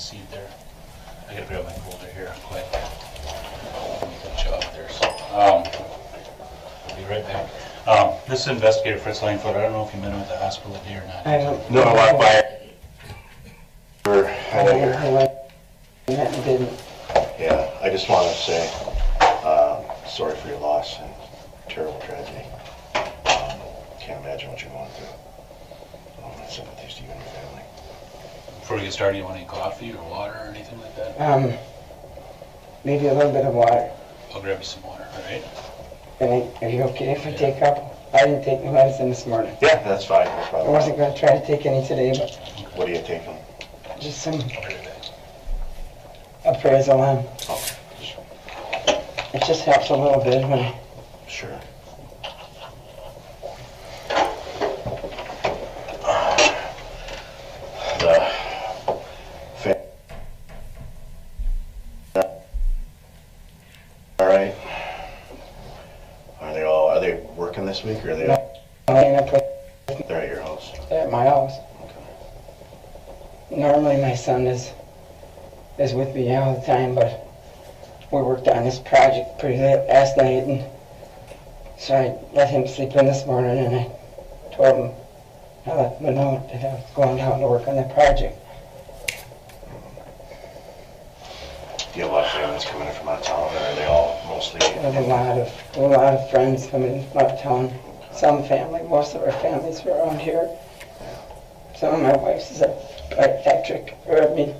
seat there. I gotta grab my folder here quick. Good job there. So, I'll be right back. This is Investigator Fritz Langford. I don't know if you met him at the hospital today or not. I don't. No, I walked by. I didn't. Yeah, I just wanted to say sorry for your loss and terrible tragedy. Can't imagine what you're going through. My sympathies to you and your family. Before we get started, you want any coffee or water or anything like that? Maybe a little bit of water. I'll grab you some water, all right? And are you okay if I take a couple? I didn't take my medicine this morning. Yeah, that's fine. No I problem. wasn't going to try to take any today, but What are you taking? just some I'll be right back. appraisal. Oh, It just helps a little bit when I... sure. All right. Are they working this week, or are they? They're at your house. At my house. Okay. Normally my son is with me all the time, but we worked on this project pretty late last night, and so I let him sleep in this morning, and I told him, I let him know that I was going down to work on the project. Do you have a lot of families coming in from out of town, or are they all mostly? We have a lot of friends coming from out of town. Some family, most of our families are around here. Some of my wife's is at Patrick, or I mean,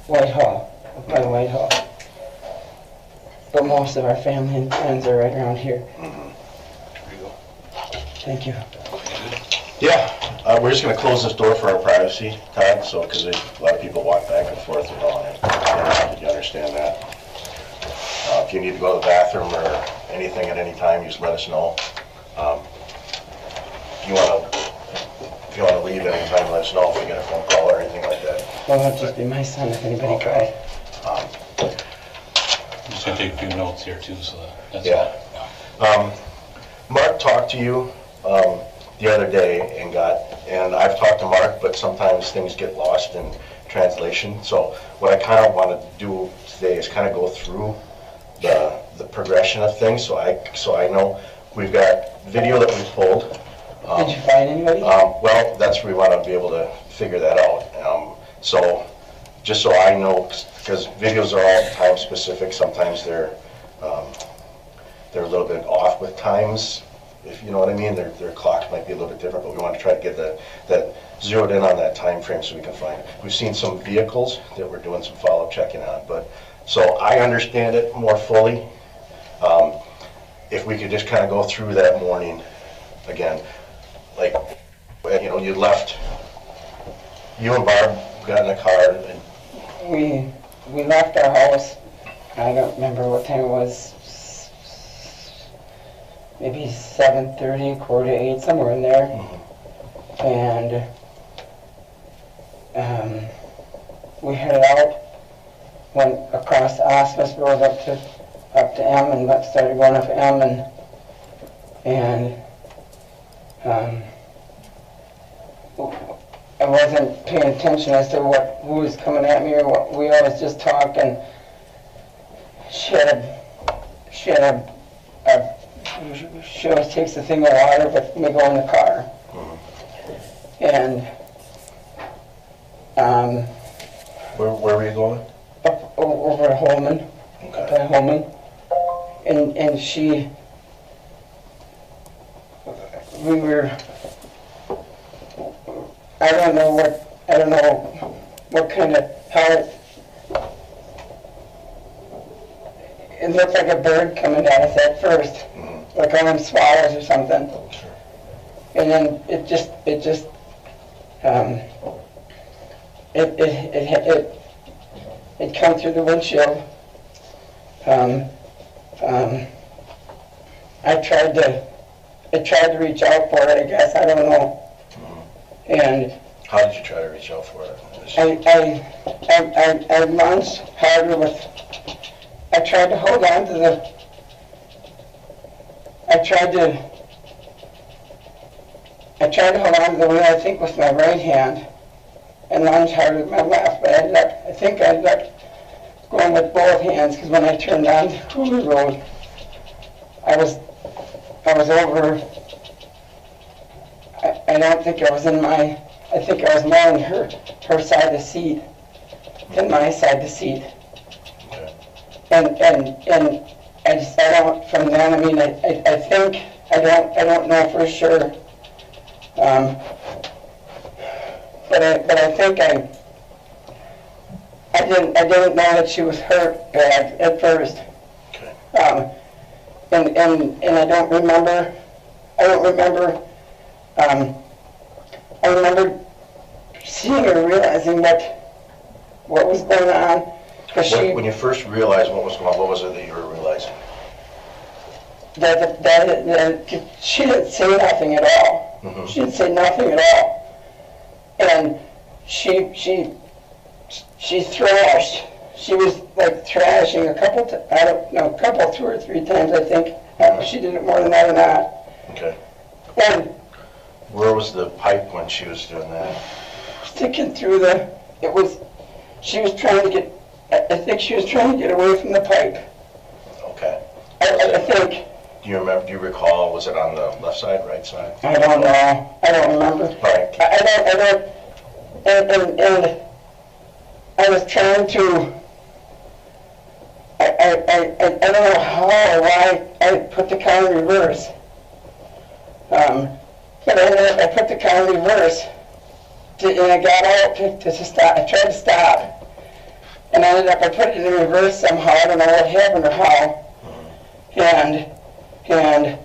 Whitehall, up by Whitehall. But most of our family and friends are right around here. Mm-hmm. Here you go. Thank you. Yeah, we're just going to close this door for our privacy, Todd, so because a lot of people walk back and forth, and you understand that. If you need to go to the bathroom or anything at any time, you just let us know. If you want to leave at any time, let us know if we get a phone call or anything like that. Well, it'll just be my son if anybody Okay. calls. I'm just gonna take a few notes here too, so that's Yeah. all. Mark talked to you the other day, and I've talked to Mark, but sometimes things get lost in translation. So what I kind of want to do today is kind of go through the progression of things, so I know we've got video that we pulled. Did you find anybody? Well, that's where we want to be able to figure that out. So just so I know, because videos are all time specific, sometimes they're a little bit off with times, if you know what I mean. Their clocks might be a little bit different, but we want to try to get that zeroed in on that time frame so we can find it. We've seen some vehicles that we're doing some follow-up checking on, but so I understand it more fully. If we could just kind of go through that morning again, like, you know, you and Barb got in the car and We left our house. I don't remember what time it was. Maybe 7:30, 7:45, somewhere in there. And we headed out, went across the Osmus Road up to M, and started going up M, and I wasn't paying attention as to who was coming at me or what. We always just talked, and she always takes a thing of water, but we go in the car. And where were you going? up over at Holman, Okay. by Holman, and we were. I don't know what kind of, how it looked like a bird coming at us at first, like one of them swallows or something. Sure. And then it come through the windshield. I tried to reach out for it, I guess, I don't know. And How did you try to reach out for it? I launched harder with, I tried to hold on to I tried to hold on to the wheel, I think, with my right hand, and lunge hard with my left, but I think I ended up going with both hands, because when I turned on the Hoover Road, I was over, I don't think I was in my, I think I was more on her side of the seat than my side of the seat. Okay. And I don't, from then, I mean, I think, I don't know for sure. But I think I didn't know that she was hurt bad at first. Okay. And I don't remember, I remember seeing her, realizing what was going on. When you first realized what was going on, what was it that you were realizing? That she didn't say nothing at all. Mm-hmm. She didn't say nothing at all. And she thrashed. She was like thrashing a couple, 2 or 3 times, I think. I don't know if she did it more than that or not. Okay. And Where was the pipe when she was doing that? sticking through she was trying to get, I think she was trying to get away from the pipe. Okay. I think. Do you recall, was it on the left side, right side? I don't know. I don't remember. Right. I don't, and I was trying to, I don't know how or why I put the car in reverse. But I put the car in reverse, and I got out to stop. I tried to stop, and I put it in reverse somehow. I don't know what happened or how. And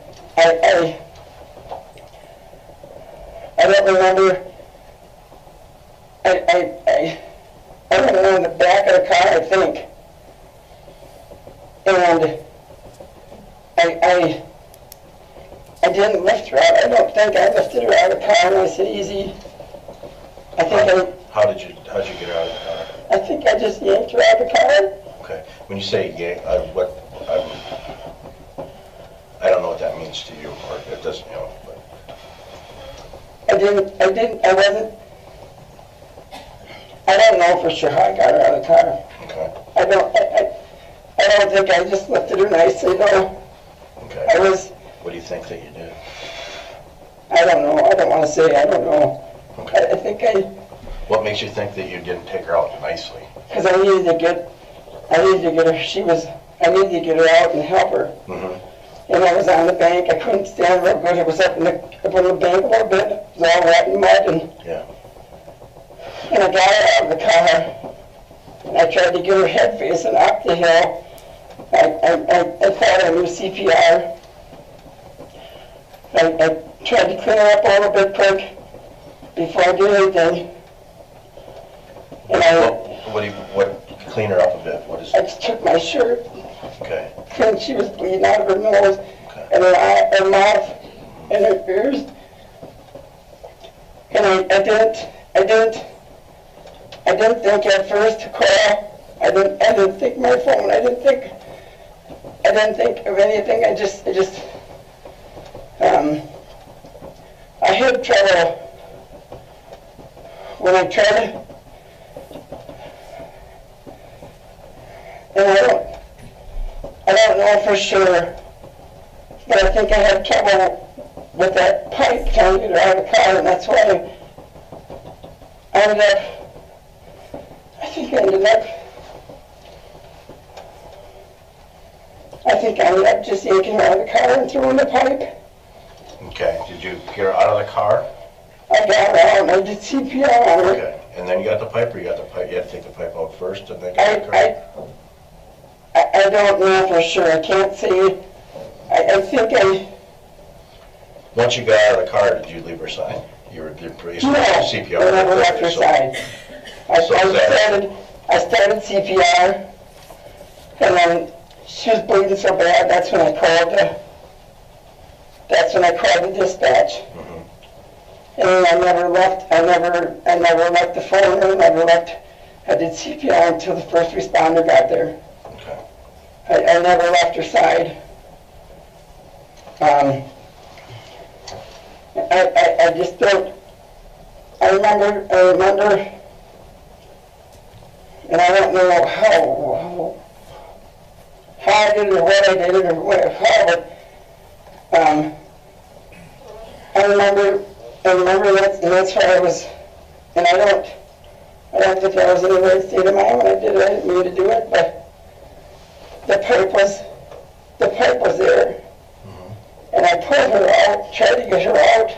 I don't remember. I don't know, in the back of the car, I think. And I didn't lift her out. I don't think I lifted her out of the car nice and easy. I think How did you get her out of the car? I think I just yanked her out of the car. Okay. When you say yank, I don't know what that means to you, or it doesn't, you know. But. I don't know for sure how I got her out of the car. Okay. I don't think I just lifted her nicely, though. Okay. What do you think that you did? I don't know. I don't want to say. I don't know. Okay. I think What makes you think that you didn't take her out nicely? because I needed to get her. I needed to get her out and help her. Mm-hmm. And I was on the bank. I couldn't stand real good. It was up on the bank a little bit. It was all wet in mud, and I got her out of the car. And I tried to get her head facing up the hill. I thought I knew CPR. I tried to clean her up a little bit quick before I did anything. And What clean her up a bit? What is I it? just took my shirt, Okay. and she was bleeding out of her nose, Okay. and her mouth, and her ears. And I didn't think at first to call. I didn't think my phone. I didn't think of anything. I had trouble when I tried to, and I don't know for sure, but I think I had trouble with that pipe trying to get her out of the car, and that's why I ended up just yanking her out of the car and throwing the pipe. Okay. Did you get her out of the car? I got her out and I did CPR on her. Okay. And then you got the pipe, or you had to take the pipe out first and then get the car? I don't know for sure. I can't say. I think Once you got out of the car, did you leave her side? You were basically no, CPR. I never left her side. I started CPR, and then she was bleeding so bad. That's when I called the dispatch. Mm-hmm. And then I never left the phone. I did CPR until the first responder got there. Okay. I never left her side. I just don't, I remember, and I don't know how I did it or what I did it or how, but I remember that, and that's why I was, and I don't think I was in the right state of mind when I did it. I didn't mean to do it, but the pipe was there, and I pulled her out, tried to get her out,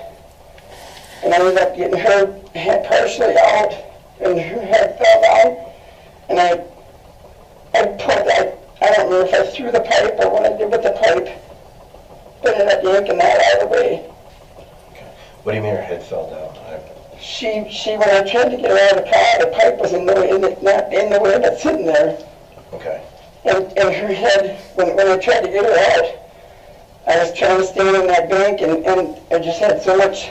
and I ended up getting her head partially out, and her head fell down, and I don't know if I threw the pipe or what I did with the pipe, but I ended up yanking that out of the way. Okay. What do you mean her head fell down? She when I tried to get her out of the car, the pipe was in the way, not in the way, but sitting there. Okay. And her head, when I tried to get her out, I was trying to stand on that bank, and I just had so much,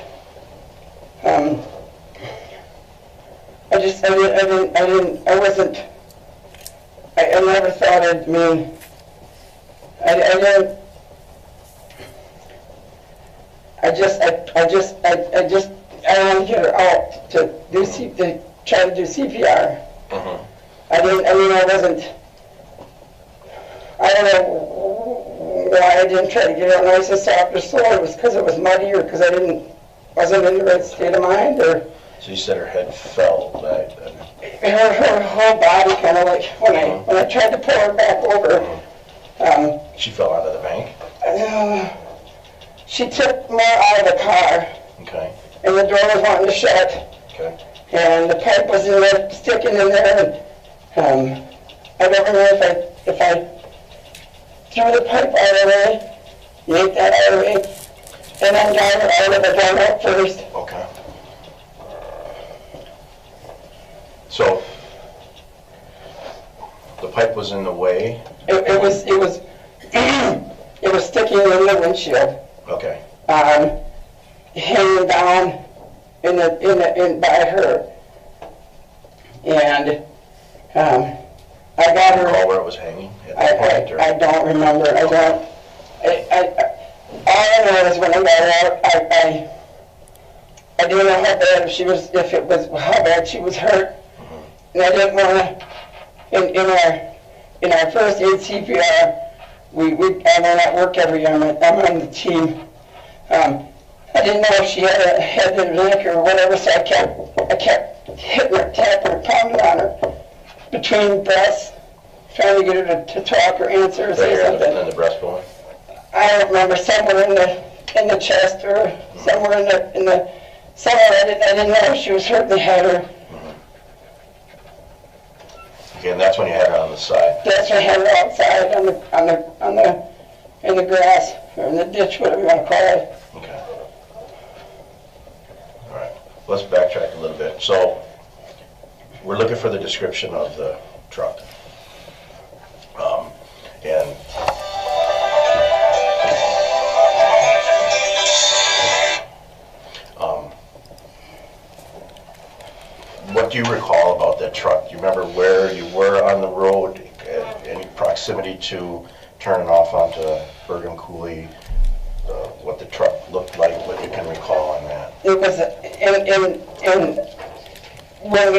I never thought I'd mean, I wanted to get her out to try to do CPR. I don't know why I didn't try to get her out nice and soft or slow. It was because it was muddy or because I wasn't in the right state of mind, or. So you said her head fell, right? Her whole body kind of like, when I tried to pull her back over. She fell out of the bank? She took more out of the car. Okay. And the door was wanting to shut. Okay. And the pipe was in there, sticking in there. And I don't remember if I threw the pipe out of the way, yanked that out of the way, and then got her out of the door first. Okay. So the pipe was in the way? It was sticking in the windshield. Okay. Hanging down in by her, and I got her. Recall where it was hanging at that point, or? I don't remember. All I know is when I got her out, I didn't know how bad how bad she was hurt, and I didn't want to. In our first aid CPR, I'm at work every year. I'm on the team. I didn't know if she had a head and neck or whatever, so I kept hitting her, tapping her, pounding on her between breaths, trying to get her to talk or answer or say something. And then the breastbone? I don't remember, somewhere in the chest or somewhere in the somewhere I didn't know if she was hurt. They had her. Okay, and that's when you had her on the side. That's when I had her outside in the grass or in the ditch, whatever you want to call it. Okay. All right. Let's backtrack a little bit. So we're looking for the description of the truck. And what do you recall about that truck? Do you remember where you were on the road, any proximity to turning off onto Bergen Coulee, what the truck looked like, what you can recall on that? It was when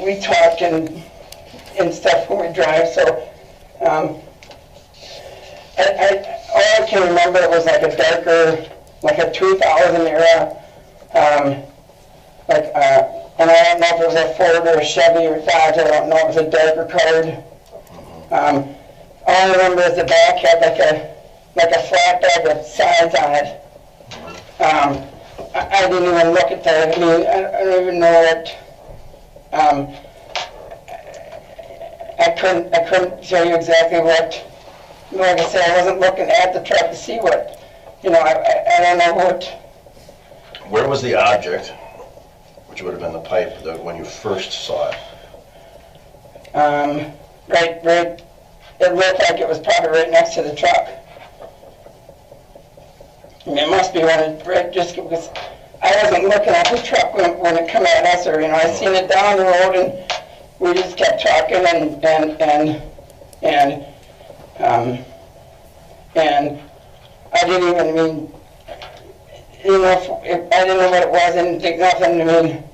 we talk and stuff when we drive, so all I can remember, it was like a darker, like a 2000 era, and I don't know if it was a Ford or a Chevy or Dodge, I don't know, it was a darker colored. All I remember is the back had like a flat bag with sides on it. I didn't even look at that. I mean, I don't even know what. I couldn't tell you exactly what. Like I said, I wasn't looking at the truck to see what. I don't know what. Where was the object, which would have been the pipe, when you first saw it? Right. It looked like it was probably right next to the truck. I mean, it must be just because I wasn't looking at the truck when it come at us, or I seen it down the road, and we just kept talking, and I didn't even you know, if I didn't know what it was, I didn't think nothing, I mean,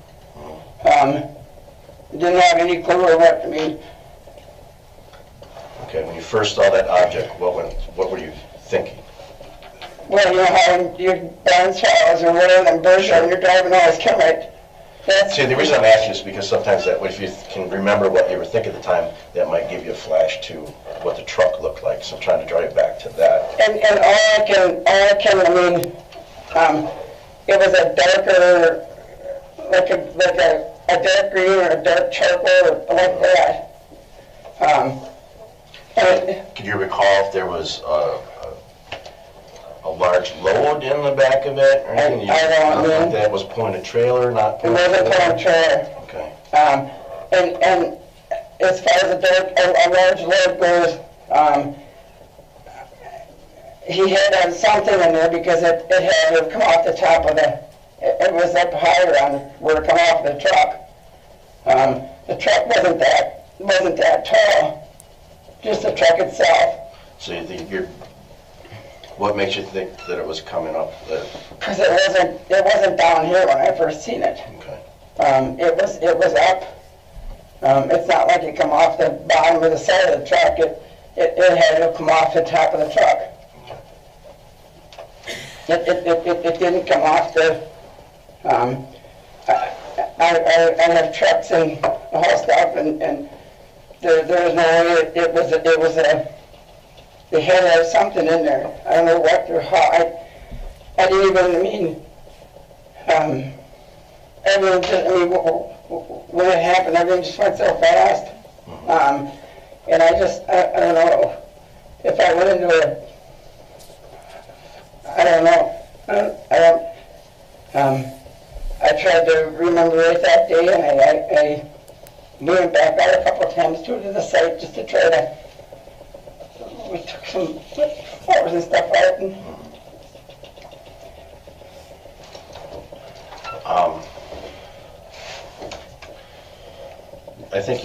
didn't have any clue or what, I mean. Okay, when you first saw that object, what were you thinking? Well, you know how your barn swallows or whatever, them birds are, and you're driving always come right. That's, See, the reason I'm asking is because sometimes that, if you can remember what you were thinking at the time, that might give you a flash to what the truck looked like. So I'm trying to drive back to that. and I mean, it was a darker, like a dark green or a dark charcoal or like that. Could you recall if there was a large load in the back of it or anything? I don't know. Like that was pulling a trailer, not It pulling wasn't pulling a trailer. Okay. And as far as a large load goes, he had something in there because it had to come off the top of it was up higher on where it come off the truck. The truck wasn't that tall, just the truck itself. So you think what makes you think that it was coming up there? Because it wasn't down here when I first seen it. Okay. It was up. It's not like it come off the bottom or the side of the truck. It had to come off the top of the truck. It didn't come off the. I have trucks and the whole stuff, and there was no way it was a. They had to have something in there. I don't know what or how. I didn't even. Everything just, when it happened, everything just went so fast. And I don't know if I went into a. I don't know. I tried to remember right that day, and I went back out a couple of times to the site just to try to. We took some photos and stuff out. And, I think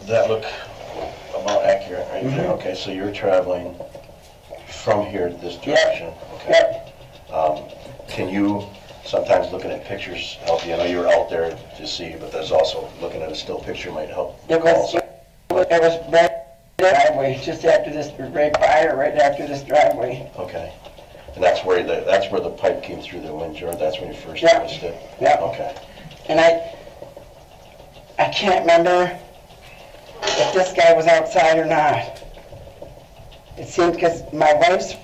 that look about accurate right there. Okay, so you're traveling from here to this direction. Okay. Yep. Can you, sometimes looking at pictures help you? I know you were out there to see, but there's also looking at a still picture might help. It was right driveway, just after this, right by or right after this driveway. Okay. And that's where the pipe came through the windshield. That's when you first Yeah. noticed it. Yeah. Okay. And I can't remember if this guy was outside or not. It seemed because my wife's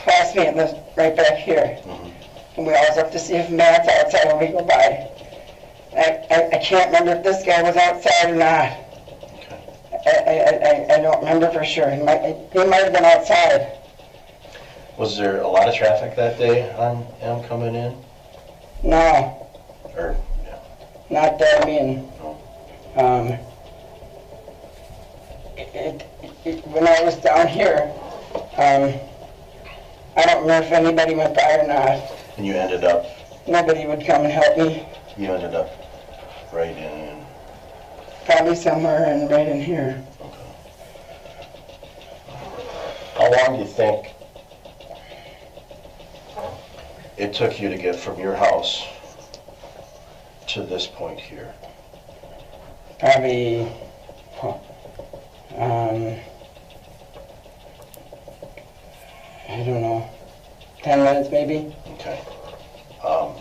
classmate lives right back here. And we always have to see if Matt's outside when we go by. I can't remember if this guy was outside or not. Okay. I don't remember for sure. He might have been outside. Was there a lot of traffic that day on M coming in? No, Or yeah. not that I mean. No. When I was down here, I don't remember if anybody went by or not. And you ended up. Nobody would come and help me. You ended up right in. Probably somewhere and right in here. How long do you think it took you to get from your house to this point here? Probably, I don't know, 10 minutes maybe. Okay. How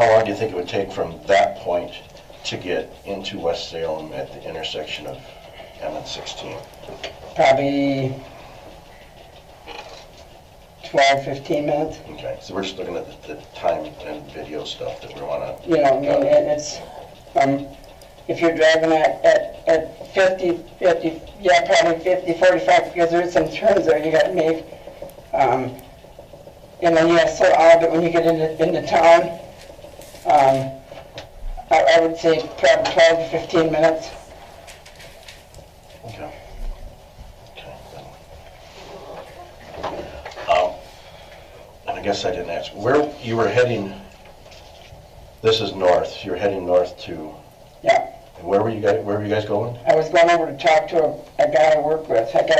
long do you think it would take from that point to get into West Salem at the intersection of M and 16? Probably 12, 15 minutes. Okay, so we're just looking at the time and video stuff that we want to. You know, I mean, it's, if you're driving at 50, yeah, probably 50, 45, because there's some turns there you got to make. And then you have so odd that when you get into town, I would say probably 12 to 15 minutes. Okay. Okay. And I guess I didn't ask, where you were heading, this is north, you were heading north to, Yeah. and where were you guys going? I was going over to talk to a guy I work with. I got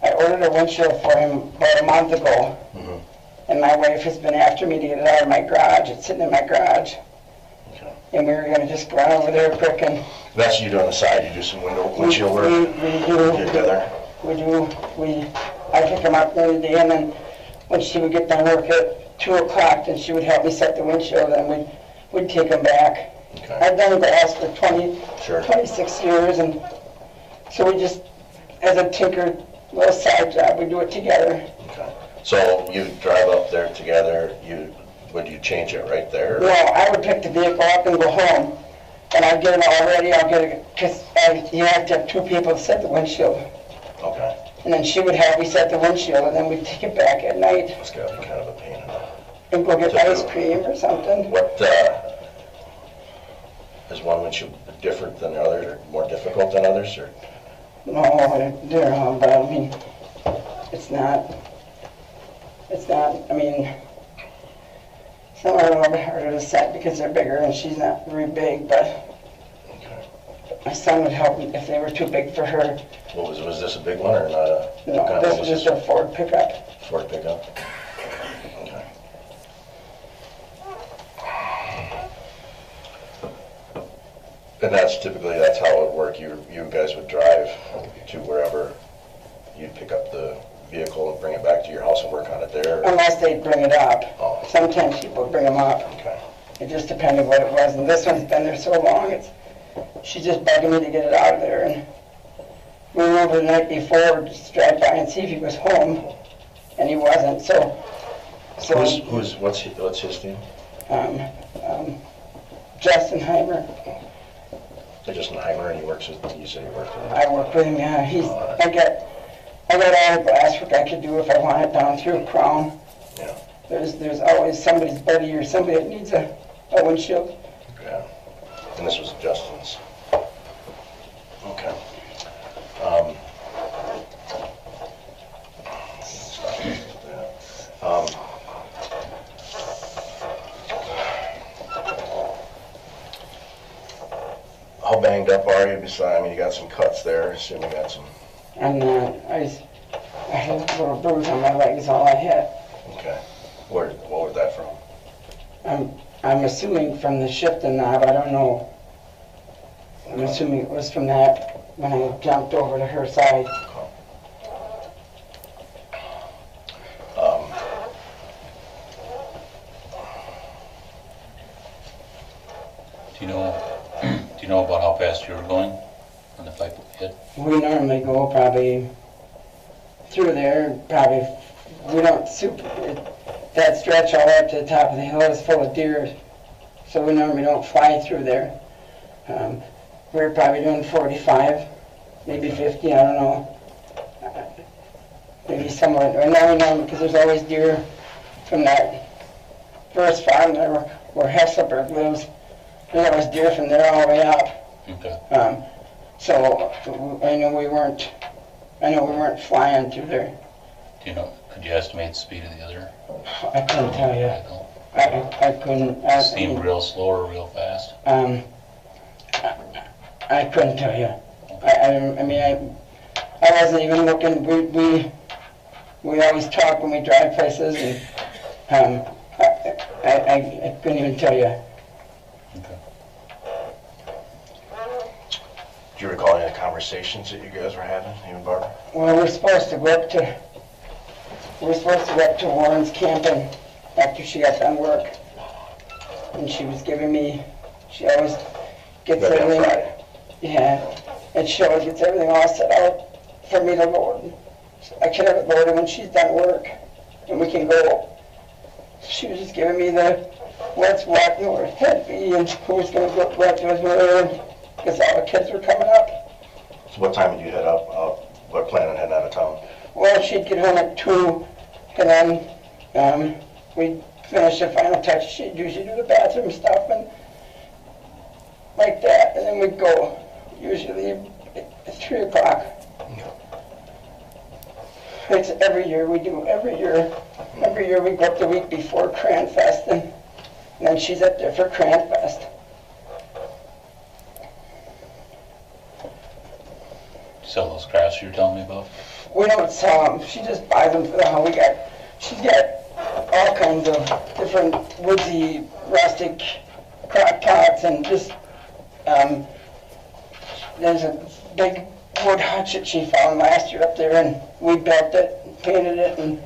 I ordered a windshield for him about a month ago. Mhm. And my wife has been after me to get it out of my garage. It's sitting in my garage. Okay. And we were gonna just run over there quick and... That's you do on the side, you do some windshield work? We do. Get together? I pick him up during the day, and then when she would get done work at 2 o'clock, then she would help me set the windshield, and we'd take him back. Okay. I've done glass for Sure. 26 years, and so we just, as a tinker, little side job, we do it together. Okay. So you drive up there together, would you change it right there? No, I would pick the vehicle up and go home, and I'd get it all ready. I'll get it, because you have to have 2 people to set the windshield. Okay. And then she would have me set the windshield, and then we'd take it back at night That's gotta be kind of a pain in the... and go get ice cream or something. What, is one windshield different than the other, or more difficult than others, or? No, they're all, but I mean, it's not, I mean, some are a little bit harder to set because they're bigger, and she's not very big, but Okay. my son would help me if they were too big for her. What was this a big one or not a? No, what kind this of- is just a Ford pickup. Ford pickup? Okay. And that's how it would work, you guys would drive to wherever, you'd pick up the vehicle and bring it back to your house and work on it there? Unless they'd bring it up. Oh. Sometimes people bring them up. Okay. It just depended what it was, and this one's been there so long, she's just begging me to get it out of there, and we went over the night before, just to drive by and see if he was home, and he wasn't, so What's his name? Justin Heimer, Justin Heimer, and he works with, you said he worked with him? I work with him, yeah, I got all the glass work I could do if I want it down through a crown. Yeah. There's always somebody's buddy or somebody that needs a windshield. Yeah. And this was Justin's. Okay. How banged up are you? Besides, I mean, you got some cuts there. I assume you got some. I'm not, I had a little bruise on my leg is all I had. Okay. What was that from? I'm assuming from the shifting knob, I don't know. I'm assuming it was from that when I jumped over to her side. Do you know about how fast you were going when the pipe hit? We normally go probably through there, we don't that stretch all the way up to the top of the hill is full of deer, so we normally don't fly through there. We're probably doing 45, maybe 50, I don't know. Maybe somewhere, or no, we know, because there's always deer from that first farm there where Hesselberg lives. There's always deer from there all the way up. Okay. So I know we weren't flying through there. Do you know, could you estimate the speed of the other I couldn't tell you. vehicle? I couldn't. Seemed real slow or real fast? I couldn't tell you. I mean, I wasn't even looking. We always talk when we drive places, and I couldn't even tell you. Okay. Do you recall any of the conversations that you guys were having, you and Barb? Well, we're supposed to go up to Warren's camping after she got done work, and she was giving me. She always gets Maybe on everything. Friday. Yeah, and she always gets everything all set out for me to load. So I can have it loaded when she's done work, and we can go. She was just giving me what's what, and where it'd be, and who's going to go what to where, because all the kids were coming up. So what time did you head up? What plan on heading out of town? Well, she'd get home at 2, and then we'd finish the final touch. She'd usually do the bathroom stuff and like that, and then we'd go. Usually at 3 o'clock. It's every year we do. Every year we go up the week before Cranfest, and then she's up there for Cranfest. Sell those crafts you were telling me about? We don't sell them. She just buys them for the house. She's got all kinds of different woodsy, rustic crock pots, and just, there's a big wood hutch that she found last year up there, and we built it, painted it, and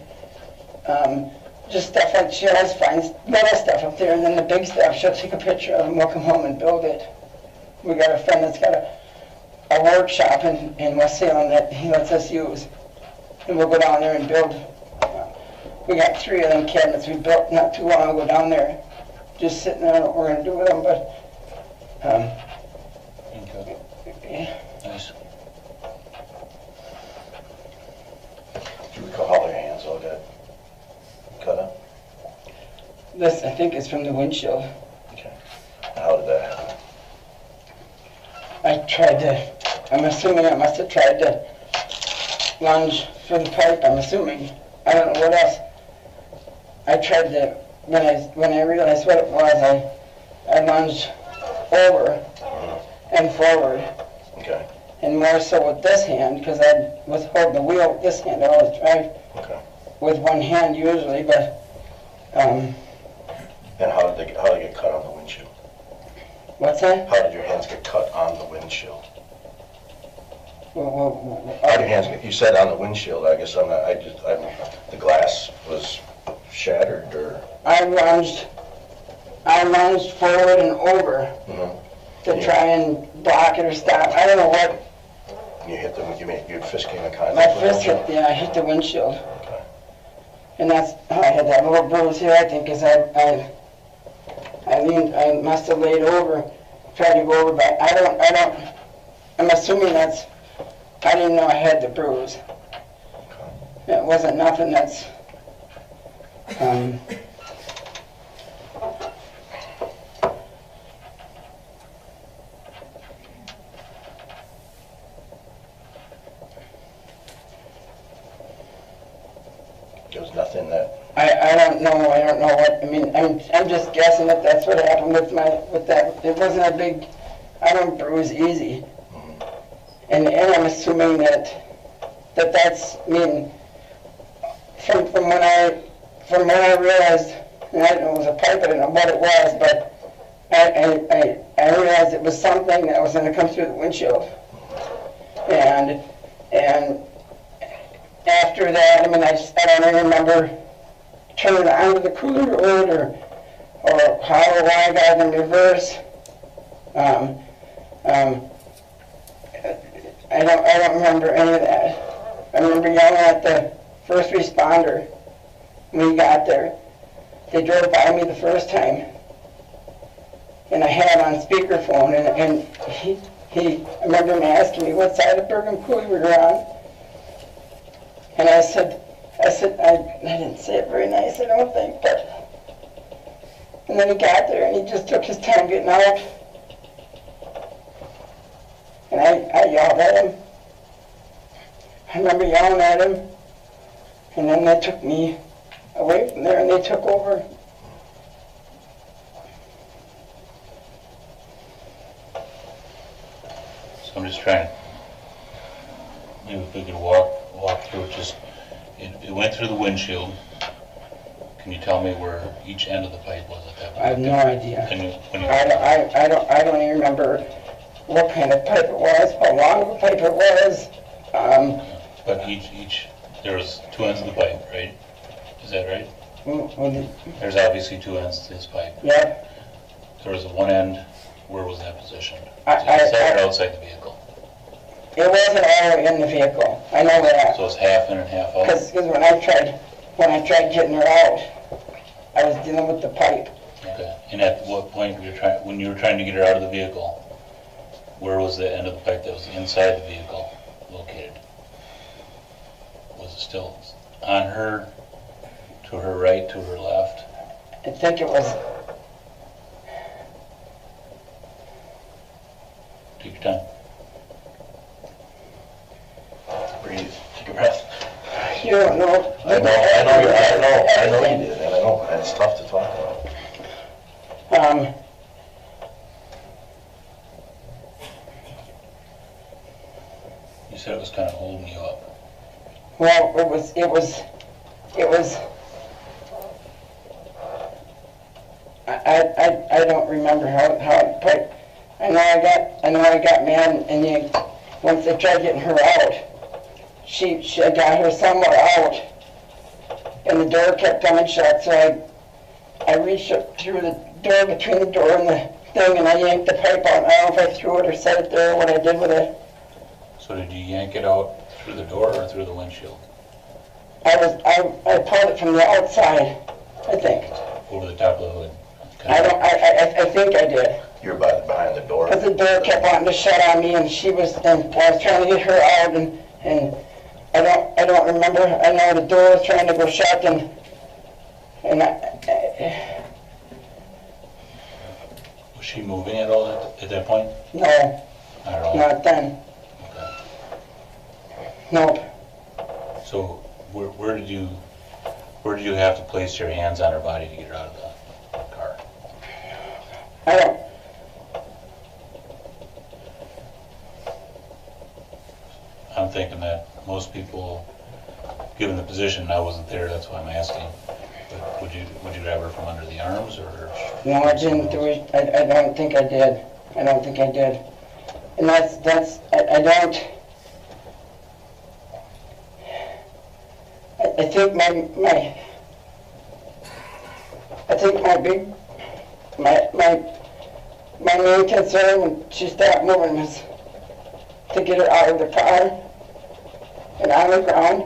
just stuff like she always finds little stuff up there, and then the big stuff she'll take a picture of, and we'll come home and build it. We got a friend that's got a workshop in West Salem that he lets us use, and we'll go down there and build. We got 3 of them cabinets we built not too long ago down there, just sitting there. I don't know what we're going to do with them, but Okay. yeah. Nice. Do you recall how their hands all got cut up? This, I think, is from the windshield. Okay. How did that happen? I'm assuming I must have tried to lunge for the pipe, I'm assuming. I don't know what else. I tried to, when I realized what it was, I lunged over and forward. Okay. And more so with this hand, because I was holding the wheel with this hand. I always drive with one hand usually, but... And how did they get cut on the windshield? What's that? How did your hands get cut on the windshield? Well, How did your hands get, you said on the windshield, I guess the glass was shattered, or? I lunged forward and over to try and block it or stop. I don't know what. You hit your fist came in contact My with the fist windshield? I hit the windshield. Okay. And that's how I had that little bruise here, I think, because I must have laid over, tried to go over, but I'm assuming I didn't know I had the bruise. It wasn't nothing that's, There was nothing that... I don't know what, I mean, I'm just guessing that that's what happened with that. It wasn't a big, I don't bruise easy. And I'm assuming that's, I mean, from when I realized, and I didn't know it was a pipe, I didn't know what it was, but I realized it was something that was going to come through the windshield. And after that, I mean, I don't even remember turning onto the cooler road or how or why I got in reverse. I don't remember any of that. I remember yelling at the first responder when he got there. They drove by me the first time, and I had on speakerphone, and I remember him asking me what side of Bergen Coulee we were on. And I said, I didn't say it very nice, I don't think, but... And then he got there, and he just took his time getting out. And I yelled at him. I remember yelling at him, and then they took me away from there, and they took over. So I'm just trying, maybe if we could walk through it, just, it went through the windshield. Can you tell me where each end of the pipe was at that point? I have no idea. I I don't even remember what kind of pipe it was, how long of a pipe it was. But there was 2 ends of the pipe, right? Is that right? There's obviously 2 ends to this pipe. Yeah. There was one end, where was that positioned? Inside or outside the vehicle? It wasn't all the way in the vehicle. I know that. So it's half in and half out? Because when I tried getting her out, I was dealing with the pipe. Okay. And at what point when you were trying to get her out of the vehicle, where was the end of the pipe that was inside the vehicle located? Was it still on her, to her right, to her left? I think it was... Take your time. Breathe. Take a breath. You don't know. I know you did, and I know, and it's tough to talk about. You said it was kind of holding you up. Well, I don't remember how, but I know I got mad, and once they tried getting her out, I got her somewhere out, and the door kept coming shut, so I reached up through the door, between the door and the thing, and I yanked the pipe out. I don't know if I threw it or set it there, or what I did with it. So did you yank it out through the door or through the windshield? I pulled it from the outside, I think. Over the top of the hood? I think I did. You're behind the door? Because the door kept wanting to shut on me, and I was trying to get her out, and I don't remember. I know the door was trying to go shut, and Was she moving at all at that point? no, Not at all? not then. Okay. Nope. So where did you have to place your hands on her body to get her out of the car? I don't. I'm thinking that most people, given the position, I wasn't there, that's why I'm asking. But would you grab her from under the arms or? No, I didn't do it. I don't think I did. I don't think I did. And I don't. I think my main concern when she stopped moving was to get her out of the car and on the ground.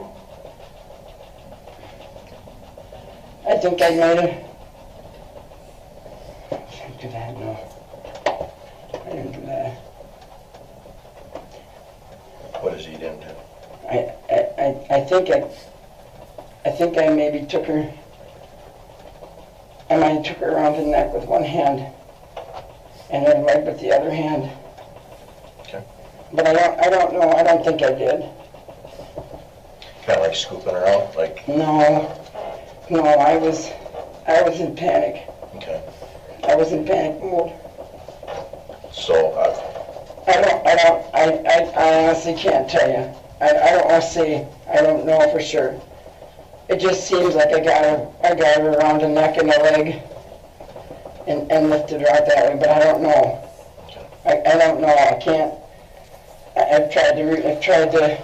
I think I made her. I didn't do that, no. I didn't do that. What is he didn't do? I think I maybe took her. I might have took her around the neck with one hand and then leg with the other hand. Okay. But I don't know. I don't think I did. Kind of like scooping her out, like, No, I was in panic. okay. I was in panic mode. So, I honestly can't tell you. I don't want to say. I don't know for sure. It just seems like I got her around the neck and the leg, and lifted her out that way. But I don't know. I don't know. I can't. I've tried to.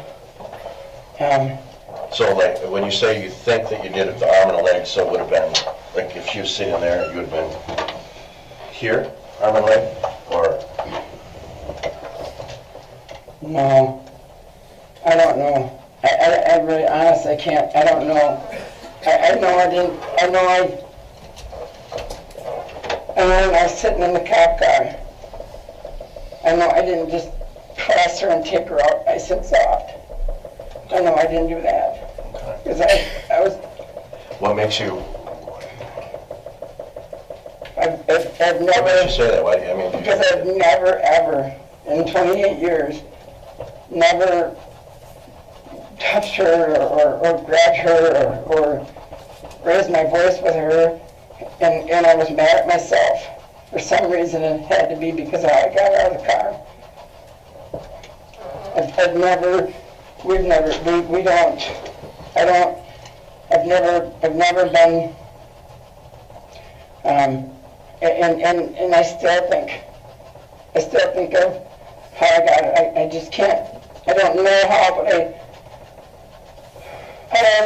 so like, when you say you think that you did it, the arm and the leg, so it would have been, like if she was sitting there, you would have been here, arm and leg, or? No, I don't know. I really honestly can't. I don't know. I know I didn't. I know when I was sitting in the cop car. I know I didn't just press her and take her out nice and soft. I know I didn't do that. Because I was. What makes you? I've What never. makes you say that? Why? I mean, Because I've never ever, in 28 years, never touched her or grabbed her or raised my voice with her, and I was mad at myself. For some reason it had to be because of how I got out of the car. I've never been, and I still think of how I got it. I just can't, I don't know how, but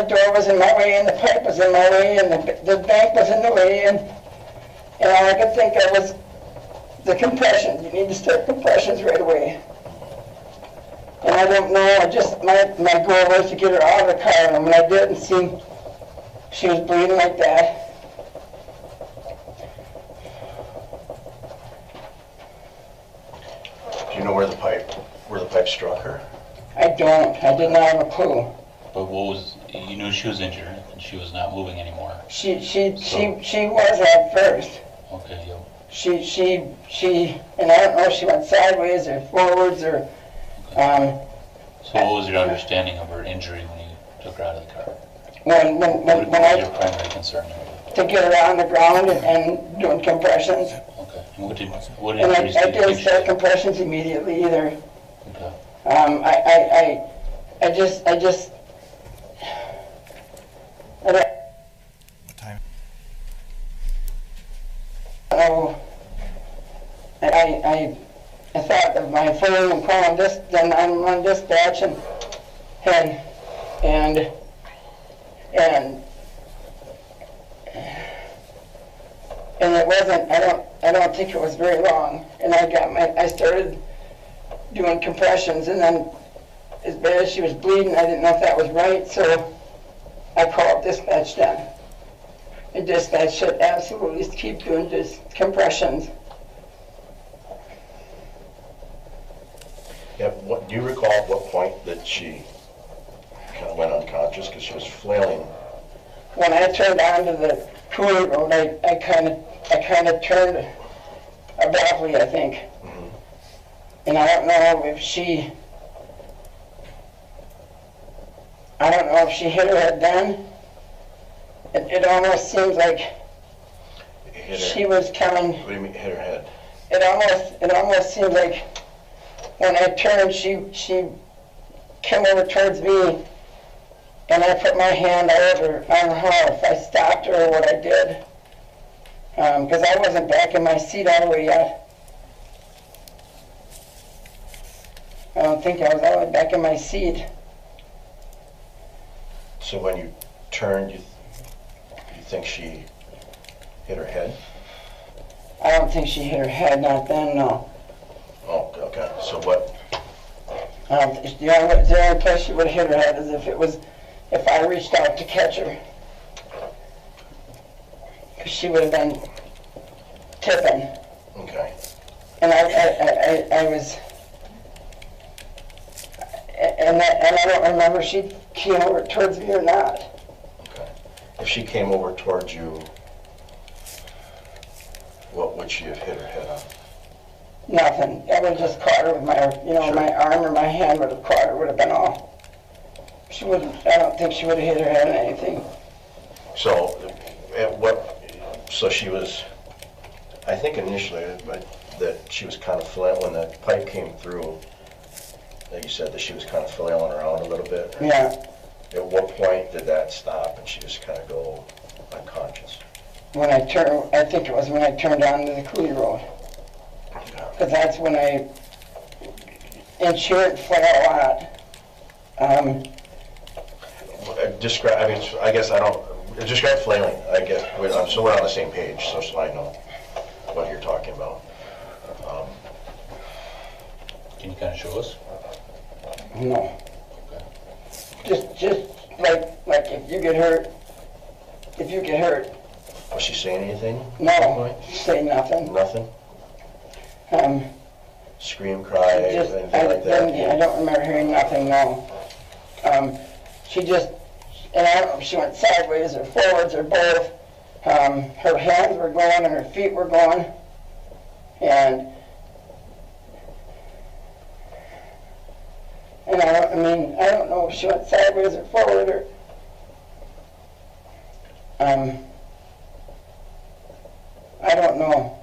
the door was in my way, and the pipe was in my way, and the bank was in the way, and all I could think of was the compression. You need to start compressions right away. And I don't know, my goal was to get her out of the car, and when I did and see she was bleeding like that. do you know where the pipe struck her? I did not have a clue. But you knew she was injured and she was not moving anymore. She was at first. Okay, yep. She, and I don't know if she went sideways or forwards or, So what was your understanding of her injury when you took her out of the car? when What was I, your primary concern? to get her on the ground and doing compressions. Okay. And what And injuries I did you didn't think she start had? compressions immediately either. Okay. I don't What time? know. I thought of my phone and calling this, then I'm on dispatch and it wasn't, I don't think it was very long. And I started doing compressions, and then as bad as she was bleeding, I didn't know if that was right, so I called dispatch then. And dispatch should absolutely keep doing just compressions. Yeah, do you recall at what point that she kind of went unconscious because she was flailing? When I turned onto the cooler road, I kind of turned abruptly, I think. Mm-hmm. And I don't know if she hit her head then. It almost seems like she was coming. What do you mean, hit her head? It almost seemed like when I turned, she came over towards me, and I put my hand over on her if I stopped her or what I did, because I wasn't back in my seat all the way yet. I don't think I was all the way back in my seat. So when you turned, you think she hit her head? I don't think she hit her head, not then, no. Oh, okay. So what? The only place she would have hit her head is if I reached out to catch her. Because she would have been tipping. Okay. And I was, and I don't remember if she came over towards me or not. Okay. If she came over towards you, what would she have hit her head on? Nothing. I would have just caught her with my, Sure. my arm or my hand would have caught her, would have been all. She wouldn't, I don't think she would have hit her head on anything. So, so she was, I think initially, that she was kind of flailing, when the pipe came through, that you said that she was kind of flailing around a little bit. Yeah. At what point did that stop and she just kind of go unconscious? I think it was when I turned onto the coulee road. Because that's when and she would flail a lot. Describe, describe flailing, I guess, so we're on the same page, so I know what you're talking about. Can you kind of show us? No. Okay. Just like if you get hurt. Was she saying anything? at that No, point? say nothing. Nothing? Um, Scream, cry, anything like that? I don't remember hearing nothing, no. She just, and I don't know if she went sideways or forwards or both. Her hands were going and her feet were going. And I don't know if she went sideways or forward or, I don't know.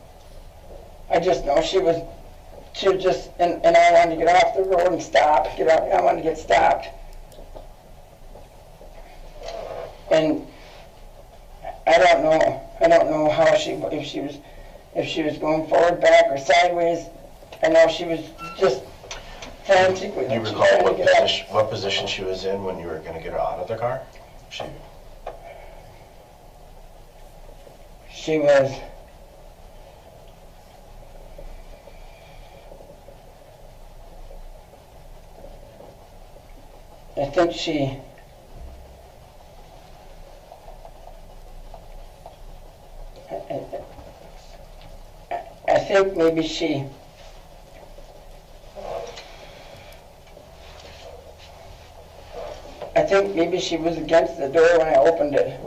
I just know she was just, and I wanted to get off the road and stop, I wanted to get stopped. And I don't know how if she was going forward, back, or sideways. I know she was just frantically. Do you recall what position she was in when you were going to get her out of the car? She was, I think I think maybe she, was against the door when I opened it.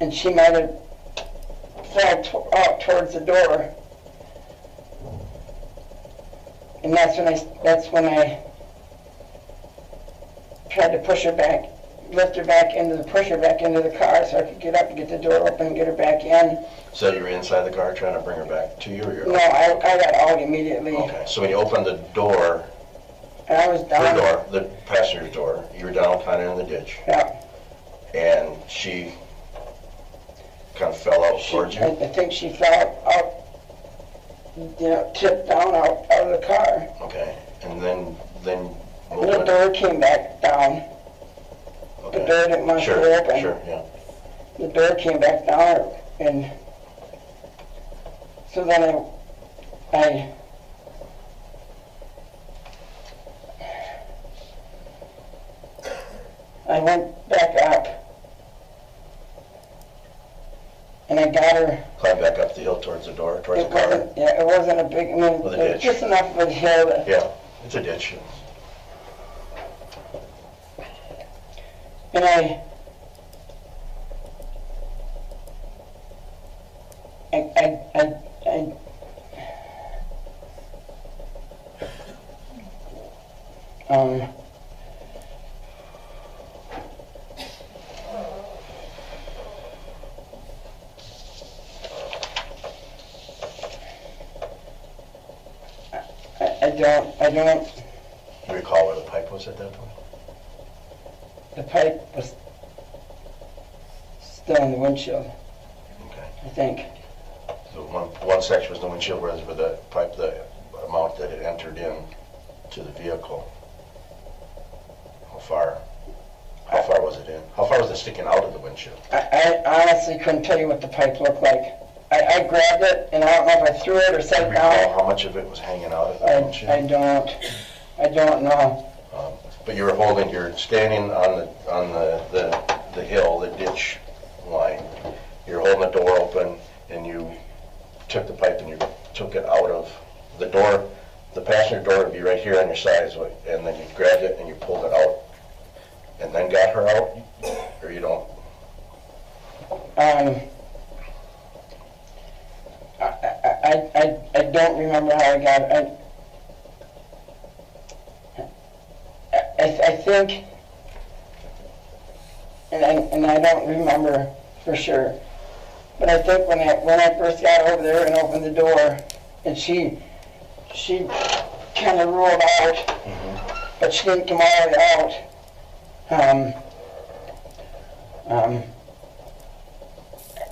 And she might have fell out towards the door. And that's when I tried to push her back, push her back into the car so I could get up and get the door open and get her back in. So you were inside the car trying to bring her back to you? Or No, I got out immediately. Okay, so when you opened the door, And I was Her down. door, the passenger's door. You were down kind of in the ditch, Yeah. and she kind of fell out towards you. I think she fell out, tipped down out of the car. Okay, and then And the door came back down. Okay. The door didn't want to Sure, open. sure, yeah. The door came back down, and so then I went back up, and I got her. Climb back up the hill towards the door, towards the car. It wasn't a big, With a it was ditch. just enough of a hill that, Yeah, it's a ditch. and I don't, You recall where the pipe was at that point? the pipe was still in the windshield, Okay. I think. So one section was the windshield, whereas with the pipe, the amount that it entered in to the vehicle. How far was it in? How far was it sticking out of the windshield? I honestly couldn't tell you what the pipe looked like. I grabbed it, and I don't know if I threw it or Do set you it recall down. how much of it was hanging out of the I windshield? don't know. But you're standing on the hill, the ditch line. You're holding the door open, and you took the pipe and you took it out of the door. The passenger door would be right here on your side, and then you grabbed it and you pulled it out, and then got her out, or you don't? I don't remember how I got it. I think, and I don't remember for sure, but I think when I first got over there and opened the door, and she kind of rolled out, but she didn't come all the way out.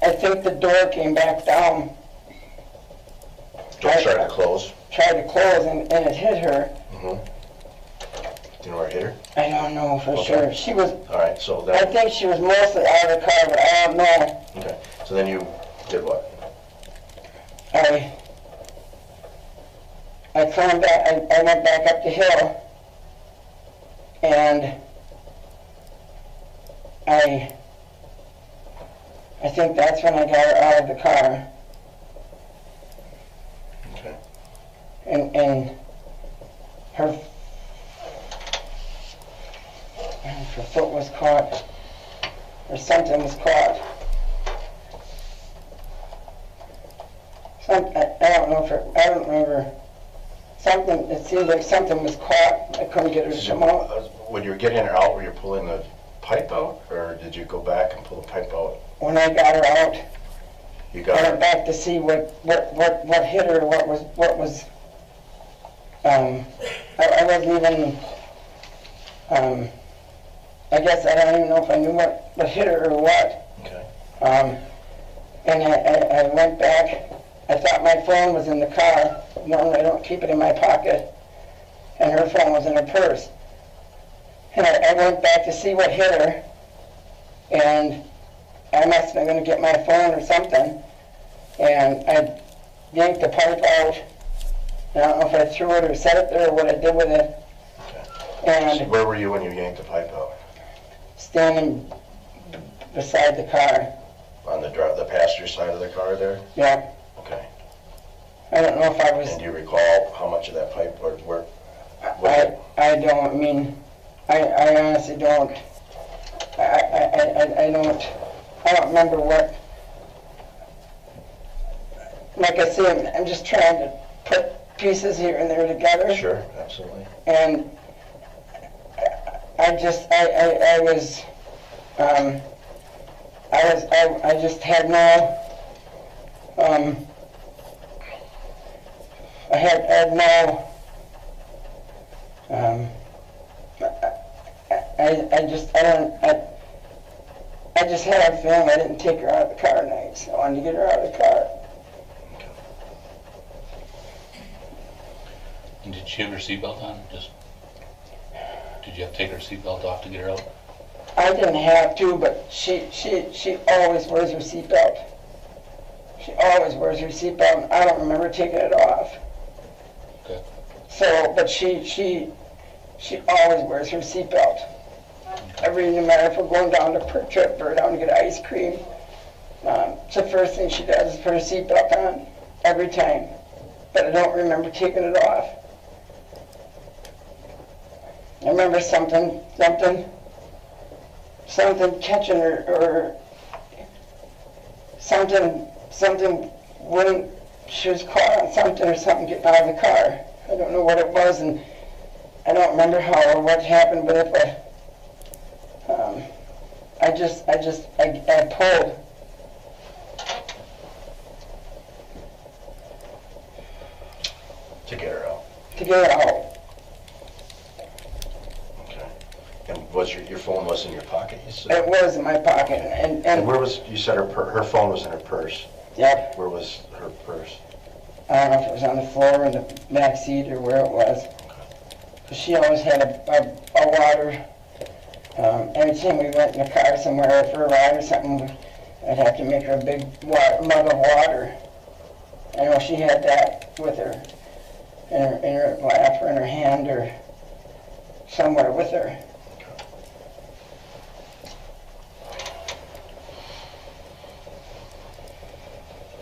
I think the door came back down. Door started to close. Tried to close, and it hit her. Do you know where it hit her? I don't know for Okay. sure. She was, All right, so I then, think she was mostly out of the car, but I don't know. okay, so then you did what? I climbed back, I went back up the hill, and I think that's when I got her out of the car. Okay. And her foot was caught, or something was caught. I don't know I don't remember. Something, it seemed like something was caught. I couldn't get her to come out. When you were getting her out, were you pulling the pipe out, or did you go back and pull the pipe out? When I got her out, You I got went her, back to see what hit her, what was, I wasn't even, I guess I don't even know if I knew what hit her or what. okay. And I went back. I thought my phone was in the car. Normally I don't keep it in my pocket. And her phone was in her purse. And I went back to see what hit her. And I must have been going to get my phone or something. And I yanked the pipe out. And I don't know if I threw it or set it there or what I did with it. Okay. So And where were you when you yanked the pipe out? standing beside the car. On the passenger side of the car there? Yeah. Okay. I don't know if I was... And do you recall how much of that pipe, or where? I don't, I mean, I honestly don't. I don't remember what. Like I said, I'm just trying to put pieces here and there together. Sure, absolutely. And I just had no, I had no, feeling I didn't take her out of the car nights. I wanted to get her out of the car. And did she have her seatbelt on? Did you have to take her seatbelt off to get her out? I didn't have to, but she always wears her seatbelt. She always wears her seatbelt, and I don't remember taking it off. Okay. So, but she always wears her seatbelt. No matter if we're going down to Perk Trip or down to get ice cream, it's the first thing she does is put her seatbelt on every time. But I don't remember taking it off. I remember something catching her, or something when she was caught on something or something getting out of the car. I don't know what it was, and I don't remember how or what happened, but I pulled. To get her out. To get her out. Okay. And was your phone was in your pocket, you said? It was in my pocket, And where was, you said her phone was in her purse? Yep. Where was her purse? I don't know if it was on the floor in the back seat or where it was. But she always had a water. Every time we went in the car somewhere for a ride or something, I'd have to make her a big mug of water. I know she had that with her, in her lap or in her hand or somewhere with her.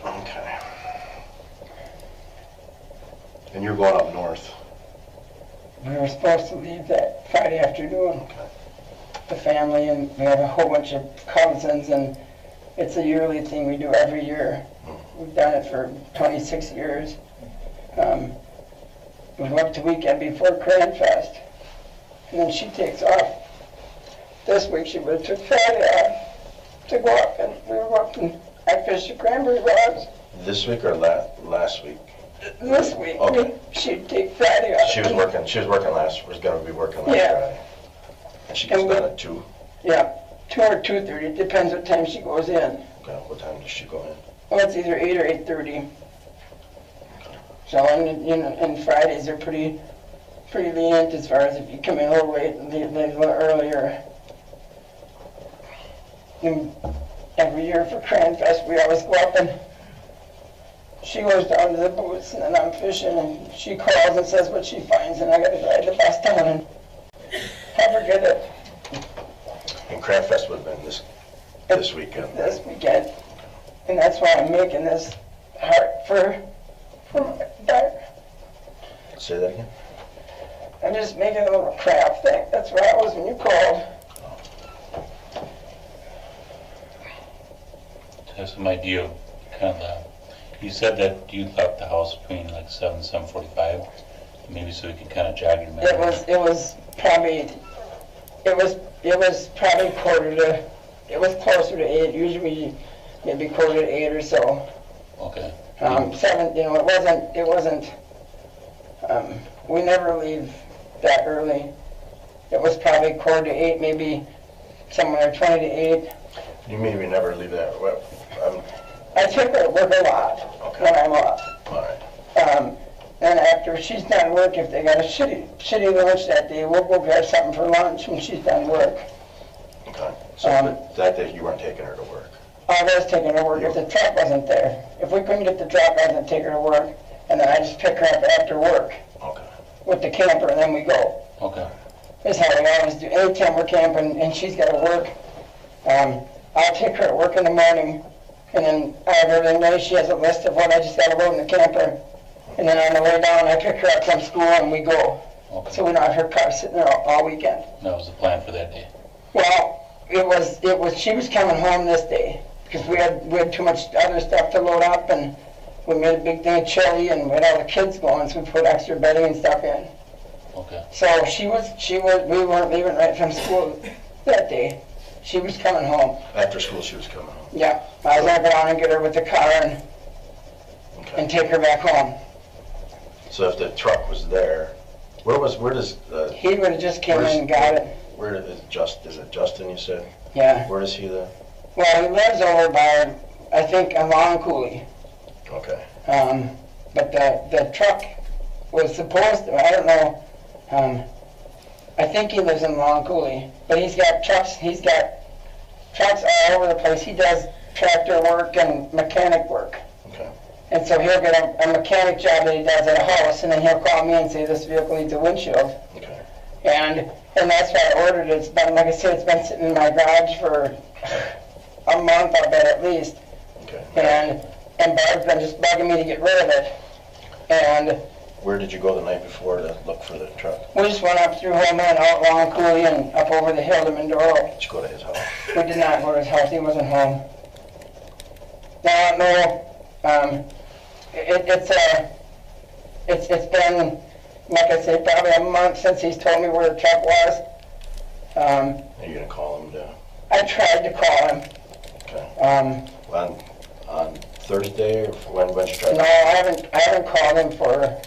Okay. And you're going up north? We were supposed to leave that Friday afternoon. Okay. The family, and we have a whole bunch of cousins, and it's a yearly thing we do every year. We've done it for 26 years. We work the weekend before Crane Fest, and then she takes off. This week she would have took Friday off to go up, and we were up and I fished the cranberry bogs. This week or last week? This week, Okay. she'd take Friday off. She was going to be working last Yeah. Friday. And she gets done at 2? Yeah, 2 or 2:30, it depends what time she goes in. Okay, what time does she go in? Well, it's either 8 or 8:30. So, and Fridays are pretty lenient as far as if you come in a little late and leave a little earlier. And every year for Cran Fest, we always go up and she goes down to the booths, and then I'm fishing, and she calls and says what she finds, and I gotta ride the bus down and have her get it. And Crab Fest would have been this weekend. This weekend. And that's why I'm making this heart for my daughter. Say that again? I'm just making a little craft thing. That's what I was when you called. To have some idea of kind of you said that you left the house between like 7 and 7:45, maybe so we can kind of jog your memory. It was probably it was closer to 8. Usually maybe quarter to 8 or so. Okay. 7, it wasn't, we never leave that early. It was probably quarter to 8, maybe somewhere 20 to 8. You mean we never leave that? Well, I take her to work a lot when I'm off. all right. And after she's done work, if they got a shitty lunch that day, we'll go grab something for lunch when she's done work. Okay. So that day you weren't taking her to work? I was taking her to work if the truck wasn't there. If we couldn't get the truck, I would take her to work, and then I just pick her up after work Okay. with the camper, and then we go. Okay. That's how we always do. Anytime we're camping and she's got to work, I'll take her to work in the morning, and then every day she has a list of what I just got to load in the camper. And then on the way down, I pick her up from school and we go. Okay. So we don't have her car sitting there all weekend. That was the plan for that day. Well, she was coming home this day because we had too much other stuff to load up, and we made a big thing of chili, and we had all the kids going, so we put extra bedding and stuff in. Okay. So we weren't leaving right from school that day. She was coming home. After school she was coming home? Yeah. I was going to go down and get her with the car and take her back home. So if the truck was there, where does He would have just came in and got it. Where is it Justin, you said? Yeah. Where does he live? Well, he lives over by, I think, a Long Coulee. Okay. But the truck was supposed to, I don't know, I think he lives in Long Coulee, but he's got trucks all over the place. He does tractor work and mechanic work. Okay. And so he'll get a mechanic job that he does at a house, and then he'll call me and say, this vehicle needs a windshield. Okay. And that's why I ordered it. It's been, like I said, it's been sitting in my garage for a month, I bet, at least. Okay. And Barb's been just bugging me to get rid of it. And where did you go the night before to look for the truck? we just went up through Holman, out Long Coulee, and up over the hill to Mindoro. Did you go to his house? We did not go to his house. He wasn't home. Now, no, it's been, like I said, probably a month since he's told me where the truck was. Are you gonna call him to? I tried to call him. Okay. On Thursday, or when's your truck? No, I haven't called him for,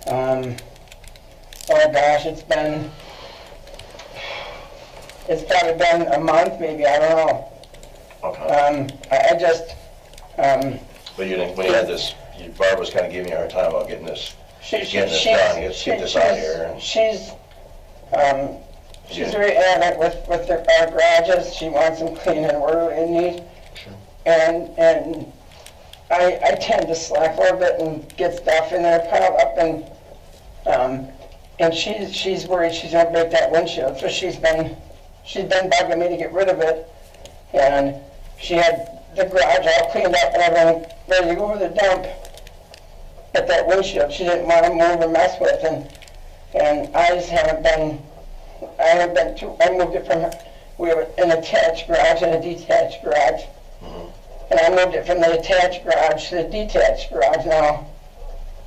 oh gosh, it's probably been a month, maybe, I don't know. Okay. I just, But you didn't, when you had this, Barb was kind of giving you a hard time about getting this done, get this out of here. And she's very adamant with our garages. She wants them clean and orderly and neat. Sure. And I tend to slack a little bit and get stuff in there piled up, and she's worried she's gonna break that windshield. So she's been bugging me to get rid of it, and she had the garage all cleaned up and everything ready to go to the dump. But that windshield she didn't want to move or mess with, and I just haven't been. I moved it from, we have an attached garage and a detached garage. Mm-hmm. And I moved it from the attached garage to the detached garage now.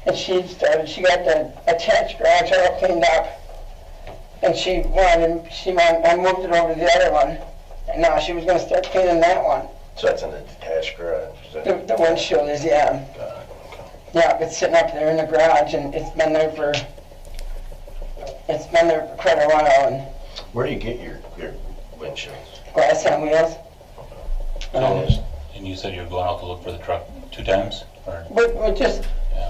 And she got the attached garage all cleaned up. And I moved it over to the other one. And now she was going to start cleaning that one. So that's in the detached garage? The windshield is, yeah. Got it, okay. Yeah, it's sitting up there in the garage, and it's been there for quite a while. And where do you get your windshields? glass on wheels. And you said you were going out to look for the truck 2 times? Or? We just,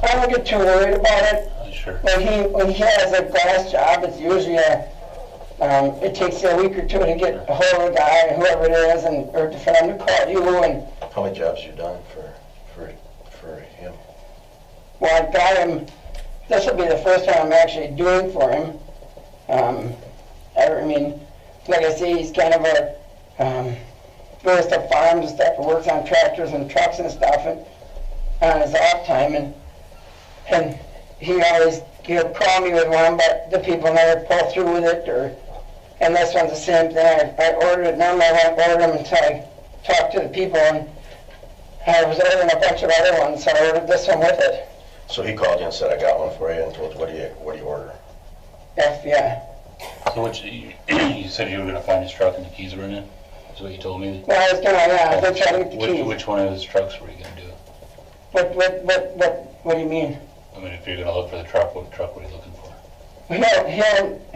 I don't get too worried about it. Sure. When he has a glass job, it's usually it takes a week or two to get a hold of the guy, whoever it is, or for them to call you. And How many jobs you done for him? well, I got him. This will be the first time I'm actually doing for him. I mean, like I say, he's kind of a goes to farms and stuff, and works on tractors and trucks and stuff, and on his off time, and he'll call me with one, but the people never pull through with it, and this one's the same thing. I ordered it, normally I won't order them until I talk to the people, and I was ordering a bunch of other ones, so I ordered this one with it. So he called you and said, I got one for you, and told you, what do you order? Yeah. So you said you were going to find his truck and the keys were in it? That's what you told me? Well, I was gonna try to get the keys. Which one of his trucks were you going to do? What do you mean? I mean, if you're going to look for the truck, what truck were you looking for?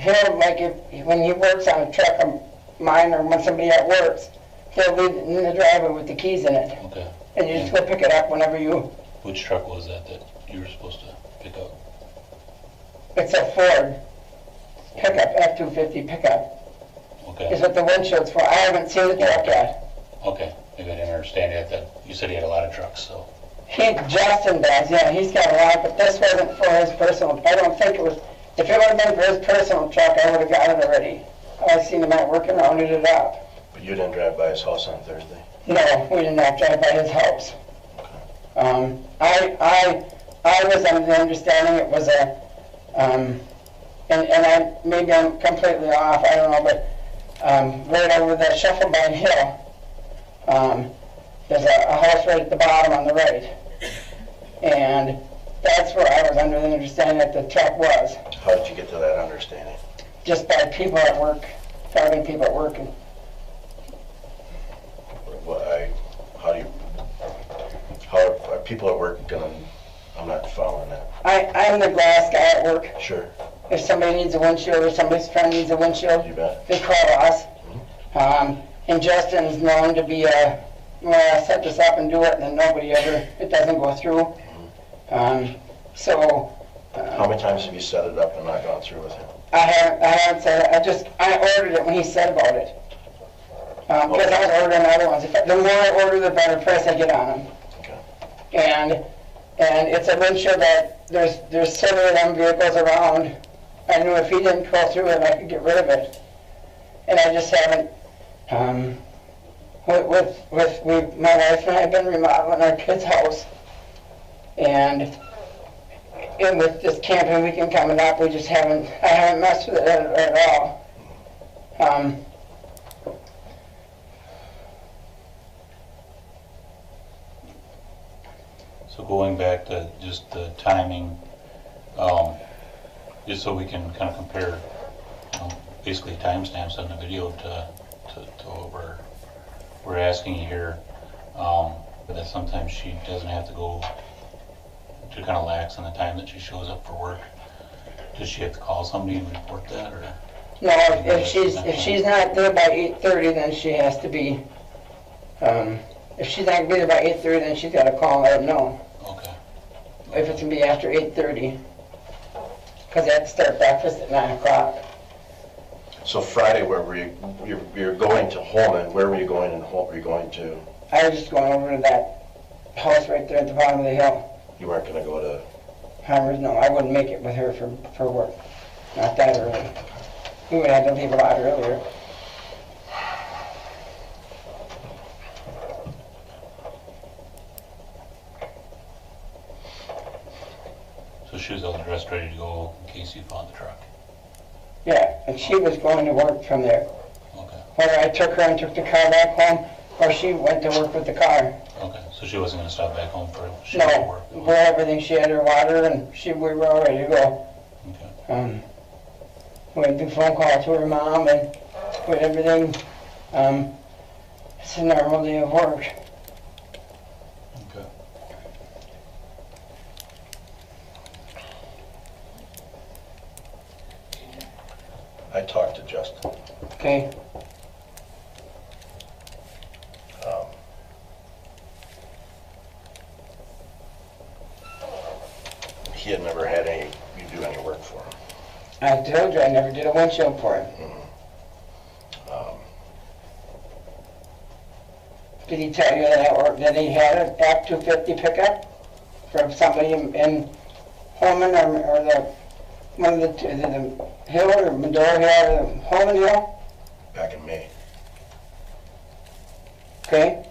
He'll like when he works on a truck of mine, or when somebody else works, he'll leave it in the driveway with the keys in it. Okay. And you just go pick it up whenever you. Which truck was that you were supposed to pick up? It's a Ford pickup, F-250 pickup. Okay. Is what the windshield's for. I haven't seen the truck yet. Okay. Maybe I didn't understand it. You said he had a lot of trucks, so. Justin does, yeah, he's got a lot, but this wasn't for his personal. I don't think it was. If it would have been for his personal truck, I would have got it already. I seen him out working, rounded it up. But you didn't drive by his house on Thursday? No, we did not drive by his house. Okay. I was under the understanding it was maybe I'm completely off, I don't know, but right over the Shufflebine Hill, there's a house right at the bottom on the right. And that's where I was under the understanding that the truck was. How did you get to that understanding? Just by people at work, talking to people at work. How are people at work I'm not following that. I'm the glass guy at work. Sure. If somebody needs a windshield or somebody's friend needs a windshield, You bet. they call us. And Justin's known to be a, well, I set this up and do it, and then nobody ever, it doesn't go through. So. How many times have you set it up and not gone through with him? I haven't said it. I ordered it when he said about it. Because I was ordering other ones. The more I order, the better price I get on them. Okay. And it's a windshield that there's several of them vehicles around. I knew if he didn't go through it, I could get rid of it. And I just haven't. My wife and I have been remodeling our kid's house, and with this camping weekend coming up, I haven't messed with it at all. So going back to just the timing, just so we can kind of compare, basically timestamps on the video to what we're asking you here, but that sometimes she doesn't have to go to kind of lax on the time that she shows up for work. Does she have to call somebody and report that, or? No, if she's not there by 8:30, then she has to be. If she's not gonna be there by 8:30, then she's got to call and let them know. Okay. If it's gonna be after 8:30, because they have to start breakfast at 9 o'clock. So Friday, where were you're going to Holman? Where were you going in Holman? Were you going to? I was just going over to that house right there at the bottom of the hill. You weren't going to go to? Hammers, no, I wouldn't make it with her for work. Not that early. We would have to leave a lot earlier. So she was all dressed, ready to go in case you found the truck. Yeah, and she was going to work from there. Okay. Whether I took her and took the car back home, or she went to work with the car. Okay, so she wasn't going to stop back home for No, for everything. She had her water, and we were all ready to go. Okay. We had a phone call to her mom, and with everything, it's a normal day of work. Okay. I talked to Justin. Okay. He had never had you do any work for him. I told you I never did a windshield for him. Did he tell you that he had an Act 250 pickup from somebody in Holman or one of the Hill or Medora Hill or Holman Hill? Back in May. Okay.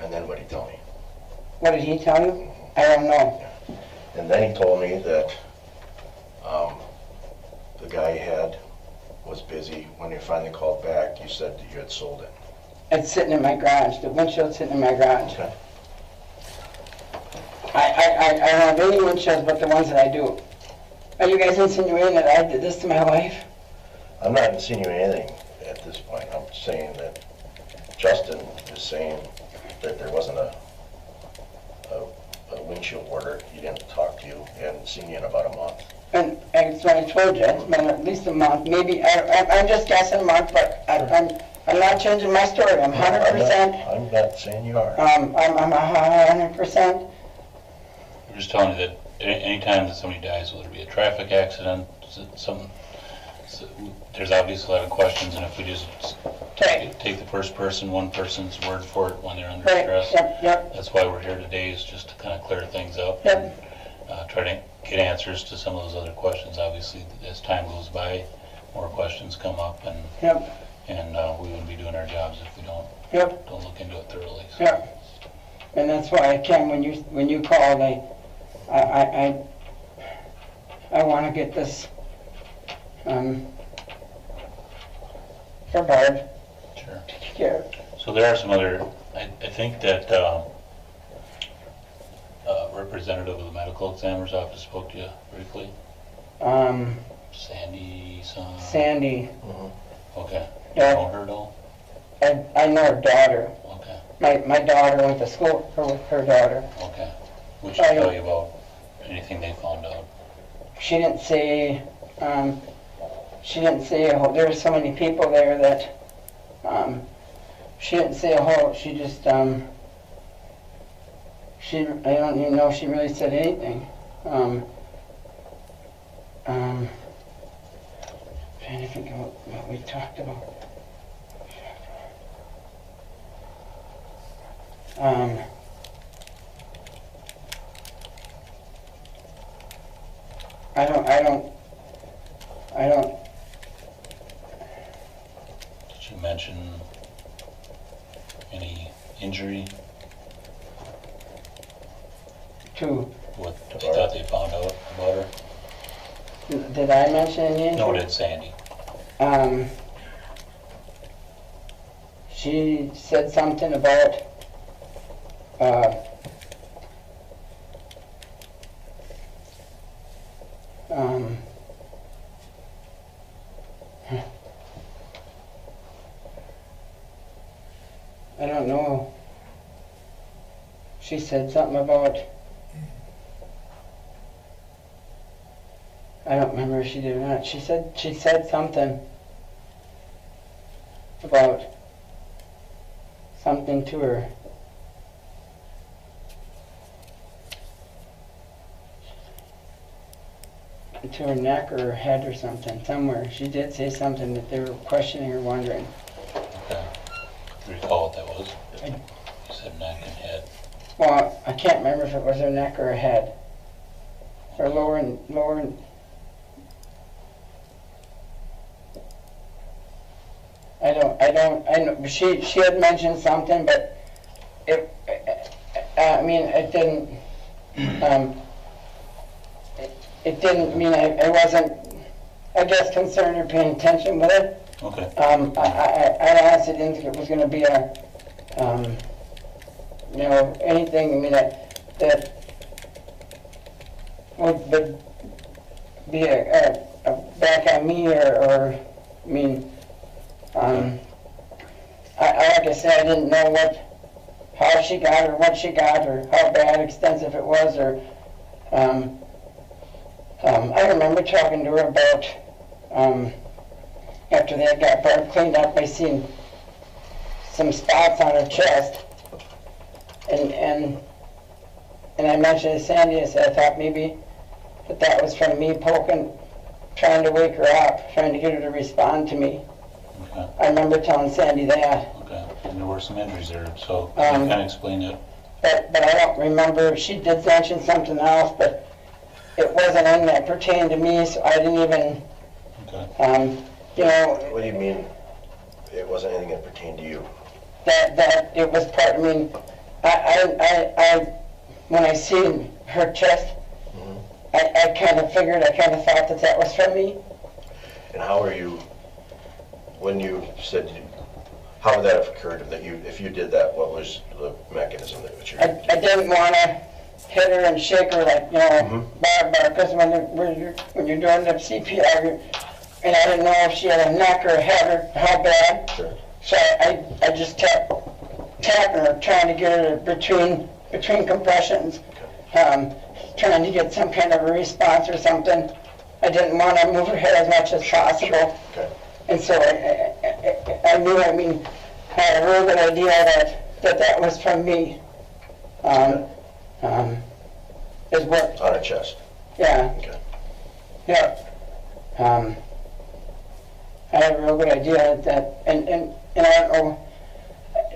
And then what did he tell me? What did he tell you? I don't know. And then he told me that the guy was busy. When you finally called back, you said that you had sold it. It's sitting in my garage. The windshield's sitting in my garage. Okay. I don't have any windshields but the ones that I do. Are you guys insinuating that I did this to my wife? I'm not insinuating anything at this point. I'm saying that Justin is saying that there wasn't a windshield order. He didn't talk to you. He hadn't seen you in about a month. And that's what I told you. It's been at least a month. Maybe, I'm just guessing a month, but I'm not changing my story. I'm 100%. I'm not saying you are. I'm 100%. I'm just telling you that anytime that somebody dies, whether it be a traffic accident, there's obviously a lot of questions, and if we just take the first person, one person's word for it when they're under stress, Yep. that's why we're here today, is just to kind of clear things up. Yep. And try to get answers to some of those other questions. Obviously, as time goes by, more questions come up, and we wouldn't be doing our jobs if we don't look into it thoroughly. So. Yep. And that's why, Ken, when you called, I want to get this for Barb. Sure. Take care of. So there are some other, I think that representative of the medical examiner's office spoke to you briefly. Sandy. Sandy. Mm-hmm. Okay. Yeah. You know her at all? I know her daughter. Okay. My daughter went to school with her daughter. Okay. What should tell you about anything they found out? She didn't say she didn't say a whole, there were so many people there that, she didn't say a whole, she just, I don't even know if she really said anything. Trying to think of what we talked about. I don't. Did you mention any injury? To, What they thought they found out about her? did I mention any injury? No, did Sandy? She said something about, I don't know. She said something about, I don't remember if she did or not. She said something about something to her. To her neck or her head or something, somewhere. She did say something that they were questioning or wondering. Okay. Do you recall what that was? You said neck and head. Well, I can't remember if it was her neck or her head. Or lower. I know, she had mentioned something, but it didn't, it didn't mean I wasn't, I guess, concerned or paying attention with it. Okay. I honestly didn't think it was going to be a, anything, that would be a back on me or like I said, I didn't know how she got or what she got or how bad, extensive it was, or I remember talking to her about after they had got Barb cleaned up, I seen some spots on her chest, and I mentioned to Sandy, I said I thought maybe that was from me poking, trying to wake her up, trying to get her to respond to me. Okay. I remember telling Sandy that. Okay. And there were some injuries there, so can you kind of explain it? But I don't remember. She did mention something else, but it wasn't anything that pertained to me, so I didn't even. Okay. What do you mean? It wasn't anything that pertained to you. That it was part. I when I seen her chest, Mm-hmm. I kind of thought that was from me. And how are you? When you said, how would that have occurred if you did that? What was the mechanism that you? I didn't want to hit her and shake her like, Mm-hmm. Barb, because when you're doing the CPR, and I didn't know if she had a neck or a head or how bad. Sure. So I just kept tapping her, trying to get her between compressions, trying to get some kind of a response or something. I didn't want to move her head as much as possible. Okay. And so I knew, I had a real good idea that was from me. Is what, On her chest. yeah, Okay. yeah. I had a real good idea that, and I don't know,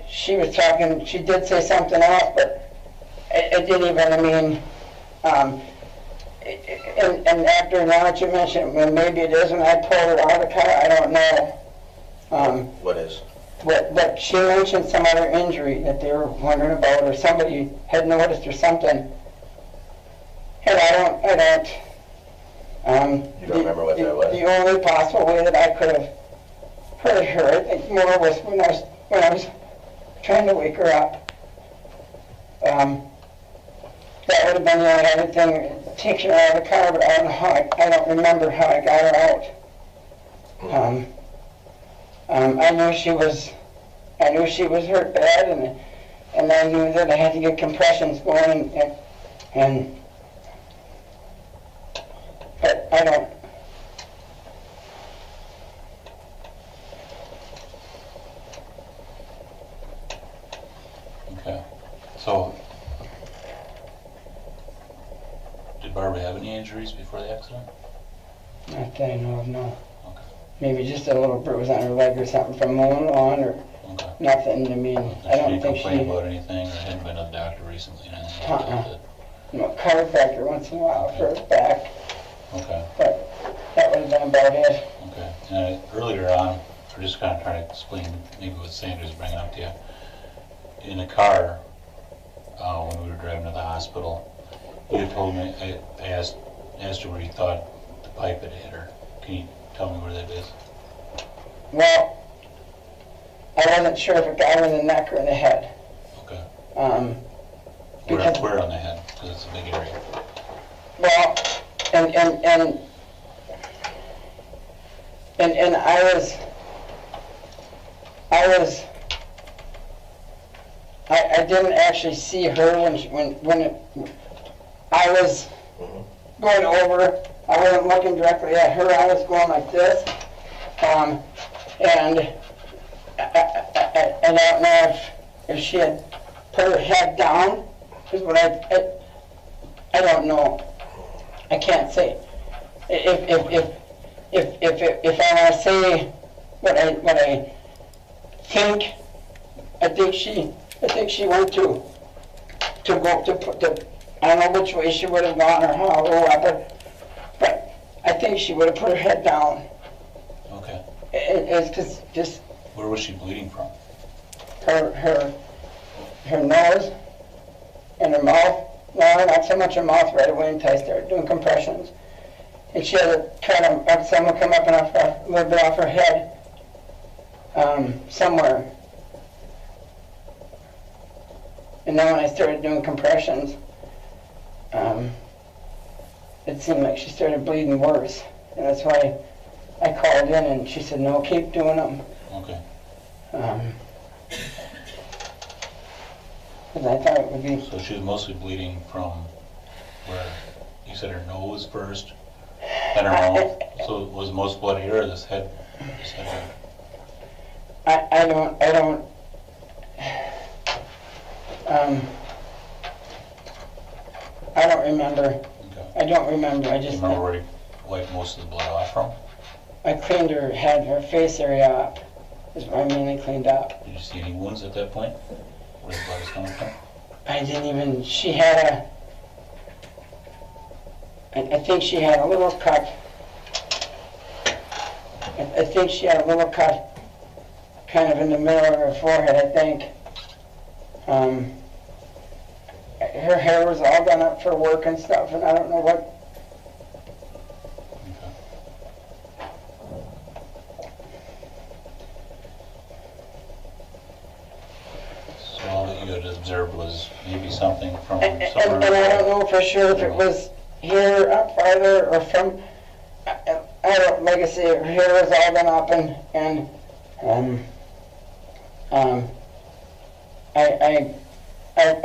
she was talking, she did say something else, but it didn't even, and after now that you mentioned, well, maybe it is when I pulled her out of the car, I don't know. What is? But she mentioned some other injury that they were wondering about, or somebody had noticed or something. And I don't. You don't remember what that was? The only possible way that I could have heard her, I think more was when I was trying to wake her up. That would have been the only other thing, taking her out of the car, but I don't remember how I got her out. I knew she was hurt bad, and I knew that I had to get compressions going, but I So, did Barbara have any injuries before the accident? Not that I know of, no. Okay. Maybe just a little bruise on her leg or something from mowing lawn or Okay. nothing. I mean, I She don't didn't think complain she... about anything, or hadn't been to the doctor recently, or anything like that? You know, chiropractor once in a while for her back, Okay, but that would have been about it. okay. And earlier on, we're just kind of trying to explain maybe what Sandra's bringing up to you. In the car, when we were driving to the hospital, you had told me, I asked you where you thought the pipe had hit her. Can you tell me where that is? Well, I wasn't sure if it got her in the neck or in the head. Okay. Because, Where on the head? Because it's a big area. well, and I didn't actually see her when I was going over. I wasn't looking directly at her. I was going like this, and I don't know if she had put her head down. Is what I don't know. I can't say. If I want to say what I think, I think she went to go to put the, I don't know which way she would have gone or how or what, but I think she would have put her head down. Okay. It's just Where was she bleeding from? her nose and her mouth. No, not so much her mouth right away until I started doing compressions. And she had a kind of someone come up and off a little bit off her head, somewhere. And then when I started doing compressions, it seemed like she started bleeding worse. And that's why I called in and she said, no, keep doing them. Okay. Because I thought it would be... So she was mostly bleeding from where you said her nose first, then her mouth. So was most blood here or this head? I don't remember. Okay. I don't remember. I Do you just... remember where you wiped most of the blood off from? I cleaned her head, her face area up. Is what I mainly cleaned up. Did you see any wounds at that point? Where the blood is coming from? I didn't even... She had I think she had a little cut. I think she had a little cut kind of in the middle of her forehead, I think. Her hair was all done up for work and stuff, and I don't know what. Okay. So all that you had observed was maybe something from And somewhere. I don't know for sure if it was here up farther or from. I don't, like I say, her hair was all done up and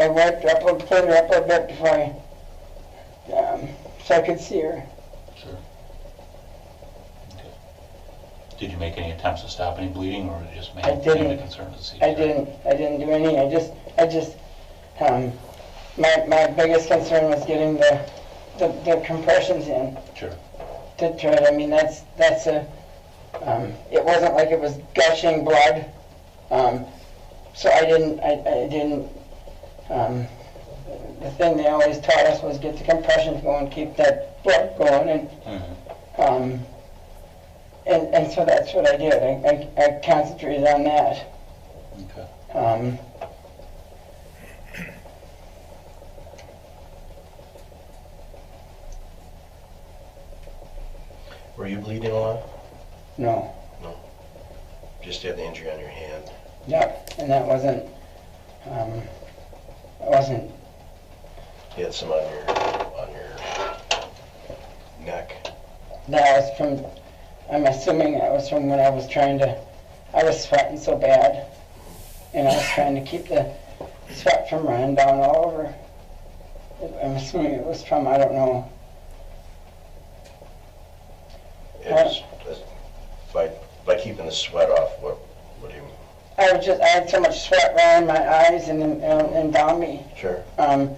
I wiped her up, cleaned her up a bit before so I could see her. Sure. Okay. Did you make any attempts to stop any bleeding, or just I didn't. mainly concerned to see? I didn't do any. I just my biggest concern was getting the compressions in. Sure. To try it. I mean, that's a. It wasn't like it was gushing blood, so I didn't. The thing they always taught us was get the compressions going, keep that blood going, and so that's what I did. I concentrated on that. Okay. Were you bleeding a lot? No. No. Just had the injury on your hand. Yep, and that wasn't. You had some on your neck. That was from. I'm assuming that was from when I was I was sweating so bad, and I was trying to keep the sweat from running down all over. I'm assuming it was from, I don't know. It was, by keeping the sweat off, what do you I had so much sweat around my eyes and down me. Sure. And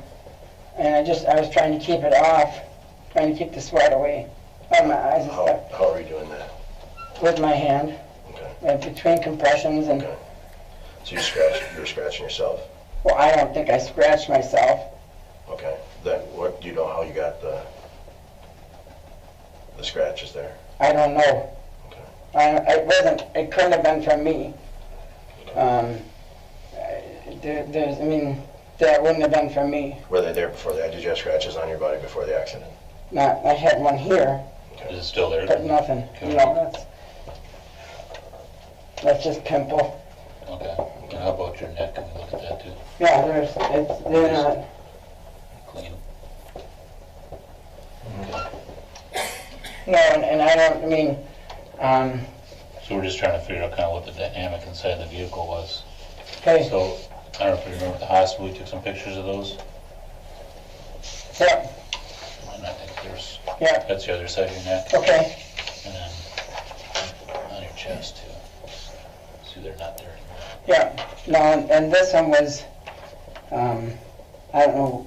I was trying to keep it off, trying to keep the sweat away out of my eyes and stuff. How are you doing that? With my hand, Okay. between compressions and. Okay. So you were scratching yourself? Well, I don't think I scratched myself. Okay. Then what, do you know how you got the scratches there? I don't know. Okay. It couldn't have been from me. Okay. That wouldn't have been from me. Were they there before did you have scratches on your body before the accident? I had one here, Is it still there? but nothing. Okay. No, that's just pimple. Okay. And how about your neck? Can we look at that too? Yeah, they're not. Clean. No, and I don't, So we're just trying to figure out kind of what the dynamic inside the vehicle was. okay, So, I don't know if you remember at the hospital, we took some pictures of those. yeah, And I think yeah, that's the other side of your neck. okay, And then on your chest too. See, they're not there anymore. yeah. No, and this one was, I don't know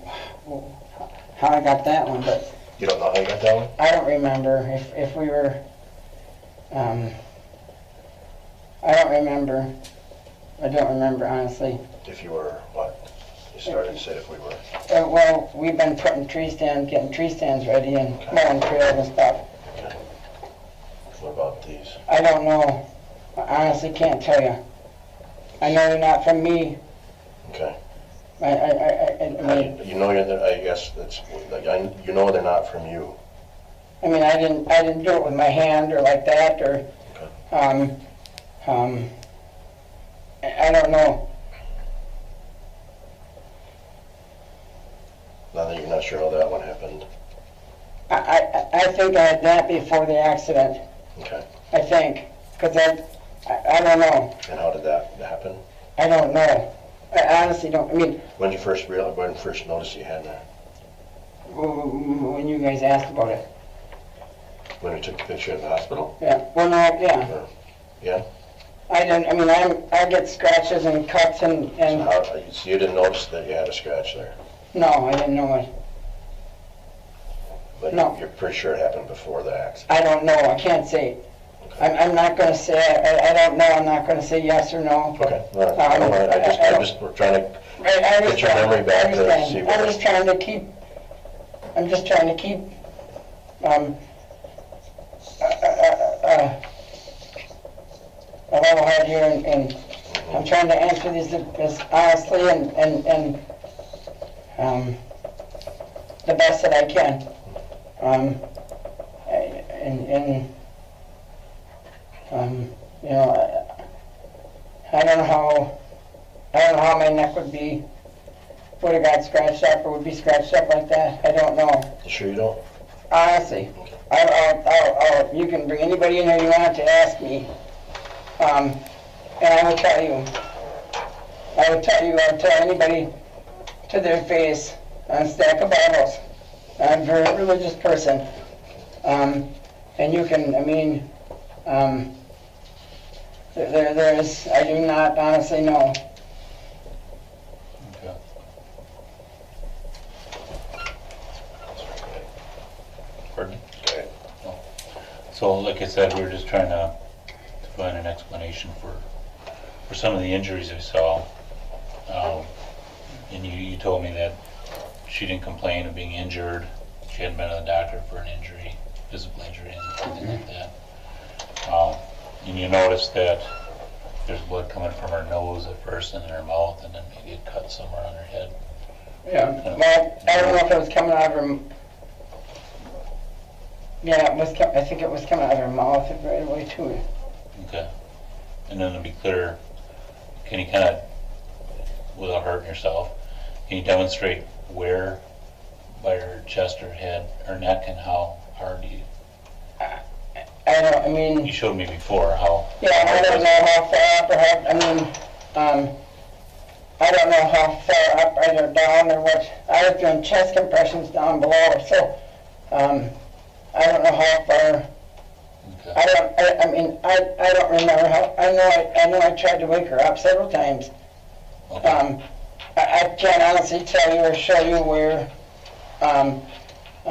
how I got that one, but You don't know how you got that one? I don't remember if we were, I don't remember honestly. If you were, what? You started to say if we were. Well, we've been putting getting tree stands ready and mowing trails and stuff. Okay. What about these? I don't know. I honestly can't tell you. I know they're not from me. Okay. I You know I guess that's, you know they're not from you. I didn't do it with my hand or like that or, Okay. I don't know. Now that you're not sure how that one happened. I think I had that before the accident. Okay. I think, because I don't know. And how did that happen? I don't know. I honestly don't. When did you first notice you had that? When you guys asked about it. When we took the picture at the hospital? Yeah. Well, no, yeah. Or, yeah? I didn't. I get scratches and cuts and. So you didn't notice that you had a scratch there? No, I didn't know it. But No. you're pretty sure it happened before the accident? I don't know. I can't say. I'm not going to say. I don't know. I'm not going to say yes or no. Okay. All right. I just we're trying to get your memory back to see what. I'm just trying to keep a level head here, and I'm trying to answer these as honestly and the best that I can. I don't know how my neck would have got scratched up or would be scratched up like that. I don't know. You sure you don't? Honestly, you can bring anybody in here you want to ask me, and I will tell you. I will tell anybody to their face on a stack of Bibles. I'm a very religious person, and you can. I do not honestly know. Okay. Pardon? Okay. So, like I said, we were just trying to find an explanation for some of the injuries we saw. And you told me that she didn't complain of being injured. She hadn't been to the doctor for an injury, physical injury, and anything like that. And you noticed that there's blood coming from her nose at first and in her mouth, and then maybe a cut somewhere on her head. Yeah. Well, I don't know if it was coming out of her. Yeah, I think it was coming out of her mouth right away too. Okay. And then to be clear, can you kind of, without hurting yourself, can you demonstrate where by her chest or head or neck and how hard you? You showed me before how. Yeah, I don't know how far up or I don't know how far up or down or what. I was doing chest compressions down below, so I don't know how far Okay. I don't remember how, I know I tried to wake her up several times. Okay. I can't honestly tell you or show you where, I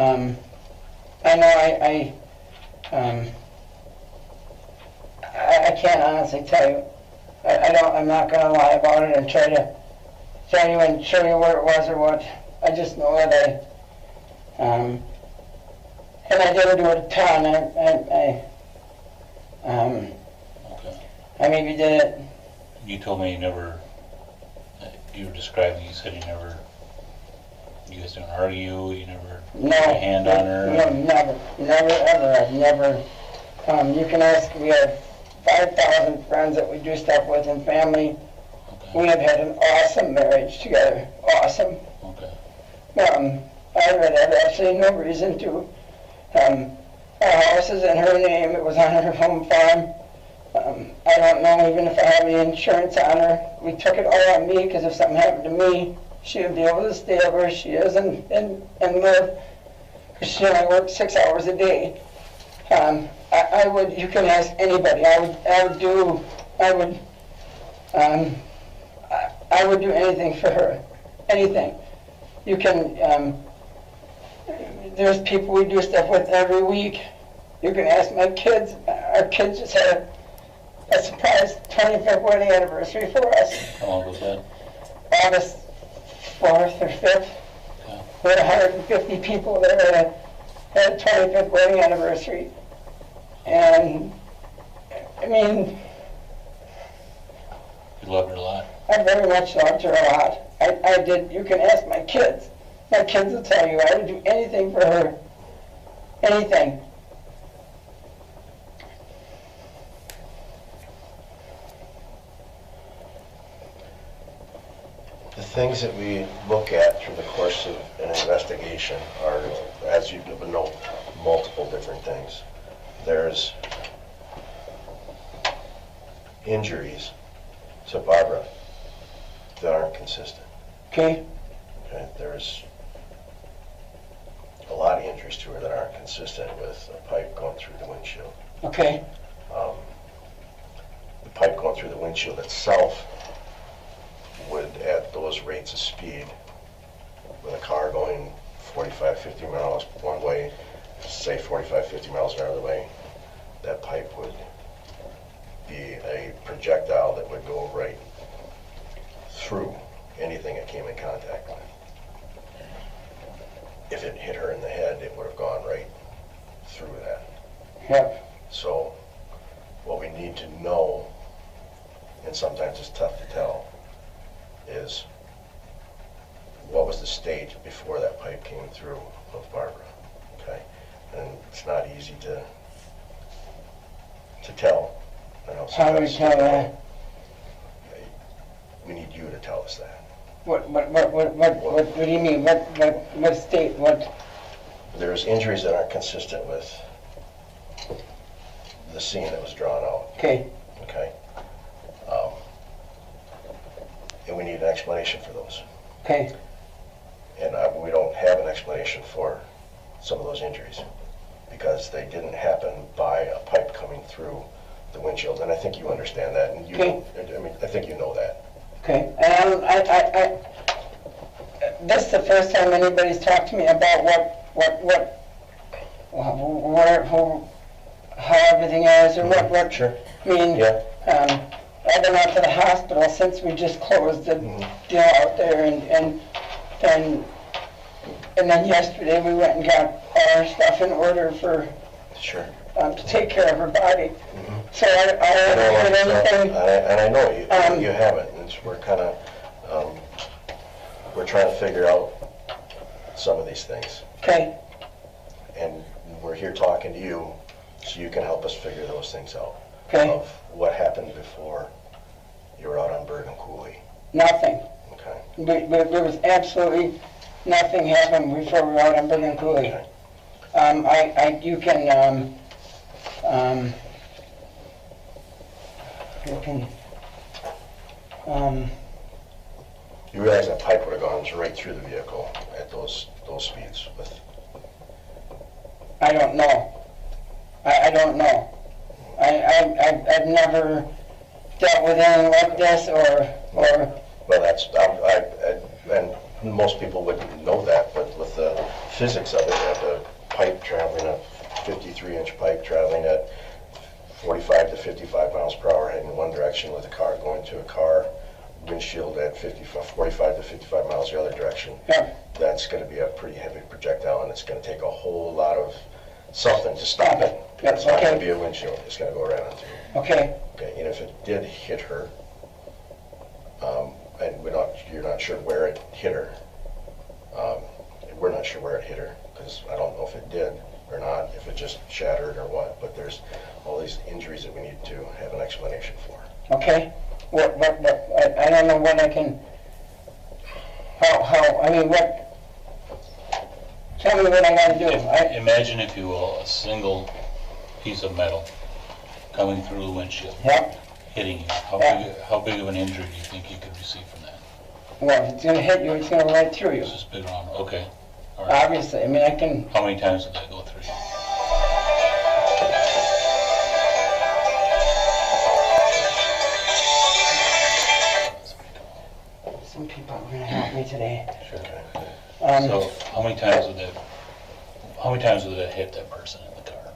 know I can't honestly tell you. I'm not gonna lie about it and try to tell you and show you where it was or what. I just know that and I didn't do it a ton. Okay. I maybe did it. You told me you never, you were describing, you said you guys didn't argue, you never No. put a hand on her? No, never, ever. I've never, you can ask, we have 5,000 friends that we do stuff with and family. Okay. We have had an awesome marriage together. Awesome. Okay. I would have absolutely no reason to. Our house is in her name. It was on her home farm. I don't know even if I have any insurance on her. We took it all on me because if something happened to me, she would be able to stay where she is and live. Because she only works 6 hours a day. I would, you can ask anybody. I would do anything for her. Anything. You can, there's people we do stuff with every week. You can ask my kids. Our kids just had a surprise 25th wedding anniversary for us. How long was that? August 4th or 5th. Okay. We had 150 people there that had a 25th wedding anniversary. And, I mean, You loved her a lot? I very much loved her a lot. I did. You can ask my kids. My kids will tell you I would do anything for her. Anything. The things that we look at through the course of an investigation are, as you know, multiple different things. There's injuries to Barbara that aren't consistent. Okay? Okay? There's a lot of injuries to her that aren't consistent with a pipe going through the windshield. Okay? The pipe going through the windshield itself would, at those rates of speed, with a car going 45, 50 miles one way, say 45, 50 miles another way, that pipe would be a projectile that would go right through anything it came in contact with. If it hit her in the head, it would have gone right through that. Yep. So what we need to know, and sometimes it's tough to tell, is what was the state before that pipe came through of Barbara, okay? And it's not easy to tell. I know How do we sometimes tell that? we need you to tell us that. What do you mean? What state? What? There's injuries that aren't consistent with the scene that was drawn out, Okay. okay? And we need an explanation for those. Okay. And we don't have an explanation for some of those injuries because they didn't happen by a pipe coming through the windshield. And I think you understand that. And you, Okay. I mean, I think you know that. Okay. And this is the first time anybody's talked to me about how everything is or what. Sure. I mean, Yeah. I've been out to the hospital since we just closed the deal out there, and then yesterday we went and got all our stuff in order for Sure. to take care of her body. So I I know, haven't heard anything. and I know you haven't. We're kind of, we're trying to figure out some of these things. Okay. And we're here talking to you so you can help us figure those things out. Okay. Of what happened before you were out on Berg and Cooley. Nothing. Okay. But there was absolutely nothing happened before we were out on Berg and Cooley. Okay. You You realize that pipe would have gone right through the vehicle at those speeds with. I don't know. I don't know. I've never dealt with anything like this, or Well, that's, and most people wouldn't know that, but with the physics of it, you have a pipe traveling, a 53-inch pipe traveling at 45 to 55 miles per hour heading in one direction with a car going to a car, windshield at 45 to 55 miles the other direction. yeah. That's going to be a pretty heavy projectile, and it's going to take a whole lot of something to stop it. Yeah, It's not going okay. to be a windshield. It's going to go right on through. Okay. Okay, and if it did hit her, and you're not sure where it hit her, we're not sure where it hit her, because I don't know if it did or not, if it just shattered or what, but there's all these injuries that we need to have an explanation for. Okay. What, I don't know what I can, how, I mean, what, tell me what I gotta do. Imagine, if you will, a single piece of metal coming through the windshield, Yep. hitting you. Yeah. How big of an injury do you think you could receive from that? Well, if it's gonna hit you, it's gonna go right through you. It's just big on, okay. All right. Obviously, I mean, I can, How many times did that go through you? some people are gonna help me today. Sure. Um, So how many times would that hit that person in the car?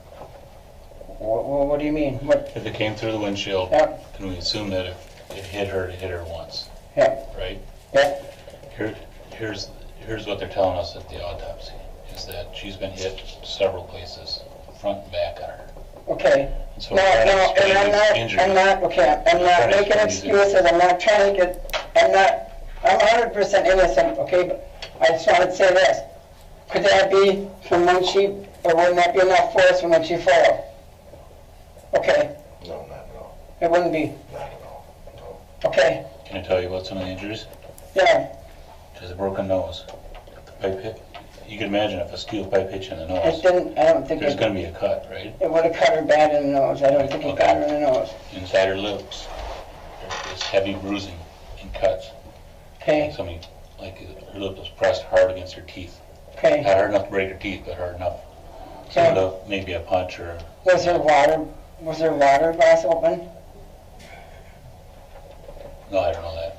what do you mean? What, If it came through the windshield, Yep. can we assume that if it hit her once, yep, right? yep, Here's what they're telling us at the autopsy, is that she's been hit several places, front and back on her. okay. And so No, we're trying to no, explain and these injuries. I'm not, okay, I'm not trying to making explain these excuses, I'm not trying to get, I'm 100% innocent, okay, but I just wanted to say this. Could that be from when she, or wouldn't that be enough force from when she fell? Okay, No, not at all. it wouldn't be, Not at all. No. okay, Can I tell you about some of the injuries? yeah, She has a broken nose. The pipe hit. You can imagine if a steel pipe hits you in the it nose, didn't, I don't think there's it, going to be a cut, right? it would have cut her bad in the nose, I don't think it got her in the nose, Inside her lips, there's heavy bruising and cuts. okay, Somebody, like, her lip was pressed hard against her teeth. okay. Not hard enough to break her teeth, but hard enough. Okay. So maybe a punch or, Was there water glass open? no, I don't know that.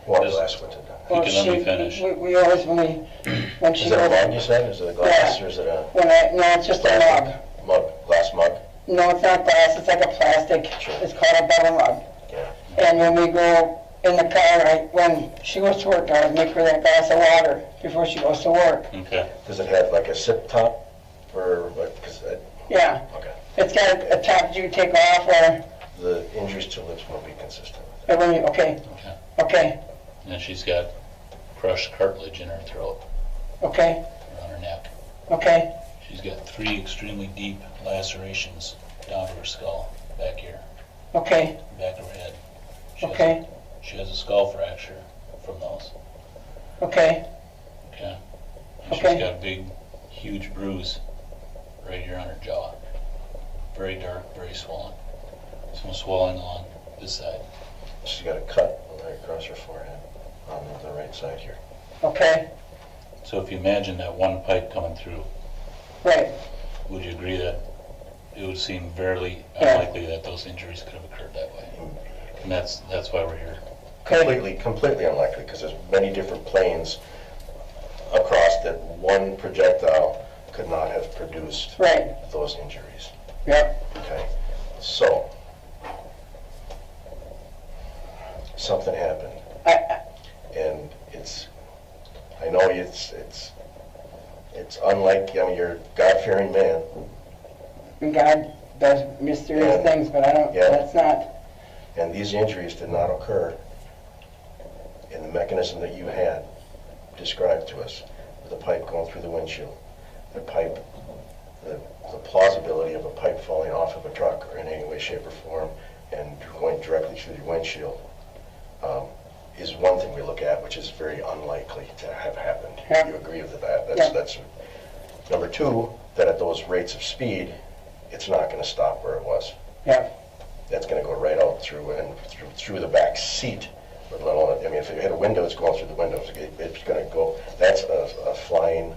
Water Does- glass with it. You can let me finish. We always, when she Is it a goes, mug, you said? Is it a glass, or is it a no, it's just a mug. mug, glass mug? No, it's not glass, it's like a plastic, Sure. it's called a bubble mug. Yeah. And when we go in the car, when she goes to work, I always make her that glass of water before she goes to work. Okay. Does it have like a sip top, or what, Yeah, okay. it's got a top that you can take off, or, The injuries to lips will be consistent with okay, Okay. okay, And she's got crushed cartilage in her throat, okay, around her neck. okay, She's got 3 extremely deep lacerations down to her skull, back here, okay, back of her head. okay, She has a skull fracture from those. okay, Okay. And Okay. she's got a big, huge bruise right here on her jaw. Very dark, very swollen. Some swelling along this side. it. She's got a cut right across her forehead on the right side here. okay, So if you imagine that one pipe coming through, right, would you agree that it would seem very Yeah. unlikely that those injuries could have occurred that way? And that's why we're here. okay, Completely unlikely, because there's many different planes across that one projectile could not have produced right, those injuries. yep, Okay, so something happened, and I know it's unlike, I mean, you're a God-fearing man. God does mysterious Yeah. things, but I don't, Yeah. that's not, And these injuries did not occur in the mechanism that you had described to us, with a pipe going through the windshield. The pipe, the plausibility of a pipe falling off of a truck or in any way, shape, or form and going directly through your windshield is one thing we look at, which is very unlikely to have happened. Yeah. You agree with that? Yeah. That's number two, that at those rates of speed, it's not going to stop where it was. yeah, That's going to go right out through through the back seat. Let alone, I mean, if you hit a window, it's going through the window. It's going to go. That's a flying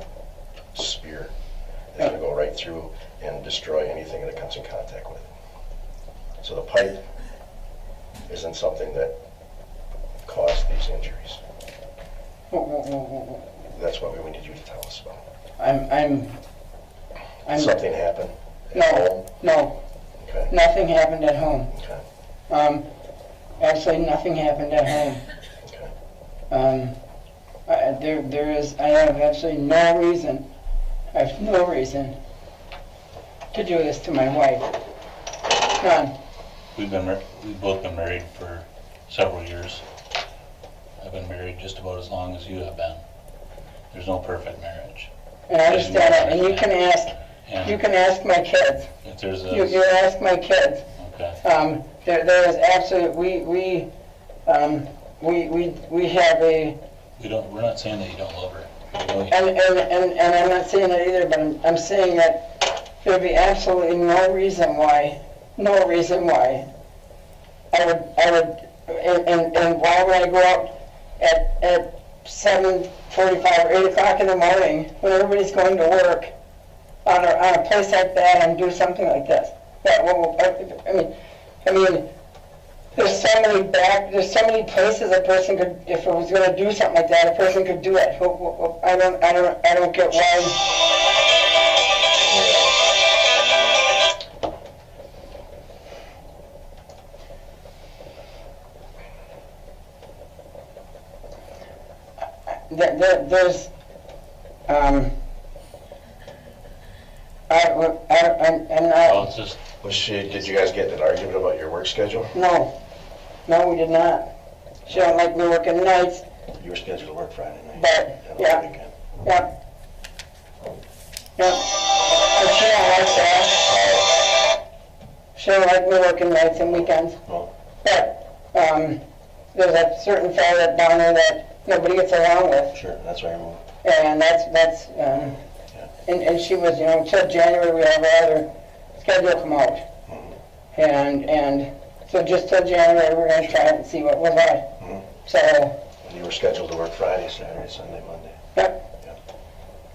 spear. It's going to go right through. and destroy anything that it comes in contact with. So the pipe isn't something that caused these injuries. That's what we need you to tell us about. I'm Something happened at no, home? no, Okay. nothing happened at home. Okay. Actually, nothing happened at home. Okay. I have absolutely no reason, I have no reason to do this to my wife. None. We've both been married for several years. I've been married just about as long as you have been. There's no perfect marriage. And I understand that, and you can ask my kids. If there's a, You ask my kids. okay. There is absolutely, we have a, We're not saying that you don't love her. You know, and I'm not saying that either, but I'm saying that there would be absolutely no reason why I would, and why would I go out at 7:45 or 8 o'clock in the morning when everybody's going to work on a place like that and do something like this? I mean, there's so many places a person could, if it was going to do something like that, a person could do it. I don't get why. There's, I'm well, not, it's just, Did you guys get in an argument about your work schedule? no, we did not. She don't like me working nights, You were scheduled to work Friday night. but, and yeah, on the weekend. yeah. And she don't like that. She don't like me working nights and weekends. Oh. But, there's a certain fellow down there that nobody gets along with. Sure, that's why I moved. And and she was, until January we have our other schedule come out. And so just till January we're gonna try it and see what was what. So, You were scheduled to work Friday, Saturday, Sunday, Monday.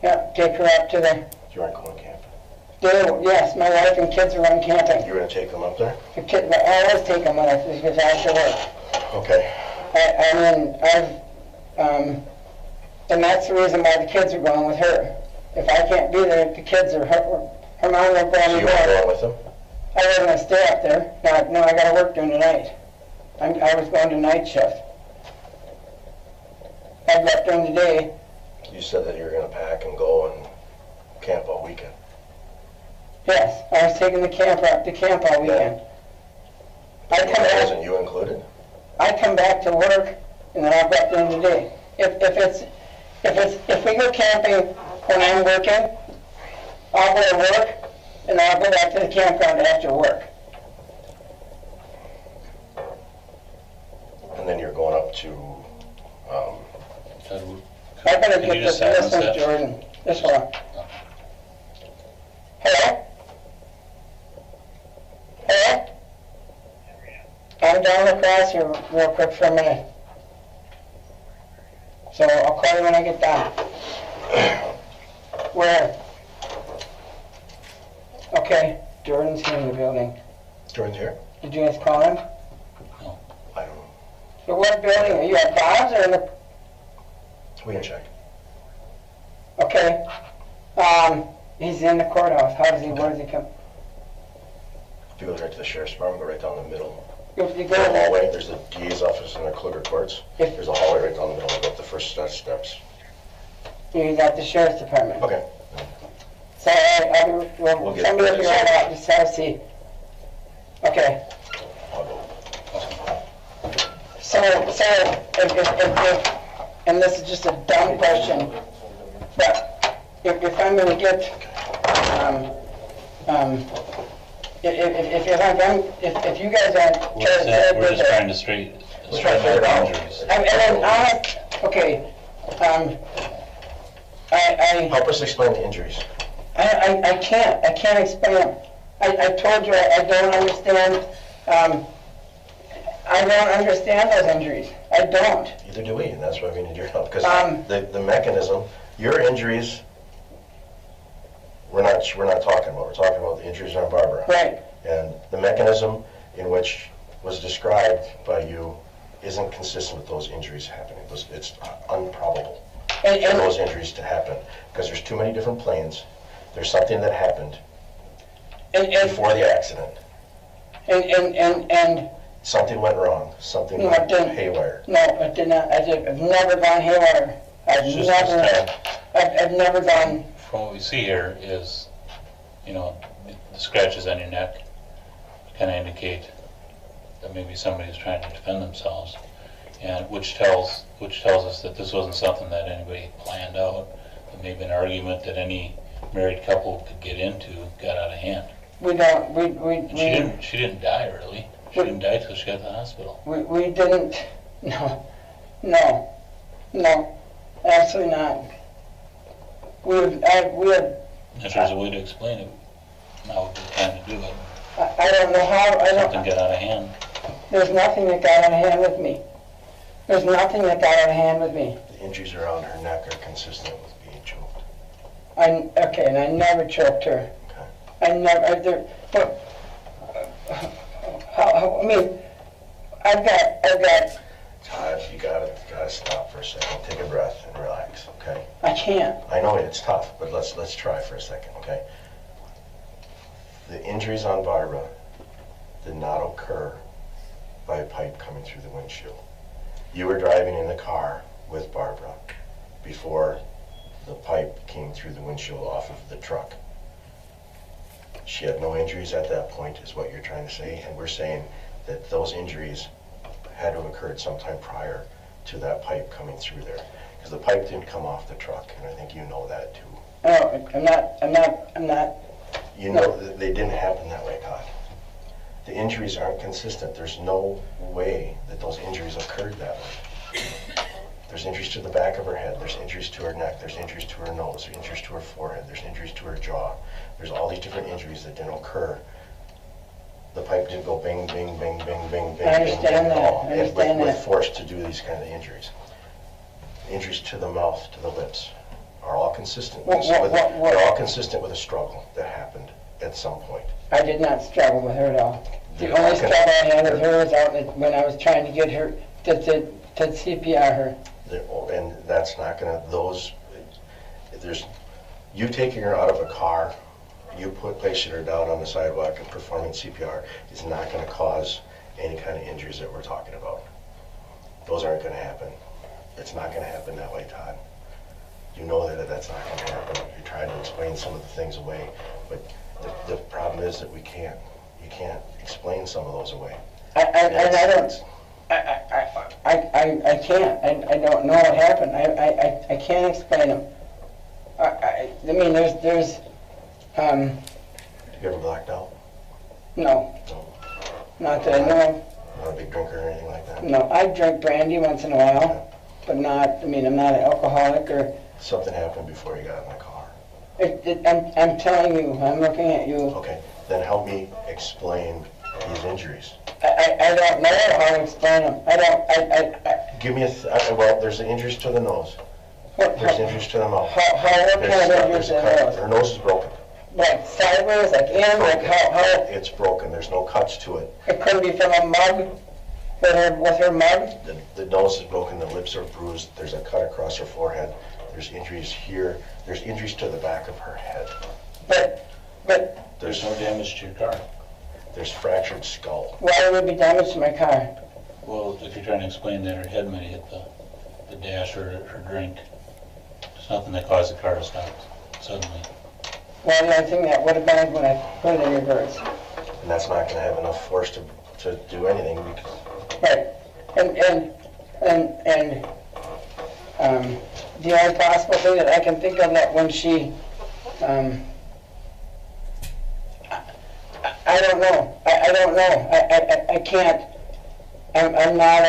yeah, take her up to the, You aren't going camping. yes, my wife and kids are on camping. You were gonna take them up there? I always take them with us because I have to work. Okay. And that's the reason why the kids are going with her. If I can't be there, the kids are, her mom will go on So the you weren't board. going with them? I wasn't gonna stay up there. No, I gotta work during the night. I was going to night shift. I left during the day. You said that you were gonna pack and go and camp all weekend. Yes, I was taking the camp up to camp all weekend. Wasn't you included? I come back to work and then I'll go up during the day. If we go camping when I'm working, I'll go to work and I'll go back to the campground after work. And then you're going up to, I better Can get you this, just silence one, that? Jordan. This one. Hello? Hello? I'm down across here real quick for a minute. So I'll call you when I get down. Where? Okay, Jordan's here in the building. Jordan's here? Did you guys call him? I don't know. So what building? Are you at Bob's or in the... We can check. Okay. He's in the courthouse. Where does he come? If you go right to the sheriff's department, go right down the middle. If you There's a go hallway, there's the DA's office in the Kluger Courts. If- There's a hallway right down the middle, go up the first steps. he's at the sheriff's department. Okay. So We'll get somebody it. will be right out, just have a seat. Okay. I'll go. So, if, and this is just a dumb question, but if I'm gonna get, if you guys aren't. we're just trying to straighten out injuries. Okay, Help us explain the injuries. I can't explain them. I told you I don't understand, I don't understand those injuries. I don't. Neither do we, and that's why we need your help, because Um, the mechanism, your injuries we're not talking about. We're talking about the injuries on Barbara. Right. And the mechanism in which was described by you isn't consistent with those injuries happening. It's improbable for those injuries to happen because there's too many different planes. There's something that happened before the accident. And something went wrong. Something went haywire. No, it did not. I've never gone haywire. I've never gone. From what we see here is, you know, the scratches on your neck kind of indicate that maybe somebody's trying to defend themselves, and which tells us that this wasn't something that anybody planned out. That maybe an argument that any married couple could get into got out of hand. She didn't die really. She didn't die till she got to the hospital. We didn't. No, absolutely not. We have. If there's a way to explain it, now would be the time to do it. I don't know how. Something got out of hand. There's nothing that got out of hand with me. There's nothing that got out of hand with me. The injuries around her neck are consistent with being choked. Okay, and I never choked her. Okay. I never. I mean, I've got. Todd, you gotta stop for a second. Take a breath and relax. Okay. I can't. I know it's tough, but let's try for a second. Okay. The injuries on Barbara did not occur by a pipe coming through the windshield. You were driving in the car with Barbara before the pipe came through the windshield off of the truck. She had no injuries at that point, is what you're trying to say, and we're saying that those injuries had to have occurred sometime prior to that pipe coming through there, because the pipe didn't come off the truck, and I think you know that too. No, I'm not. You know that they didn't happen that way, Todd. The injuries aren't consistent. There's no way that those injuries occurred that way. There's injuries to the back of her head. There's injuries to her neck. There's injuries to her nose. There's injuries to her forehead. There's injuries to her jaw. There's all these different injuries that didn't occur. The pipe didn't go bing, bing, bing, bing, bing, bing, I understand bing, that. I understand we're that. forced to do these kind of injuries. Injuries to the mouth, to the lips, are all consistent. They're all consistent with a struggle that happened at some point. I did not struggle with her at all. The only struggle I had with her was out when I was trying to get her to CPR her. And that's not gonna, you taking her out of a car, you placing her down on the sidewalk and performing CPR is not gonna cause any kind of injuries that we're talking about. Those aren't gonna happen. It's not gonna happen that way, Todd. You know that that's not gonna happen. You're trying to explain some of the things away, but the problem is that you can't explain some of those away. I can't. I don't know what happened. I can't explain them. I mean, there's. You ever blacked out? No. No. Not that I know of. Not a big drinker or anything like that? No, I drink brandy once in a while, but not. I mean, I'm not an alcoholic or. Something happened before you got in the car. I'm telling you. I'm looking at you. Okay, then help me explain these injuries. I don't know how to explain them. I don't. Give me well, there's the injuries to the nose. There's injuries to the mouth. What kind of injuries to the nose? Her nose is broken. Like sideways, like in, like how? It's broken. There's no cuts to it. It could be from a mug. With her mug. The nose is broken. The lips are bruised. There's a cut across her forehead. There's injuries here. There's injuries to the back of her head. But there's no damage to your car. There's fractured skull. Why would there be damage to my car? Well, if you're trying to explain that her head might hit the dash or her drink, there's nothing that caused the car to stop suddenly. Well, the only thing that would have been when I put it in reverse. And that's not going to have enough force to do anything. Right. And the only possible thing that I can think of that when she, I don't know. I don't know. I can't. I'm not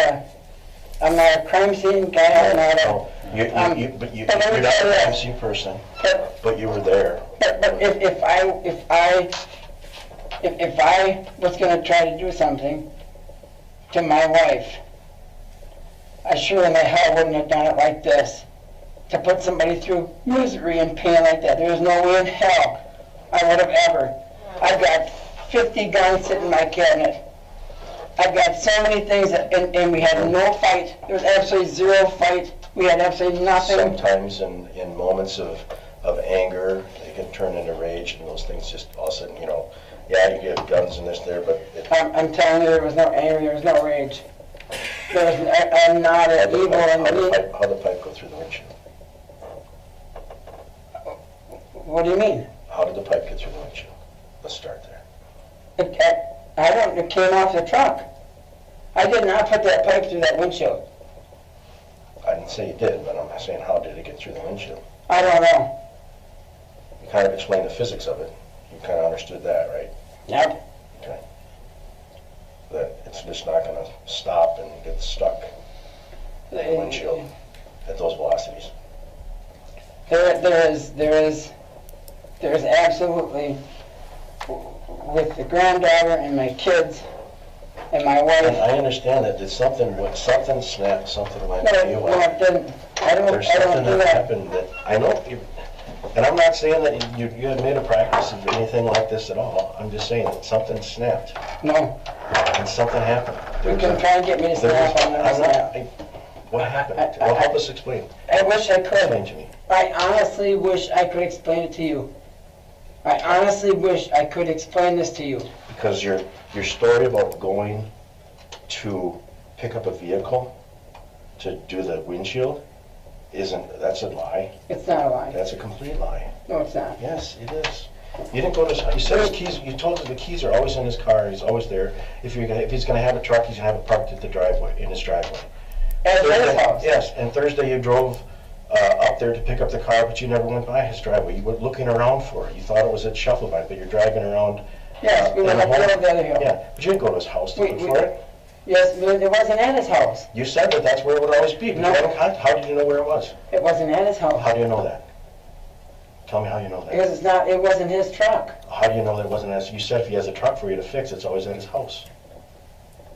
a crime scene guy. I'm not a. You're not a crime scene person. But you were there. But if I was going to try to do something to my wife, I sure in the hell wouldn't have done it like this. To put somebody through misery and pain like that. There's no way in hell I would have ever. I've got 50 guns sitting in my cabinet. I've got so many things, and we had no fight. There was absolutely zero fight. We had absolutely nothing. Sometimes in moments of anger, they can turn into rage, and those things just all of a sudden, you know, yeah, you get guns and this there, but I'm telling you, there was no anger, there was no rage. I'm not an evil. How'd the pipe go through the windshield? What do you mean? How did the pipe get through the windshield? Let's start there. It came off the truck. I did not put that pipe through that windshield. I didn't say you did, but I'm saying how did it get through the windshield? I don't know. You kind of explained the physics of it. You kind of understood that, right? Yep. Okay. That it's just not going to stop and get stuck in the windshield at those velocities. There is absolutely, with the granddaughter and my kids and my wife. And I understand that something snapped, something went No, you. it didn't. There's something that happened that I know. And I'm not saying that you had made a practice of anything like this at all. I'm just saying that something snapped. No. And something happened. You can try and get me to snap. What happened? Well, help us explain. I wish I could. Explain to me. I honestly wish I could explain it to you. I honestly wish I could explain this to you. Because your story about going to pick up a vehicle to do the windshield that's a lie. It's not a lie. That's a complete lie. No, it's not. Yes, it is. You didn't go to you said his keys, you told him the keys are always in his car, he's always there. If he's gonna have a truck, he's gonna have it parked at the driveway, in his driveway. At his house. Yes, and Thursday you drove up there to pick up the car, but you never went by his driveway. You were looking around for it. You thought it was at Shufflebine, but you're driving around. Yes, we went up the other hill. Yeah, but you didn't go to his house to look for it. Yes, but it wasn't at his house. You said that that's where it would always be. But No. How did you know where it was? It wasn't at his house. How do you know that? Tell me how you know that. Because it wasn't his truck. How do you know that it wasn't at? You said if he has a truck for you to fix, it's always at his house.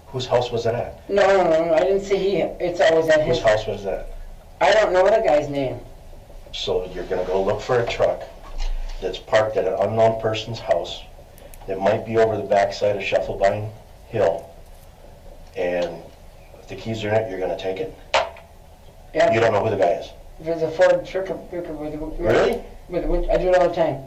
Whose house was it at? No, I didn't see it's always at his. Whose house was that? I don't know the guy's name. So you're gonna go look for a truck that's parked at an unknown person's house that might be over the backside of Shufflebine Hill, and if the keys are in it, you're gonna take it? Yeah. You don't know who the guy is? There's a Ford truck with Really? I do it all the time.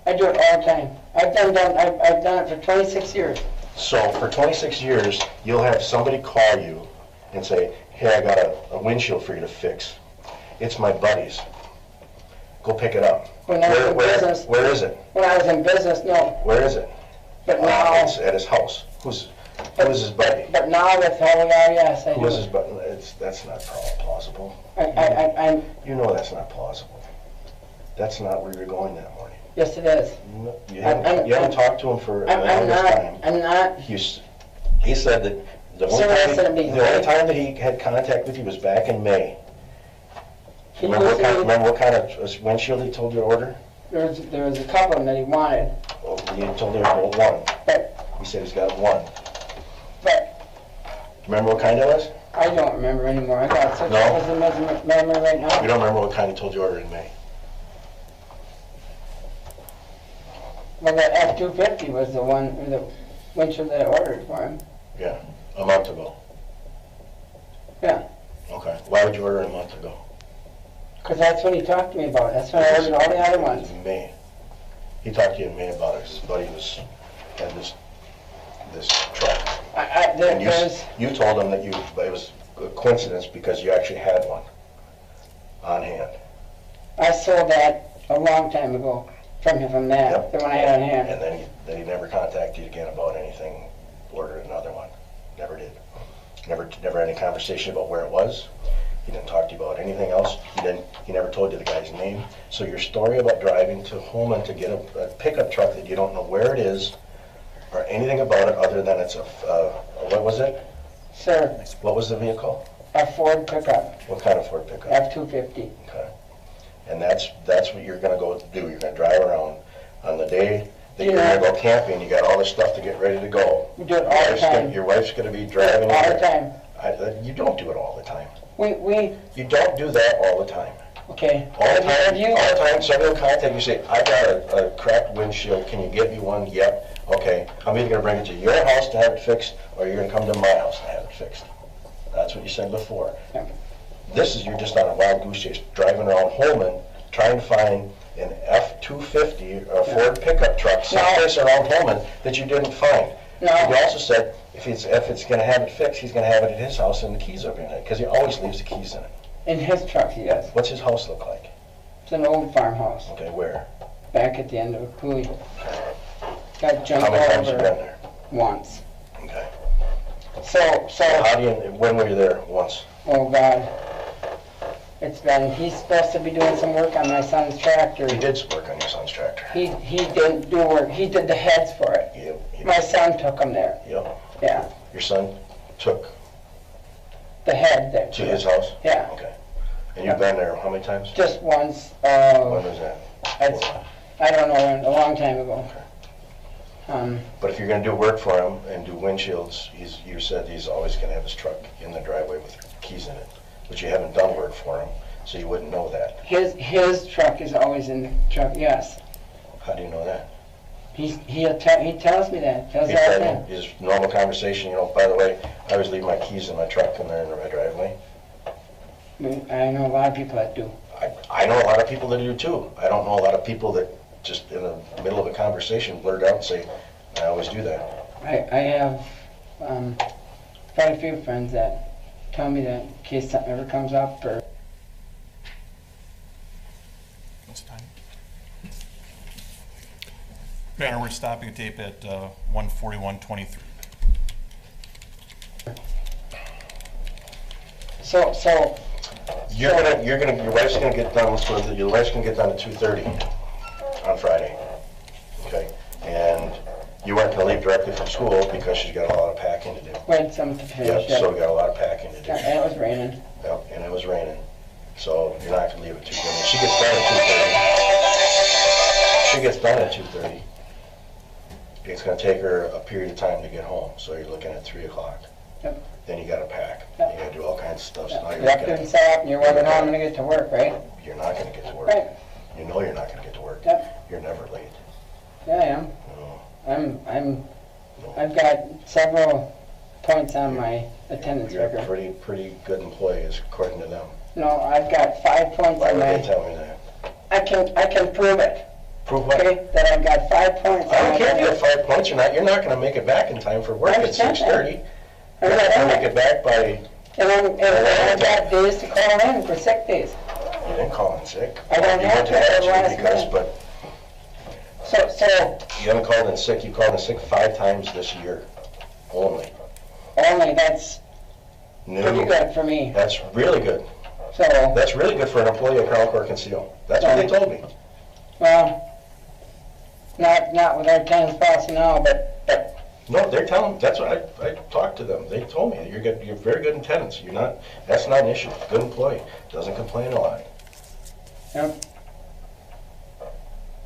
I do it all the time. I've done it for 26 years. So for 26 years, you'll have somebody call you and say, hey, I got a windshield for you to fix. It's my buddy's. Go pick it up. When I was in business. Where is it? When I was in business, no. Where is it? But now. It's at his house. Who is his buddy? But now with how we are, yes, I do. Who is his buddy? That's not plausible. I'm. You know that's not plausible. That's not where you're going that morning. Yes, it is. You haven't talked to him for the longest time. I'm not. He said that the only time that he had contact with you was back in May. Remember what kind of windshield he told you to order? There was a couple of them that he wanted. Oh, you told him to order one. But. He said he's got one. But. Remember what kind it was? I don't remember anymore. I got such a memory right now. You don't remember what kind he told you to order in May? Well, that F-250 was the windshield that I ordered for him. Yeah, a month ago. Yeah. Okay. Why would you order it a month ago? Because that's what he talked to me about. That's when I ordered all the other ones. In May. He talked to you in May about it. His buddy had this truck. You told him that it was a coincidence because you actually had one on hand. I sold that a long time ago from that, Yep. the one I had on hand. And then he never contacted you again about anything, ordered another one. Never did. Never had any conversation about where it was. He didn't talk to you about anything else. He never told you the guy's name. So your story about driving to Holman to get a pickup truck that you don't know where it is or anything about it other than it's what was it? Sir. What was the vehicle? A Ford pickup. What kind of Ford pickup? F-250. Okay. And that's what you're going to go do. You're going to drive around on the day that you're going to go camping. You got all this stuff to get ready to go. We do it all the time. Your wife's going to be driving. All the time. You don't do it all the time. We. You don't do that all the time. Okay. All the Have time, you? all the time, somebody will contact you, say, I got a cracked windshield, can you get me one? Yep. Okay, I'm either gonna bring it to your house to have it fixed, or you're gonna come to my house to have it fixed. That's what you said before. Yeah. This is, you're just on a wild goose chase, driving around Holman, trying to find an F-250 or a Ford pickup truck someplace around Holman that you didn't find. No. You also said, if it's gonna have it fixed, he's gonna have it at his house and the keys are in it, because he always leaves the keys in it. In his truck, he does. What's his house look like? It's an old farmhouse, Okay, where? back at the end of a coulee. Got How jumped many times you been over there? once. Okay. So, How do you, when were you there? Once? oh God. He's supposed to be doing some work on my son's tractor. He did work on your son's tractor. He didn't do work, he did the heads for it. Yep. My son took him there, Yep. yeah. Your son took The head there. to his house? Yeah, Okay. And you've been there how many times? just once, When was that? I don't know, when, a long time ago. But if you're gonna do work for him and do windshields, you said he's always gonna have his truck in the driveway with keys in it. But you haven't done work for him, so you wouldn't know that. His truck is always in the truck, yes. How do you know that? He tells me that, tells He's all the telling time. you, his normal conversation, you know, by the way, I always leave my keys in my truck in there in my driveway. I know a lot of people that do. I know a lot of people that do too. I don't know a lot of people that just in the middle of a conversation blurt out and say, I always do that. I have quite a few friends that tell me that in case something ever comes up or. What's the time? Mayor, we're stopping a tape at 1:41:23. So Your wife's gonna get done, your wife's gonna get done at 2:30 on Friday, okay? And you weren't gonna leave directly from school because she's got a lot of packing to do. we had some to finish. Yep, so we got a lot of packing to do. Yeah, and it was raining. Yep, and it was raining, so you're not gonna leave at 2:30. She gets done at 2:30. She gets done at 2:30. It's gonna take her a period of time to get home, so you're looking at 3 o'clock. Yep. Then you gotta pack, Yep. you gotta do all kinds of stuff. So now You're up and set up and you're wondering how I'm gonna get to work, right? You're not gonna get to work. Right. You know you're not gonna get to work. Yep. You're never late. Yeah, I am. No. I've got several points on my attendance You're a record. pretty good employee, according to them. No, I've got 5 points Why on would they my, tell me that? I can prove it, Prove what? okay? That I've got 5 points on I don't my care if you have record. 5 points or not, you're not gonna make it back in time for work I at understand 6:30. I You're not gonna understand make it back by, And I've got days to call in for sick days. you didn't call in sick. I don't You have went to at the ask last you because, minute. but So you haven't called in sick, you called in sick 5 times this year, only. only that's pretty No, good for me. that's really good. So, That's really good for an employee at Crown Court Conceal. That's what they told me. well, not with our tenants policy now, but No, they're telling, that's what I talked to them. They told me, you're good, you're very good in attendance. You're not, that's not an issue. Good employee, doesn't complain a lot. yep.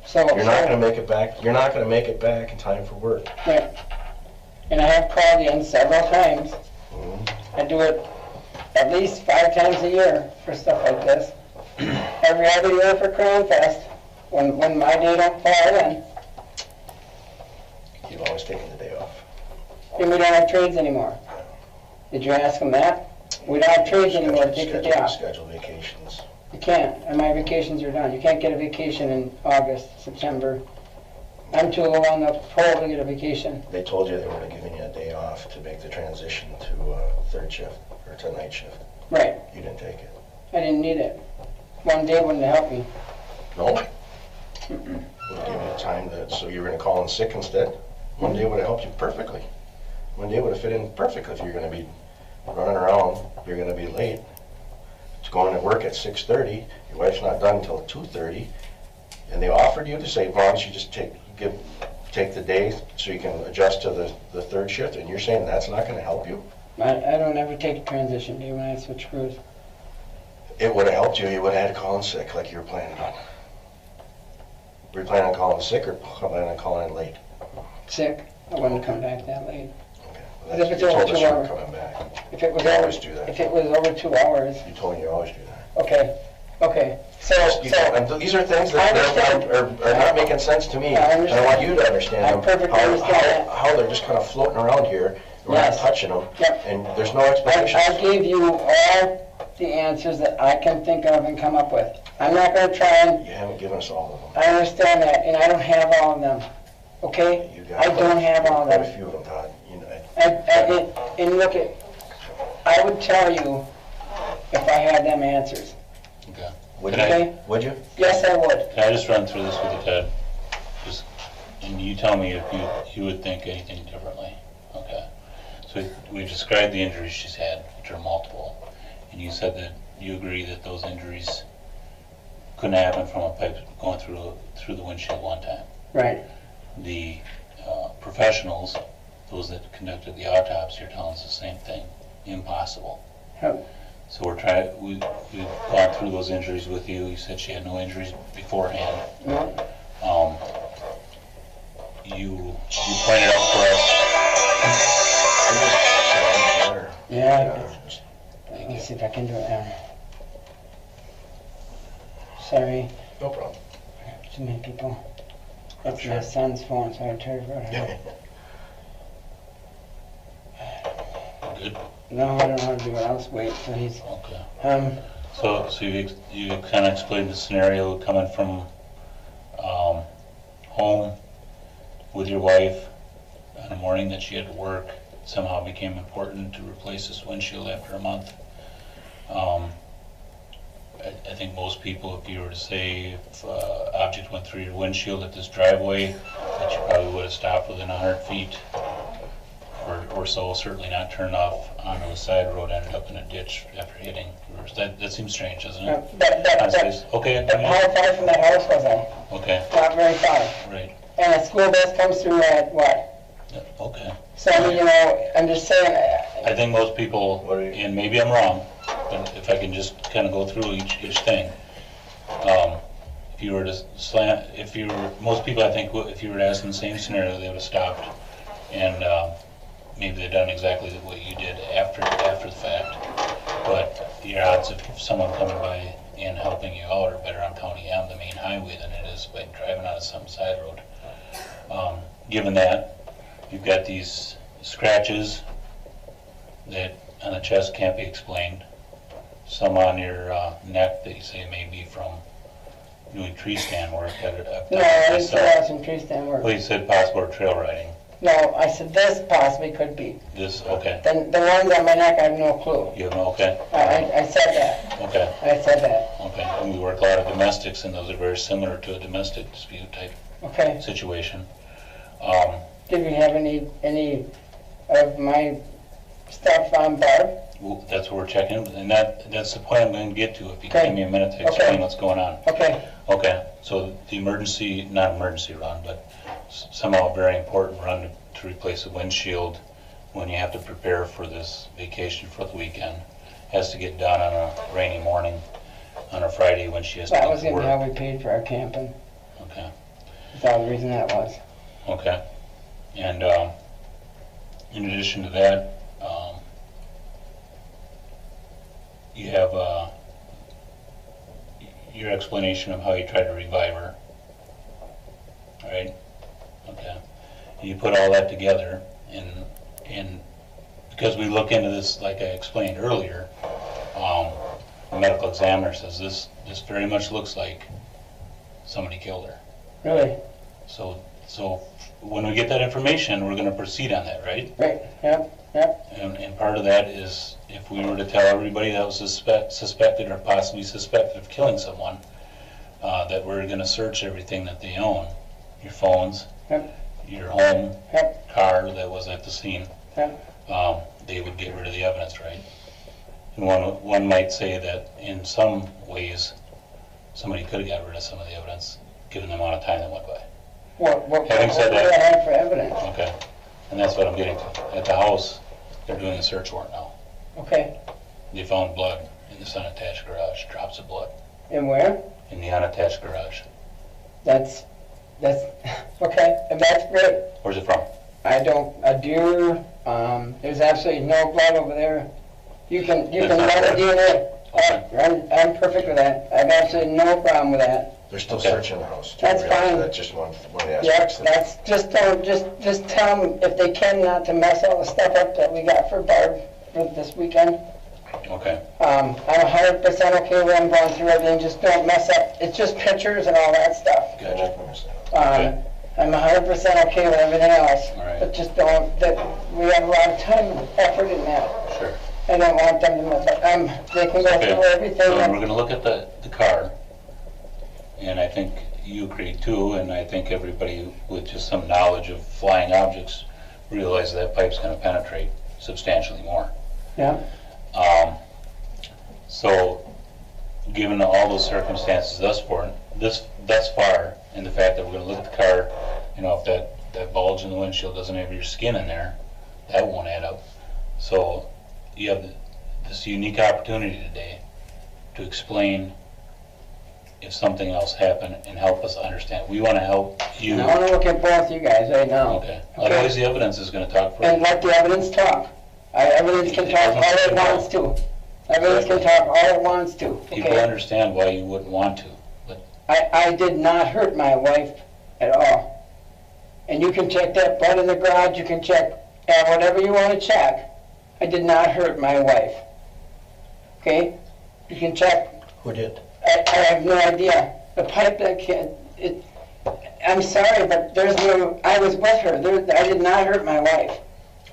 So You're not gonna make it back, you're not gonna make it back in time for work. Right. And I have called in several times. Mhm. I do it at least 5 times a year for stuff like this. Every other year for Crown Fest, when my day don't fall in, You've always taken the day off. and we don't have trades anymore. Did you ask them that? We don't have trades anymore to take the day off. Schedule vacations. You can't, and my vacations are done. You can't get a vacation in August, September. I'm too low on the pole to get a vacation. They told you they were giving you a day off to make the transition to third shift, or to night shift. Right, You didn't take it. I didn't need it. One day wouldn't have helped me. No? Would have given you time so you were gonna call in sick instead? One day would have helped you perfectly. One day would have fit in perfectly if you're gonna be running around, you're gonna be late. It's going to work at 6:30, your wife's not done until 2:30, and they offered you to say, why don't you just take the day so you can adjust to the third shift, and you're saying that's not gonna help you? I don't ever take a transition day when I switch crews. It would have helped you, you would have had to call in sick like you were planning on. Were you planning on calling sick or planning on calling in late? Sick, I wouldn't come back that late. Okay. If Well, it's you over told us 2 you were hours. coming back. If it was You over, always do that. if it was over 2 hours, You told me you always do that. okay. Okay, And these are things I that understand. are not making sense to me. I And I understand. want you to understand I them. perfectly understand that. How they're just kind of floating around here. We're not Yes. touching them. Yep. And there's no explanation. I gave you all the answers that I can think of and come up with. I'm not gonna try and, You haven't given us all of them. I understand that, and I don't have all of them, okay? You got I don't have all of quite a them. few of them, Todd. You know, And look at, I would tell you if I had them answers. Okay. would Can you? Okay. Would you? Yes, I would. Can I just run through this with you, Ted? Just, and you tell me if you would think anything differently. Okay. So we described the injuries she's had, which are multiple, and you said that you agree that those injuries couldn't happen from a pipe going through the windshield one time. Right. The professionals, those that conducted the autopsy, are telling us the same thing. Impossible. Yep. So we've gone through those injuries with you. You said she had no injuries beforehand. No. You pointed out for us. Yeah. Let me see if I can do it now. Sorry, No problem. too many people. That's my son's phone, so I turned it around. Good. No, I don't know how to do it. I'll just wait till he's, Okay. So you kind of explained the scenario coming from home with your wife on a morning that she had to work. Somehow became important to replace this windshield after a month. I think most people, if you were to say if object went through your windshield at this driveway, that you probably would have stopped within 100 feet or so, certainly not turned off onto the side road, ended up in a ditch after hitting. That seems strange, doesn't it? Okay. how far from the house was I? Okay, Not very far. right. And a school bus comes through at what? Yeah, okay. So, you know, I'm just saying, I think most people, What are you- and maybe I'm wrong, but if I can just kind of go through each thing. If you were to most people, I think, if you were to ask them the same scenario, they would have stopped, and maybe they've done exactly what you did after the fact. But your odds of someone coming by and helping you out are better on County M, the main highway, than it is by driving on some side road. Given that, you've got these scratches that on the chest can't be explained. Some on your neck that you say may be from doing tree stand work. no, I didn't say I was from tree stand work. Well, you said possible trail riding. No, I said this possibly could be. This, okay. The ones on my neck, I have no clue. You have no, okay, I said that. okay, I said that. okay. And we work a lot of domestics, and those are very similar to a domestic dispute type Okay. situation. Did we have any of my stuff on Barb? Well, that's what we're checking, and that's the point I'm going to get to, if you Okay. give me a minute to Okay. explain what's going on. Okay. Okay, so the not emergency run, but somehow a very important run to replace a windshield when you have to prepare for this vacation for the weekend, has to get done on a rainy morning, on a Friday when she has to That go was to even how work. we paid for our camping. Okay, That's all the reason that was. okay. And in addition to that, you have your explanation of how you tried to revive her. All right? Okay. And you put all that together, and because we look into this, like I explained earlier, the medical examiner says this very much looks like somebody killed her. Really? So when we get that information, we're going to proceed on that, right? Right. Yep. And part of that is if we were to tell everybody that was suspected or possibly suspected of killing someone, that we're going to search everything that they own, your phones, Yep. your home, Yep. car that was at the scene, Yep. they would get rid of the evidence, right? And one might say that in some ways, somebody could have got rid of some of the evidence, given the amount of time that went by. What Having said do I that- have for evidence? Okay, and that's what I'm getting to. At the house, they're doing a search warrant now. Okay. They found blood in this unattached garage, drops of blood And where? in the unattached garage. That's okay. And that's great. Where's it from? A deer, there's absolutely no blood over there. You can That's not run the correct. DNA. I'm perfect with that. I have absolutely no problem with that. They're still Okay. searching the house. too. That's Realize fine. That's just one of the Yeah, aspects. that's, just tell them if they can not to mess all the stuff up that we got for Barb for this weekend. Okay, I'm 100% okay with them going through everything, just don't mess up, it's just pictures and all that stuff. gotcha. Um, I'm 100% okay with everything else, All right. but just don't, we have a lot of time and effort in that. Sure. I don't want them to mess up, they can go Okay, through everything. so we're and- gonna look at the car, and I think you agree too, and I think everybody with just some knowledge of flying objects realize that pipe's gonna penetrate substantially more. Yeah, So, given all those circumstances thus far, and the fact that we're gonna look at the car, you know, if that bulge in the windshield doesn't have your skin in there, that won't add up. So, you have this unique opportunity today to explain if something else happened and help us understand. We wanna help you. I wanna look at both you guys right now. Okay, otherwise the evidence is gonna talk for And you. let the evidence talk. Evidence can talk all it wants to. Evidence can talk all it wants to, People okay? understand why you wouldn't want to, but I did not hurt my wife at all. And you can check that blood in the garage, you can check whatever you want to check. I did not hurt my wife. Okay? You can check. Who did? I have no idea. The pipe that I'm sorry, but I was with her. I did not hurt my wife.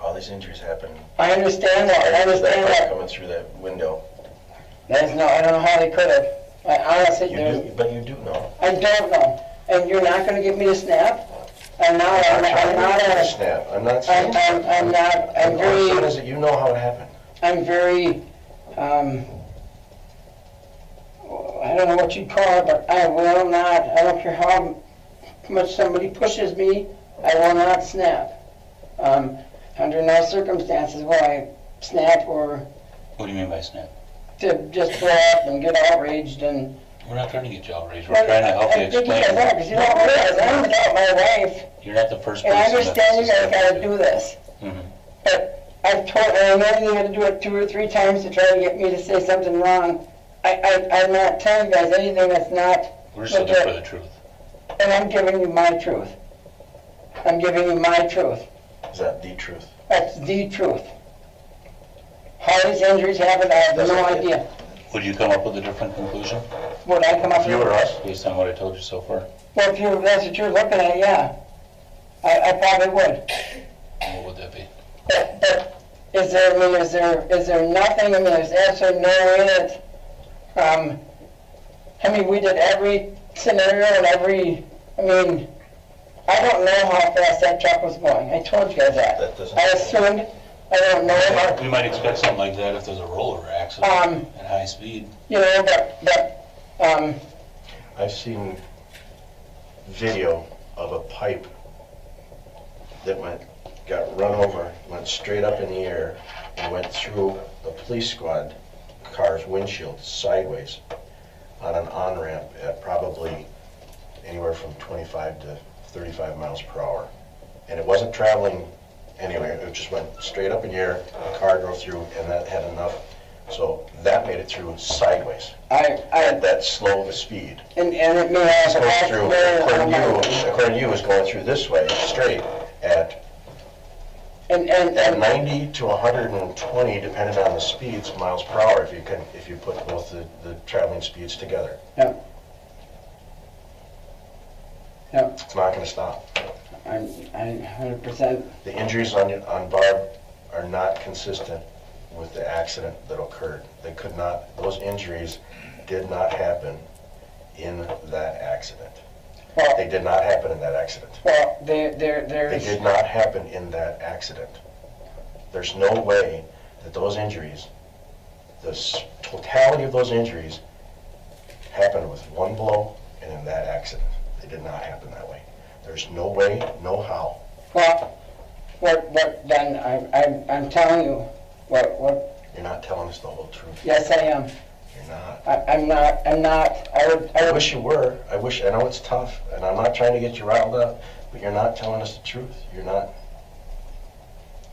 All these injuries happen. I understand that, I understand That that. coming through that window. I don't know how they could have. I honestly, But you do know. I don't know. And you're not gonna give me the snap? I'm not, I'm not, Snap. I'm not saying. I'm not, I'm What I'm saying very, is that you know how it happened. I'm very, I don't know what you'd call it, but I will not, I don't care how much somebody pushes me, I will not snap. Under no circumstances will I snap or what do you mean by snap? to just blow up and get outraged and. We're not trying to get you outraged, we're trying to help you I think you explain. guys are, because you don't realize I'm without my wife, You're not the first and person. I understand you guys gotta do this. Mhm. But I've told, and I know you had to do it 2 or 3 times to try to get me to say something wrong. I'm not telling you guys anything that's not We're just looking for the truth. and I'm giving you my truth. I'm giving you my truth. Is that the truth? That's the truth. How these injuries happened, I have no idea. Would you come up with a different conclusion Would I come up with? You or us? based on what I told you so far? Well, if that's what you're looking at, yeah. I probably would. What would that be? But is there, I mean, is there nothing, I mean, there's absolutely no way that, I mean, we did every scenario and every, I mean, I don't know how fast that truck was going. I told you guys that. That doesn't- I assumed, I don't know, We might expect something like that if there's a roller accident at high speed. you know, but, I've seen video of a pipe that got run over, went straight up in the air, and went through a police squad car's windshield sideways on an on-ramp at probably anywhere from 25 to 35 miles per hour. And it wasn't traveling anywhere, it just went straight up in the air, a car drove through, and that had enough. So that made it through sideways at that slow of a speed. and it may have It's going through, and, according to you, is going through this way, straight, at 90 to 120, depending on the speeds, miles per hour, if you put both the traveling speeds together. yeah. Yeah, It's not gonna stop. I'm 100%, The injuries on Barb are not consistent with the accident that occurred. They could not, those injuries did not happen in that accident. well, They did not happen in that accident. well, They there's, did not happen in that accident. There's no way that those injuries, the totality of those injuries, happened with one blow and in that accident. They did not happen that way. There's no way, no how. well, what, then, I'm telling you, what, You're not telling us the whole truth. yes, I am. You're not. I'm not, I I would, wish you were. I know it's tough, and I'm not trying to get you riled up, but you're not telling us the truth. You're not.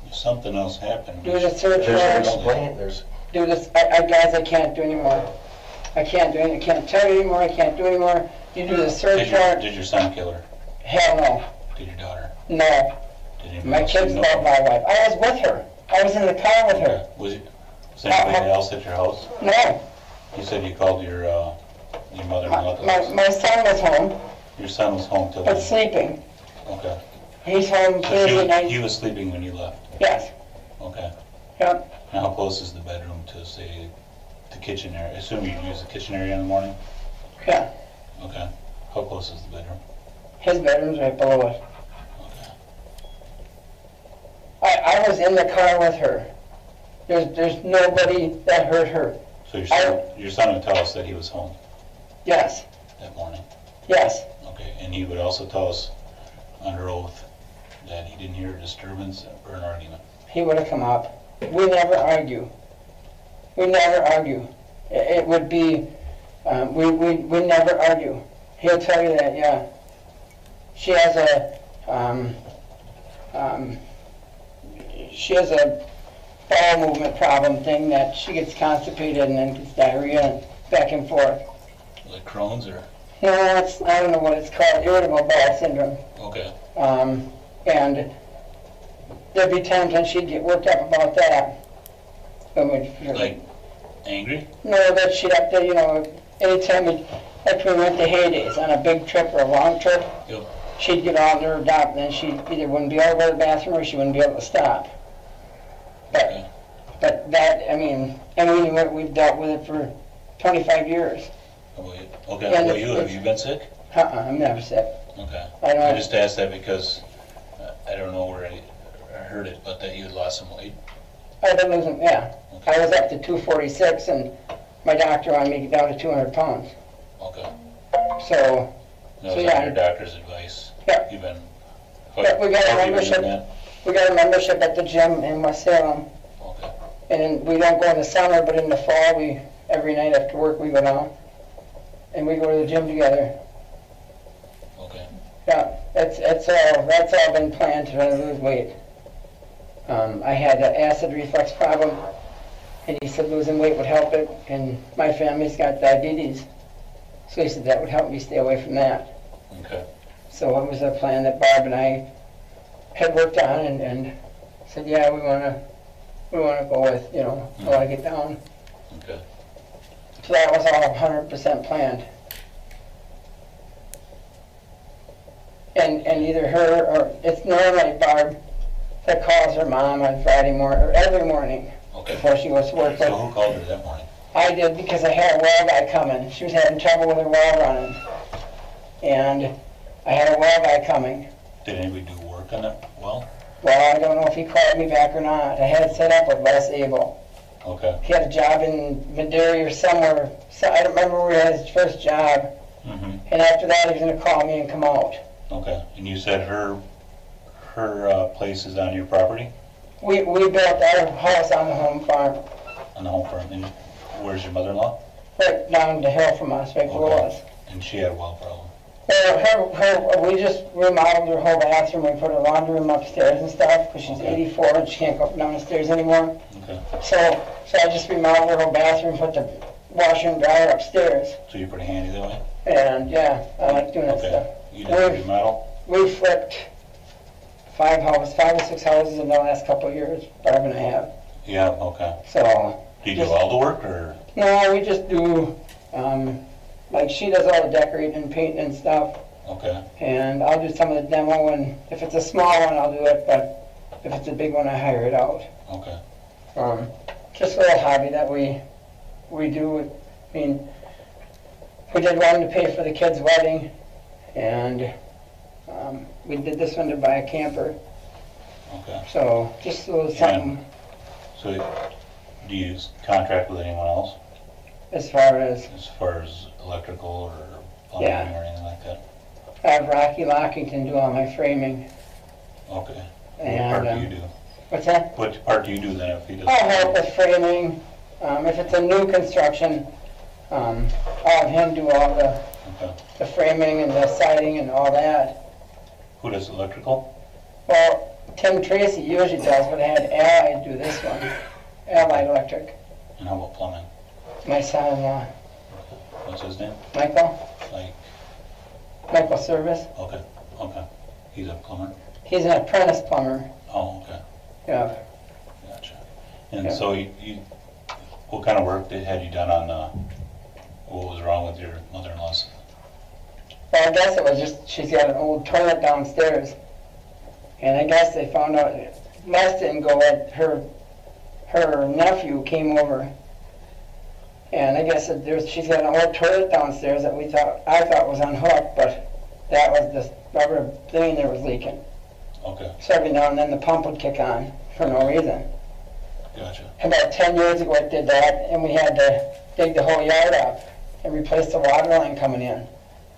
If something else happened. do the search There's an warrant. explain, there's, do this. Guys, I can't do anymore. I can't do it. I can't tell you anymore. I can't do anymore. You do the search warrant. Did your son kill her? Hell no. Did your daughter? No. Did anybody My else kids know? love my wife. I was with her. I was in the car with her. Was anybody else at your house? No. You said you called your mother-in-law. My son was home, Your son was home till but then? sleeping. Okay. He's home So Thursday night. he was sleeping when you left? Yes. Okay. Yep. Now, how close is the bedroom to, say, the kitchen area? I assume you use the kitchen area in the morning? Yeah. Okay. How close is the bedroom? His bedroom's right below it. Okay. I was in the car with her. There's nobody that hurt her. So your son would tell us that he was home Yes. that morning? Yes. Okay. And he would also tell us under oath that he didn't hear a disturbance or an argument? He would have come up. We never argue. We never argue. It would be, we never argue. He'll tell you that, yeah. She has a bowel movement problem thing that she gets constipated and then gets diarrhea and back and forth. Like Crohn's or? No, I don't know what it's called, irritable bowel syndrome. Okay. And there'd be times when she'd get worked up about that. Like angry? No, that she'd have to, anytime like we went to Heydays on a big trip or a long trip, Yep. she'd get all nerved up and then she either wouldn't be able to go to the bathroom or she wouldn't be able to stop. Okay. But that, we've dealt with it for 25 years. How about you? Okay, how about you? Have you been sick? I'm never sick. Okay. I don't- I just asked that because I don't know where I heard it, but that you had lost some weight. I've been losing, yeah. Okay. I was up to 246 and my doctor wanted me to get down to 200 pounds. Okay. So, That was yeah. on your doctor's advice. Yeah. You've been. Yeah, we got a how have you been membership. doing that? We got a membership at the gym in West Salem. Okay. And we don't go in the summer, but in the fall, every night after work, we go down. And we go to the gym together. Okay. Yeah, that's all been planned to try to lose weight. I had an acid reflux problem, and he said losing weight would help it, and my family's got diabetes. So he said that would help me stay away from that. Okay. So it was a plan that Barb and I had worked on and said, yeah, we want to go with, I want to get down. Okay. So that was all 100% planned. And either her or it's normally Barb that calls her mom on Friday morning or every morning Okay. before she goes to work. So But who called her that morning? I did because I had a well guy coming. She was having trouble with her well running. And I had a well guy coming. Did anybody do work on that well? Well, I don't know if he called me back or not. I had it set up with Les Abel. Okay. He had a job in Madera or somewhere. So I don't remember where he had his first job. Mm-hmm. And after that, he was going to call me and come out. Okay. And you said her place is on your property? We built our house on the home farm, On the home farm. And where's your mother-in-law? right down the hill from us, right below Okay. us. And she had a well problem. We just remodeled her whole bathroom. We put a laundry room upstairs and stuff because she's Okay. 84 and she can't go up and down the stairs anymore. Okay. So I just remodeled her whole bathroom, put the washer and dryer upstairs. So you're pretty handy that way? And yeah, I like doing that stuff. Okay. You did a remodel? We flipped 5 or 6 houses in the last couple of years, Barb and I have. Yeah, okay. So, Do you do all the work or? no, we just do, like she does all the decorating and painting and stuff. Okay. And I'll do some of the demo, and if it's a small one, I'll do it, but if it's a big one, I hire it out. Okay. Just a little hobby that we do. I mean, we did one to pay for the kid's wedding, and we did this one to buy a camper. Okay. So just a little something So do you contract with anyone else as far as as far as electrical or plumbing Yeah. or anything like that? I have Rocky Lockington do all my framing. Okay. And, What part do you do? What's that? What part do you do then if he doesn't? I'll help with framing. If it's a new construction, I'll have him do all Okay. the framing and the siding and all that. Who does electrical? Well, Tim Tracy usually does, but I had Allied do this one. Allied Electric. And how about plumbing? My son-in-law, What's his name? Michael, Like, Michael Service. okay, okay. He's a plumber? He's an apprentice plumber. Oh, okay, Yeah. gotcha. And Yeah. so what kind of work had you done on, what was wrong with your mother-in-law's? Well, I guess it was just, she's got an old toilet downstairs. And I guess they found out, Les didn't go, her nephew came over. And I guess that she's got an old toilet downstairs that I thought was unhooked, but that was this rubber thing that was leaking. Okay, So every now and then the pump would kick on for no reason. gotcha. About 10 years ago it did that, and we had to dig the whole yard up and replace the water line coming in.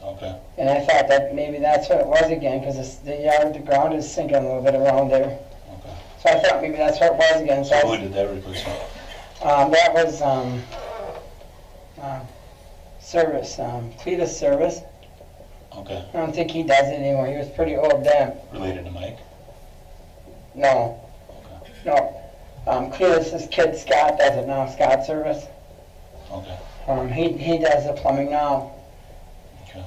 Okay, And I thought that maybe that's what it was again, because the ground is sinking a little bit around there. okay. So I thought maybe that's what it was again. So who did that replacement? That was Service, Cletus Service. Okay, I don't think he does it anymore. He was pretty old then. related to Mike? No, Okay, no. Cletus's kid Scott does it now, Scott Service. okay, He does the plumbing now. okay.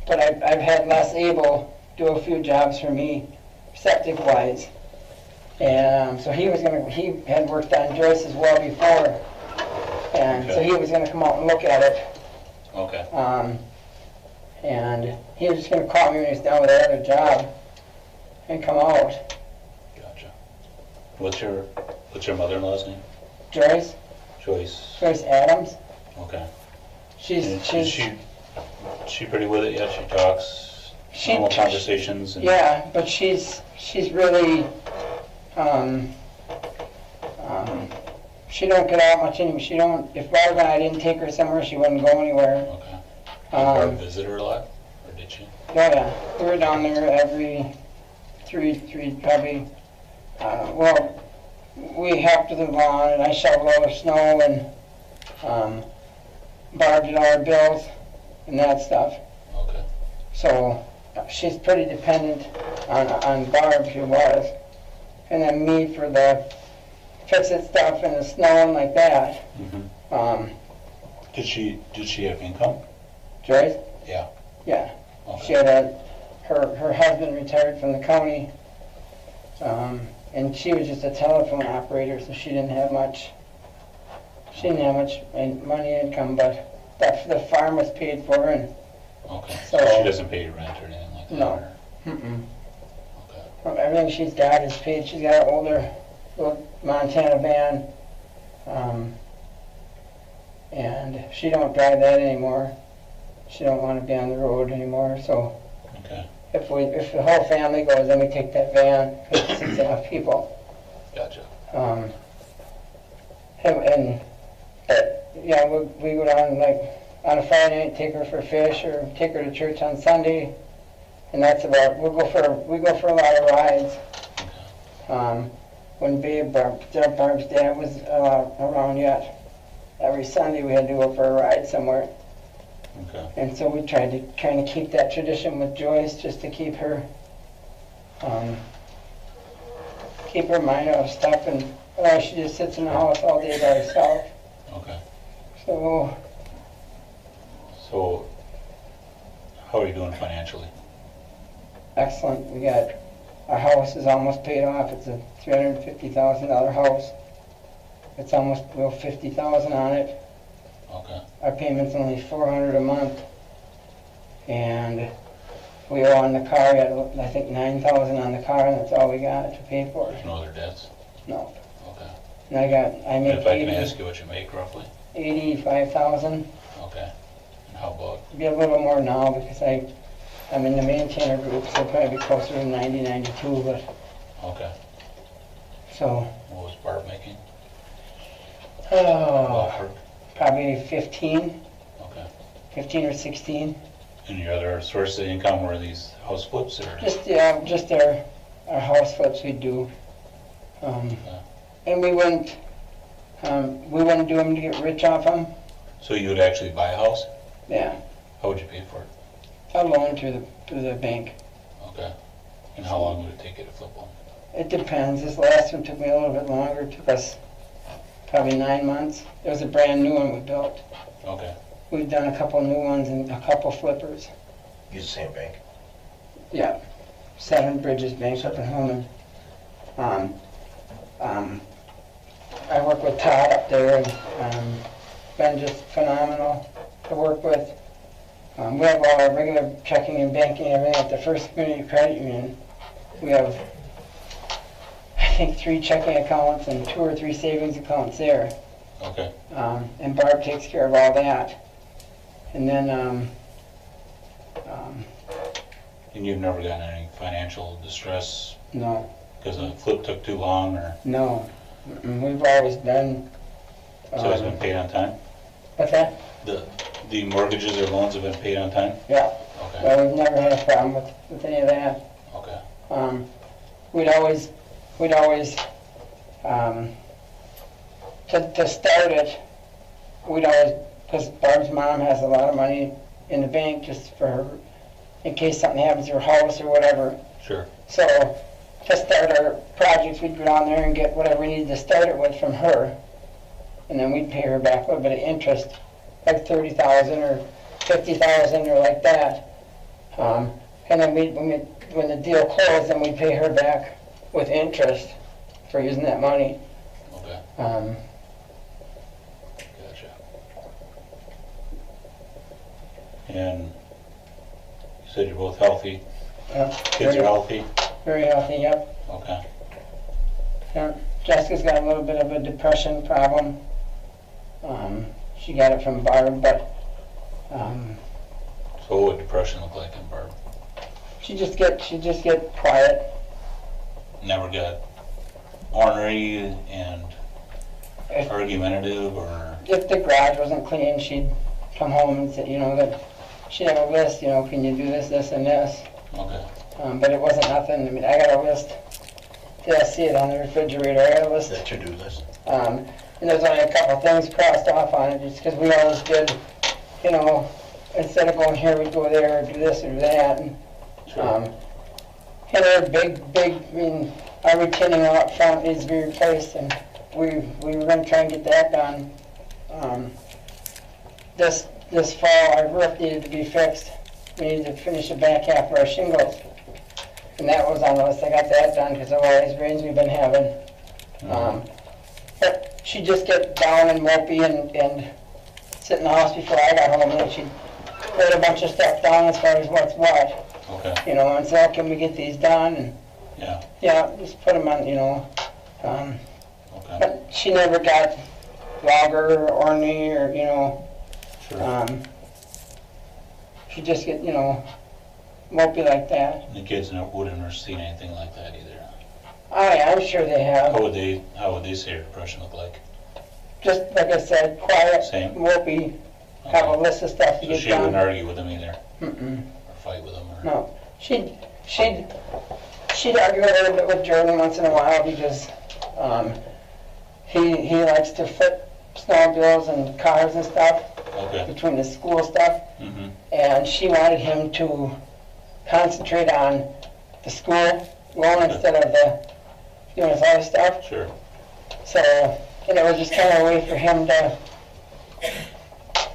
But I've had Les Abel do a few jobs for me, septic-wise. And so he had worked on Joyce's well before. And so Okay. he was gonna come out and look at it. Okay, And he was just gonna call me when he was done with that other job and come out. gotcha. What's your mother-in-law's name? Joyce Joyce. Adams. Okay. She's Is she pretty with it yet? She talks, normal conversations? And yeah, but she's really, she don't get out much anymore. If Barb and I didn't take her somewhere, she wouldn't go anywhere. Okay. Did Barb visit her a lot, or did she? Yeah, we were down there every probably, well, we helped with the lawn, and I shoveled all the snow, and Barb did all our bills and that stuff. Okay, So she's pretty dependent on Barb, she was. And then me for the fix-it stuff and the snow and like that. mm-hmm. Did she have income? Joyce? Yeah. Yeah. Okay. She had her husband retired from the county, and she was just a telephone operator, so she didn't have much money income, but the farm was paid for, and Okay, So- so she doesn't pay rent or anything like that? No. or- mm-mm. Okay, Everything she's got is paid. She's got an older little Montana van, and she don't drive that anymore. She don't want to be on the road anymore, so okay, if the whole family goes, then we take that van, because it's enough people. gotcha. We go down, like, on a Friday night, take her for fish, or take her to church on Sunday, and that's about, we go for a lot of rides. When Barb's dad was around yet, every Sunday we had to go for a ride somewhere. Okay, And so we tried to kind of keep that tradition with Joyce, just to keep her mind off stuff, and she just sits in the house all day by herself. okay. So So, how are you doing financially? excellent. Our house is almost paid off. It's a $350,000 house. It's almost, we owe $50,000 on it. Okay, Our payment's only $400 a month. And we owe on the car, I think $9,000 on the car, and that's all we got to pay for it. there's no other debts? No. Okay. And I make If I can ask you what you make roughly? 85,000. Okay, and how about, Be a little more now because I'm in the maintainer group, so probably be closer to 90, 92, but okay, so, what was Barb making? oh, Ballpark? probably 15 Okay. or 16. And your other source of income were these house flips, or? Just our house flips we do. And we wouldn't do them to get rich off them. So you would actually buy a house? Yeah, How would you pay for it? a loan through the bank. Okay. And how long would it take you to flip one? It depends. This last one took me a little bit longer. It took us probably 9 months. It was a brand new one we built. Okay. We've done a couple new ones and a couple flippers. Use the same bank. Yeah, 7 Bridges Bank up in Holman. I work with Todd up there, and been just phenomenal to work with. We have all our regular checking and banking and everything at the First Community Credit Union. We have, I think, 3 checking accounts and 2 or 3 savings accounts there. Okay. And Barb takes care of all that. And then, And you've never gotten any financial distress no, because the flip took too long, or no. We've always been. it's always been paid on time? What's that? The mortgages or loans have been paid on time? Yeah. Okay. Well, we've never had a problem with any of that. Okay. We'd always, to start it, we'd always, because Barb's mom has a lot of money in the bank just for her, in case something happens to her house or whatever. Sure. So to start our projects, we'd go down there and get whatever we needed to start it with from her. And then we'd pay her back a little bit of interest, like 30,000 or 50,000 or like that. And then when the deal closed, then we'd pay her back with interest for using that money. Okay. Gotcha. And you said you're both healthy? Kids are healthy? Very healthy, yep. Okay. Jessica's got a little bit of a depression problem. She got it from Barb, but So what would depression look like in Barb? she just get quiet. Never got ornery and If, argumentative, or? if the garage wasn't clean, she'd come home and say, that she'd have a list, can you do this, this, and this? Okay. But it wasn't nothing. I mean, I got a list. Yeah, I see it on the refrigerator. I got a list. The to-do list. And there's only a couple things crossed off on it, just because we always did, instead of going here, we'd go there, or do this or do that. And, Sure. and they're big, I mean, our retaining wall up front needs to be replaced, and we were going to try and get that done. This fall, our roof needed to be fixed. We needed to finish the back half of our shingles. And that was on the list. I got that done because of all these rains we've been having. But she'd just get down and mopey and sit in the house before I got home, and then she'd write a bunch of stuff down as far as what's what. Okay. And say, oh, can we get these done? And Yeah. just put them on, Okay. But she never got logger or ornery or, Sure. she just get, mopey like that. The kids wouldn't have seen anything like that either. I'm sure they have. How would they say her depression look like? Just like I said, quiet, Same? mopey, have a Okay. list of stuff to So get she done. wouldn't argue with them either, Mm-mm. or fight with them, or? No, she'd argue a little bit with Jordan once in a while because he likes to flip snowmobiles and cars and stuff Okay. between the school stuff, Mm-hmm. and she wanted him to concentrate on the school loan instead of his other stuff. Sure. So, it was just kind of a way for him to,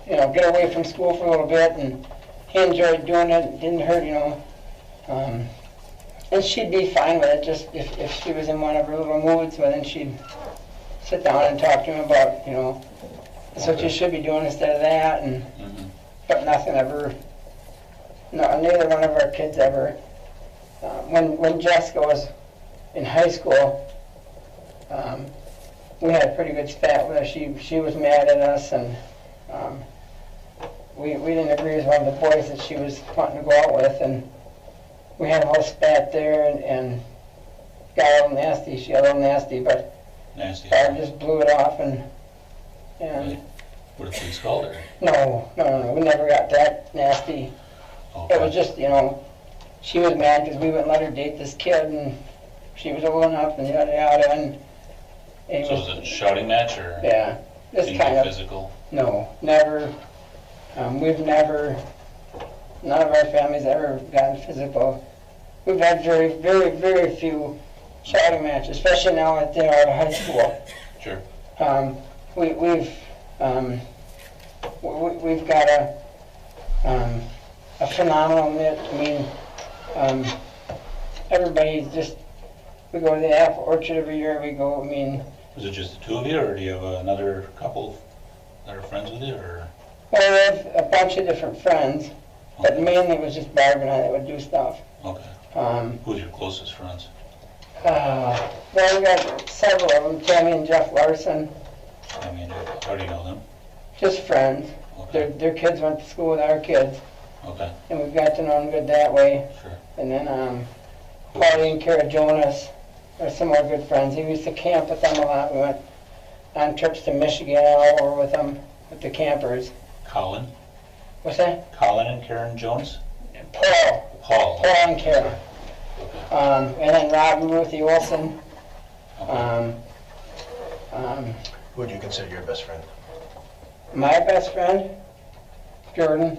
get away from school for a little bit, and he enjoyed doing it. It didn't hurt, and she'd be fine with it, just if she was in one of her little moods, well, then she'd sit down and talk to him about, that's what you should be doing instead of that, and Mm-hmm. but nothing ever, no, neither one of our kids ever. When Jessica was in high school, we had a pretty good spat with her. She was mad at us, and we didn't agree with one of the boys that she was wanting to go out with, and we had a whole spat there, and got a little nasty. She got a little nasty, but Nasty. Barb just blew it off, and What if police called her? no, we never got that nasty. Okay. It was just, she was mad because we wouldn't let her date this kid, and she was old enough, and yada yada, and it So was, was it a shouting match, or? yeah, this Did you kind get of, physical? no, never. We've never, none of our families ever gotten physical. We've had very, very, very few shouting matches, especially now at out of high school. Sure. We've got a phenomenal knit. I mean, everybody's just, we go to the apple orchard every year. We go, I mean. Is it just the two of you, or do you have another couple that are friends with you, or? Well, we have a bunch of different friends, but mainly it was just Barb and I that would do stuff. Okay. Who's your closest friends? Well, we got several of them, Tammy and Jeff Larson. I mean, how do you know them? Just friends. Okay. Their kids went to school with our kids. Okay. And we got to know them good that way. Sure. And then Claudia and Kara Jonas are some more good friends. We used to camp with them a lot. We went on trips to Michigan and all over with them, with the campers. Colin? What's that? Colin and Karen Jones? Paul. Paul. Paul and Kara. And then Rob and Ruthie Olson. Who would you consider your best friend? My best friend, Jordan.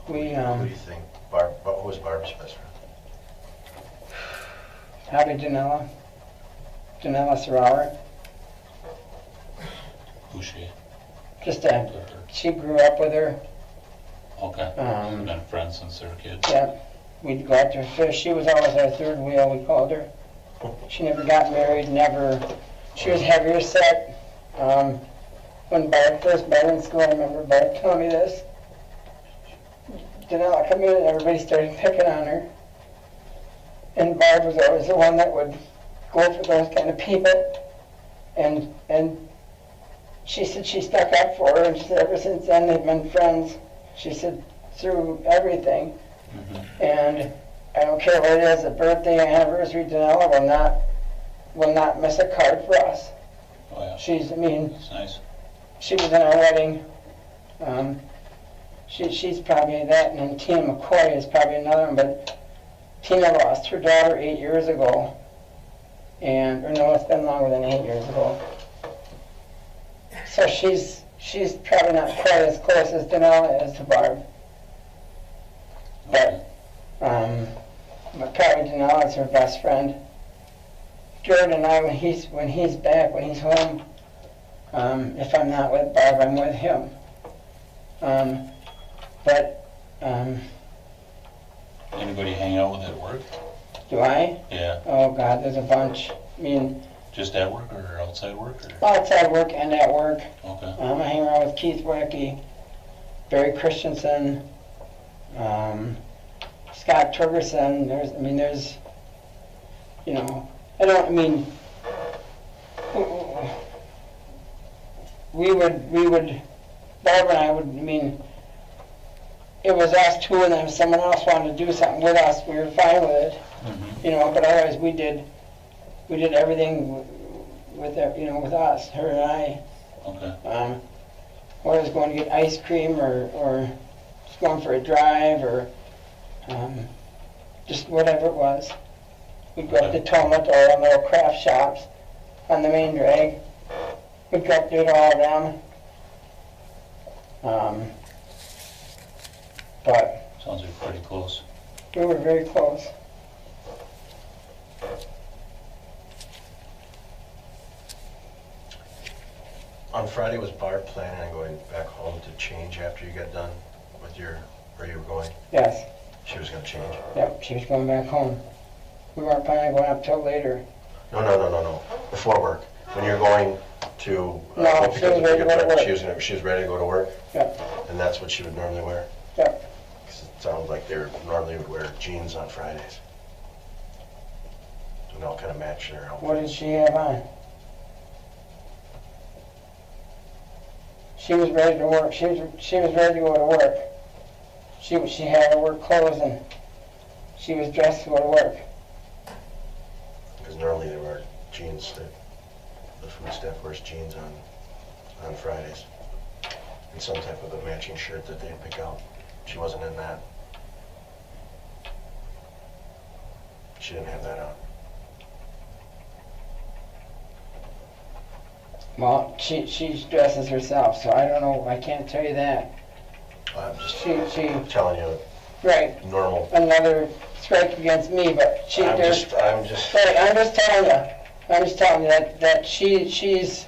Who do you think? Barb, who was Barb's best friend? Howdy Janella. Janella Serrara. Who's she? Just she grew up with her. Okay. Been friends since they were kids. Yeah. We'd go out to fish. She was always our third wheel, we called her. She never got married, never. She was heavier set. When Barb first met in school, I remember Barb telling me this. Janella come in and everybody started picking on her. And Barb was always the one that would go for those kind of people. And she said she stuck up for her, and she said ever since then they've been friends. She said through everything. Mm-hmm. And I don't care what it is, a birthday, anniversary, Janella will not miss a card for us. Oh yeah. She's, I mean, that's nice. She was in our wedding. She's probably that, and then Tina McCoy is probably another one, but Tina lost her daughter 8 years ago. Or no, it's been longer than 8 years ago. So she's probably not quite as close as Janella is to Barb. But probably Janella is her best friend. Jordan and I, when he's back, when he's home, if I'm not with Barb, I'm with him. Anybody hang out with at work? Do I? Yeah. Oh God, there's a bunch. I mean, just at work or outside work? Or? Outside work and at work. Okay. I hang around with Keith Wacky, Barry Christensen, Scott Turgerson. There's, you know, we would, Barb and I would, it was us two, and then if someone else wanted to do something with us, we were fine with it. Mm-hmm. You know, but otherwise we did everything with us, her and I. Okay. Whether it was going to get ice cream or just going for a drive or just whatever it was. We'd go up to Toma to all the little craft shops on the main drag. We'd go up there to all of them. But sounds like pretty close. We were very close. On Friday, was Barb planning on going back home to change after you got done with where you were going? Yes. She was going to change? Yep, she was going back home. We weren't planning on going up till later. No. Before work. When you're going to... no, she was ready to go to work. She was ready to go to work? Yep. And that's what she would normally wear? Yep. Because it sounds like they normally would wear jeans on Fridays. And they'll kind of match their outfit. What did she have on? She was ready to work. She was ready to go to work. She had her work clothes and she was dressed to go to work. Because normally they wear jeans. The food staff wears jeans on Fridays. And some type of a matching shirt that they'd pick out. She wasn't in that. She didn't have that on. Well, she dresses herself, so I don't know. I can't tell you that. I'm just she telling you. Right. Normal. Another strike against me, but I'm just Right, I'm just telling you. I'm just telling you that she's,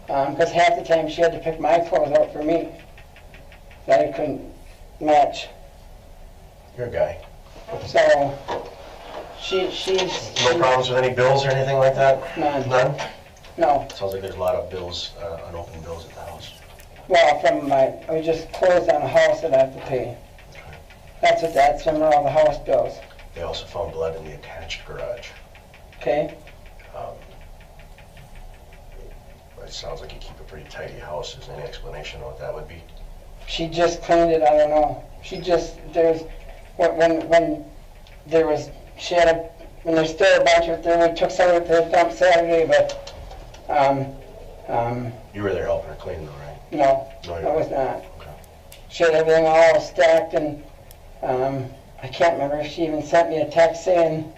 because half the time she had to pick my clothes out for me that I couldn't match. You're a guy. So she's No problems with any bills or anything like that? None. None? No. Sounds like there's a lot of bills, unopened bills at the house. Well, we just closed on a house that I have to pay. That's from all the house bills. They also found blood in the attached garage. Okay. It sounds like you keep a pretty tidy house. Is there any explanation on what that would be? She just cleaned it. I don't know. When there's still a bunch of it there. We took some of it to the dump Saturday, but You were there helping her clean though, right? no, No, you I was weren't. not. Okay. She had everything all stacked, and I can't remember if she even sent me a text saying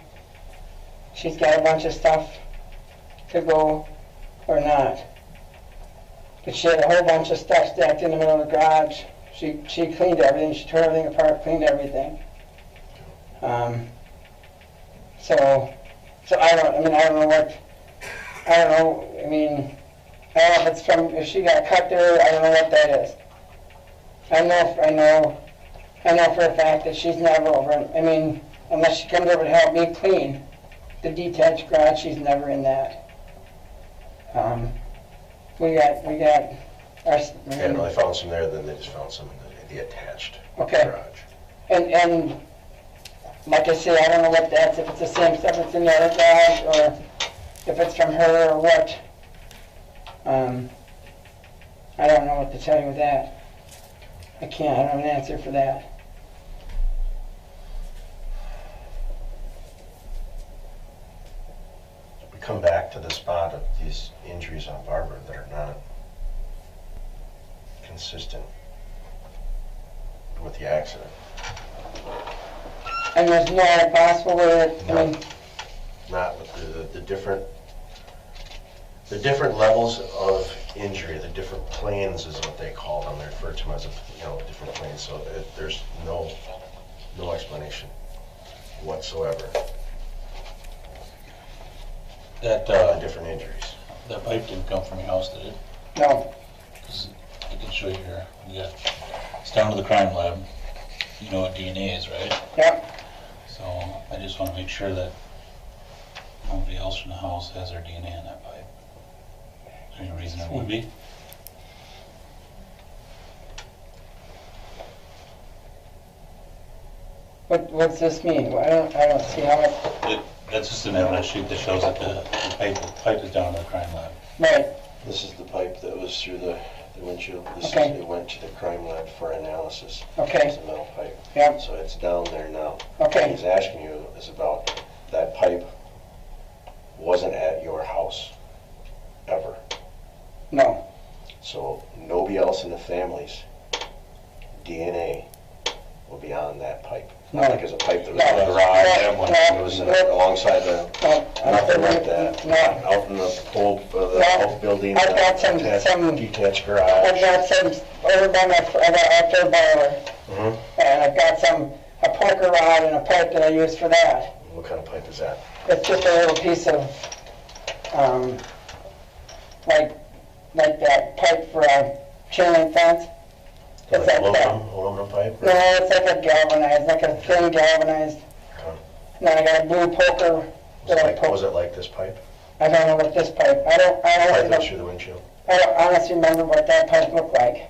she's got a bunch of stuff to go or not. But she had a whole bunch of stuff stacked in the middle of the garage. She cleaned everything. She tore everything apart, cleaned everything. So I don't know if it's if she got cut there, I don't know what that is. I know for a fact that she's never over, unless she comes over to help me clean the detached garage, she's never in that. We got our... Yeah, no, they found some there, then they just found some in the attached Okay. garage. And like I say, I don't know what that's, if it's the same stuff that's in the other garage, or if it's from her, or what. I don't know what to tell you with that. I don't have an answer for that. We come back to the spot of these injuries on Barbara that are not consistent with the accident. And there's no possible way No. Not with the different levels of injury, the different planes is what they call them. They refer to them as different planes. So there's no explanation whatsoever. That, The different injuries. that pipe didn't come from your house, did it? no. 'Cause I can show you here. It's down to the crime lab. You know what DNA is, right? Yep. So I just want to make sure that nobody else from the house has their DNA in that pipe. Is there any reason it would be? What's this mean? I don't see how it... That's just an evidence sheet that shows that the pipe is down to the crime lab. Right. This is the pipe that was through the windshield. Okay. It went to the crime lab for analysis. Okay. It's a metal pipe. Yep. So it's down there now. Okay. What he's asking you is about that pipe wasn't at your house, ever. No. So nobody else in the family's DNA will be on that pipe. No. Not like it's a pipe that was No. in the garage, No. it was alongside the, nothing like that. No. Out in the whole, No. outbuilding, I've got some detached I've garage. got some over by my outdoor boiler, Mhm. and I've got a poker rod and a pipe that I use for that. What kind of pipe is that? It's just a little piece of, like that pipe for a chain link fence. It's Like like that. aluminum pipe? No, it's like a galvanized, like a thin galvanized. Okay. Then I got a blue poker. Was it like this pipe? I don't know what this pipe. I Pipe honestly that's through the windshield? I don't honestly remember what that pipe looked like.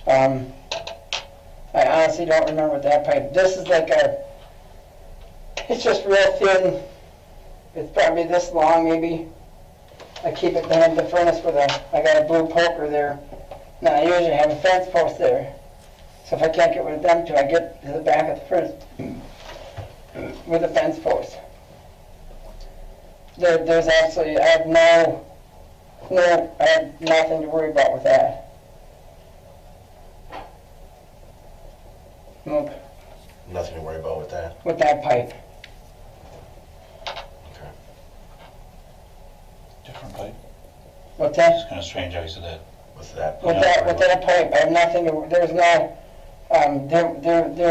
I honestly don't remember what that pipe. This is like it's just real thin. It's probably this long, maybe. I keep it behind the furnace I got a blue poker there. Now I usually have a fence post there. So if I can't get rid of them two, I get to the back of the furnace with a fence post. There's absolutely, I have nothing to worry about with that. Nope, Nothing to worry about with that? with that pipe. Okay. Different pipe. What's that? It's kind of strange how you said that. With that? With that pipe, I have nothing to, there's no, there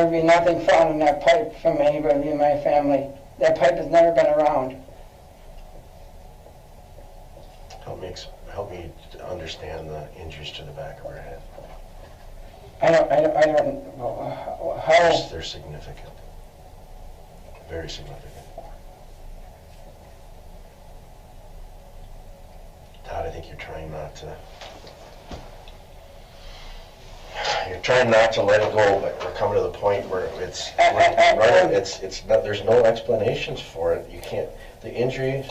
would be nothing found in that pipe from anybody in my family. That pipe has never been around. Help me to understand the injuries to the back of her head. I don't know how. They're significant. Very significant. Todd, I think you're trying not to let it go, but we're coming to the point where there's no explanations for it. You can't, the injuries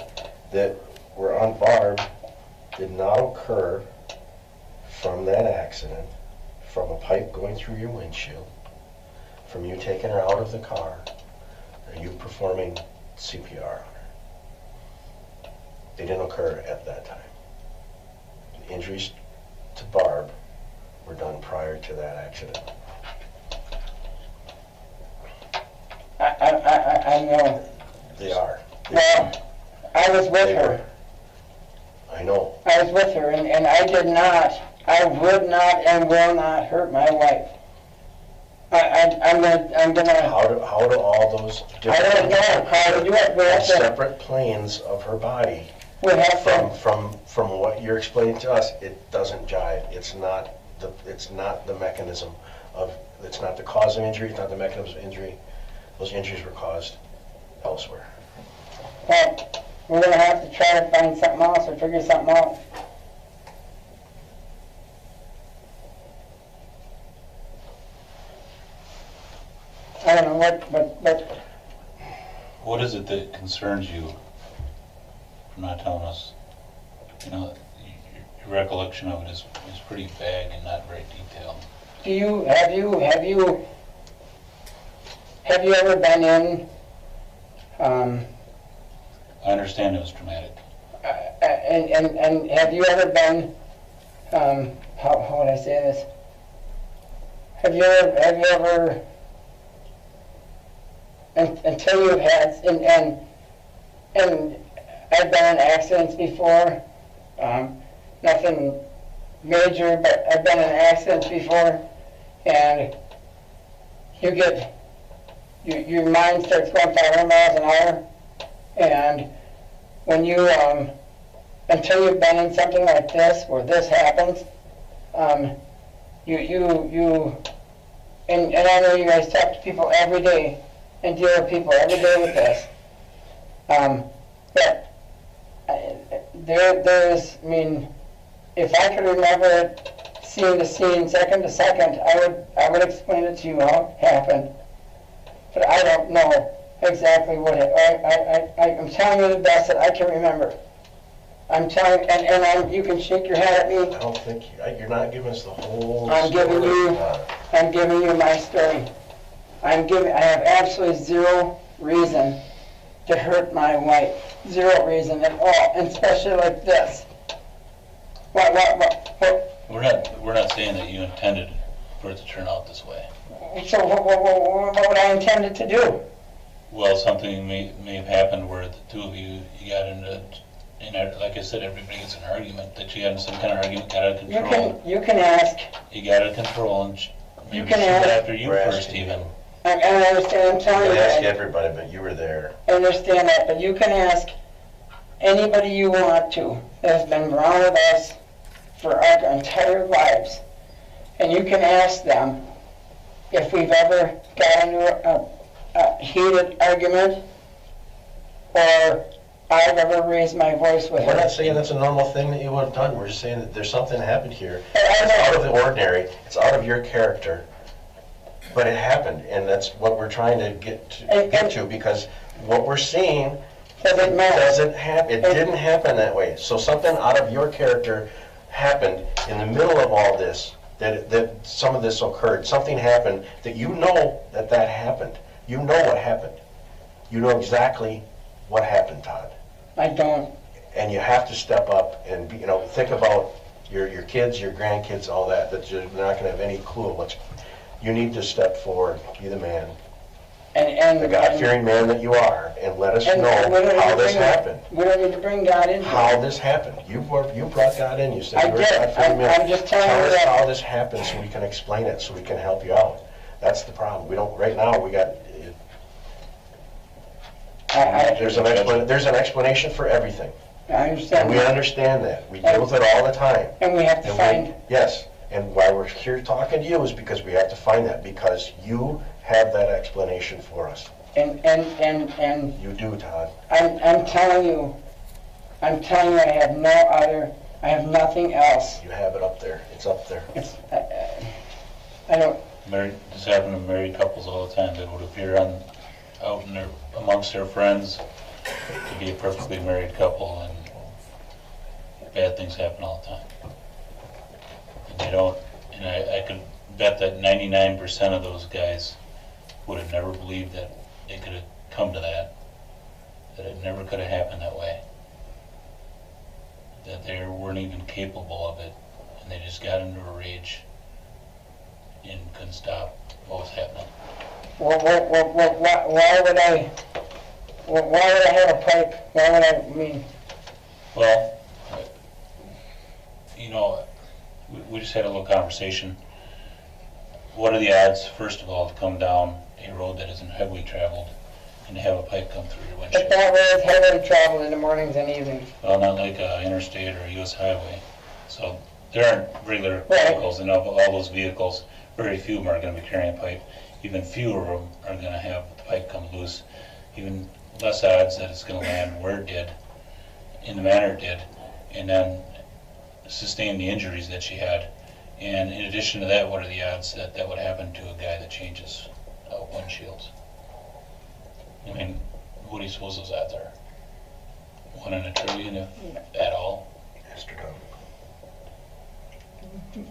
that were on Barb did not occur from that accident, from a pipe going through your windshield, from you taking her out of the car, or you performing CPR on her. They didn't occur at that time. The injuries to Barb were done prior to that accident. I know. They are. Well, I was with her. I know. I was with her, and I would not and will not hurt my wife. I'm gonna. How do all those I don't know how to do it. We have to, separate planes of her body we have to, from what you're explaining to us? It doesn't jive. It's not the mechanism of. It's not the cause of injury. It's not the mechanism of injury. Those injuries were caused elsewhere. well, we're gonna have to try to find something else or figure something out. I don't know what. What is it that concerns you from not telling us? You know, your recollection of it is pretty vague and not very detailed. Have you ever been in, I understand it was traumatic. and have you ever been, how would I say this? Have you ever, until you've had, and I've been in accidents before, nothing major, but I've been in accidents before, and your mind starts going 500 miles an hour, and when you, until you've been in something like this, where this happens, and I know you guys talk to people every day, and deal with people every day with this, but there's, I mean, if I could remember it scene to scene, second to second, I would explain it to you how it happened. But I don't know exactly what I'm telling you the best that I can remember. I'm telling, you can shake your head at me. I don't think you're not giving us the whole. I'm giving you my story. I have absolutely zero reason to hurt my wife. Zero reason at all, and especially like this. What? We're not saying that you intended for it to turn out this way. So what would I intend it to do? Well, something may have happened where the two of you got into, like I said, everybody gets an argument, that you got into some kind of argument, got out of control. You can ask. You got out of control, and maybe you can she ask. after you first even. I understand, I'm telling you. You can ask everybody, but you were there. I understand that, but you can ask anybody you want to that has been around with us for our entire lives. And you can ask them if we've ever got into a heated argument or I've ever raised my voice with her. We're not saying that's a normal thing that you would have done. We're just saying that there's something happened here. It's out of the ordinary. It's out of your character. But it happened, and that's what we're trying to get to, because what we're seeing doesn't happen. It didn't happen that way. So something out of your character happened in the middle of all this, that some of this occurred. Something happened that you know that happened. You know what happened. You know exactly what happened, Todd. I don't. And you have to step up and think about your kids, your grandkids, all that. That you're not going to have any clue of what's. You need to step forward, be the man, the God-fearing man that you are, and let us know how this happened. We don't need to bring God in. How this happened. You brought God in. You said I did. I'm just telling you that. Tell us how this happened so we can explain it, so we can help you out. That's the problem. We don't. Right now, we got. There's an explanation for everything. I And understand we that. understand that. We deal with it all the time. And we have to And we- find, Yes, and why we're here talking to you is because we have to find that, because you have that explanation for us. and You do, Todd. I'm telling you, I have no other, I have nothing else. You have it up there. It's up there. It's, I don't, This happened to married couples all the time that would appear out in amongst their friends to be a perfectly married couple, and bad things happen all the time. And they don't, and I could bet that 99% of those guys would have never believed that it could have come to that it never could have happened that way, that they weren't even capable of it, and they just got into a rage and couldn't stop what was happening. why would I have a pipe? Why would I mean, Well, you know, we just had a little conversation. What are the odds, first of all, to come down a road that isn't heavily traveled and to have a pipe come through your but windshield? that road is heavily traveled in the mornings and evenings. Well, not like an interstate or a US highway. So there aren't regular Right. vehicles, and of all those vehicles, very few of them are going to be carrying a pipe. Even fewer of them are going to have the pipe come loose. Even less odds that it's going to land where it did, in the manner it did, and then sustain the injuries that she had. And in addition to that, what are the odds that that would happen to a guy that changes windshields? I mean, what do you suppose those odds are? 1 in a trillion, if at all?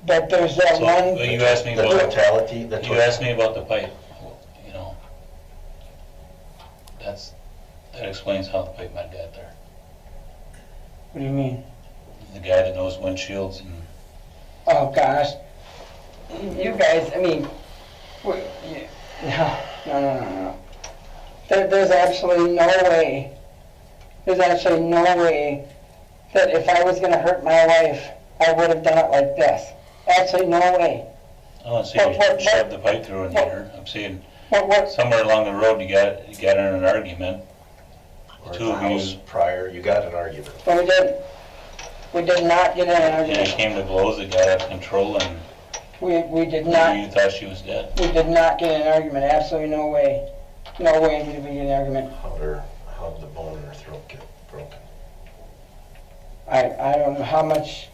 But there's that So, one, but you asked me The about, totality, you asked me about the pipe, you know. That explains how the pipe might get there. what do you mean? The guy that knows windshields and Oh, gosh. You guys, I mean, no. There's absolutely no way, that if I was gonna hurt my wife, I would have done it like this. Absolutely no way. I don't say you What- shoved the pipe through in there. I'm saying What, somewhere along the road you got in an argument. or Two the of you, house prior, you got an argument. well, we did not get in an and it argument. came to blows, it got out of control, and We did not, you thought she was dead. we did not get in an argument. Absolutely no way. No way did we get in an argument. How did the bone in her throat get broken? I don't know how much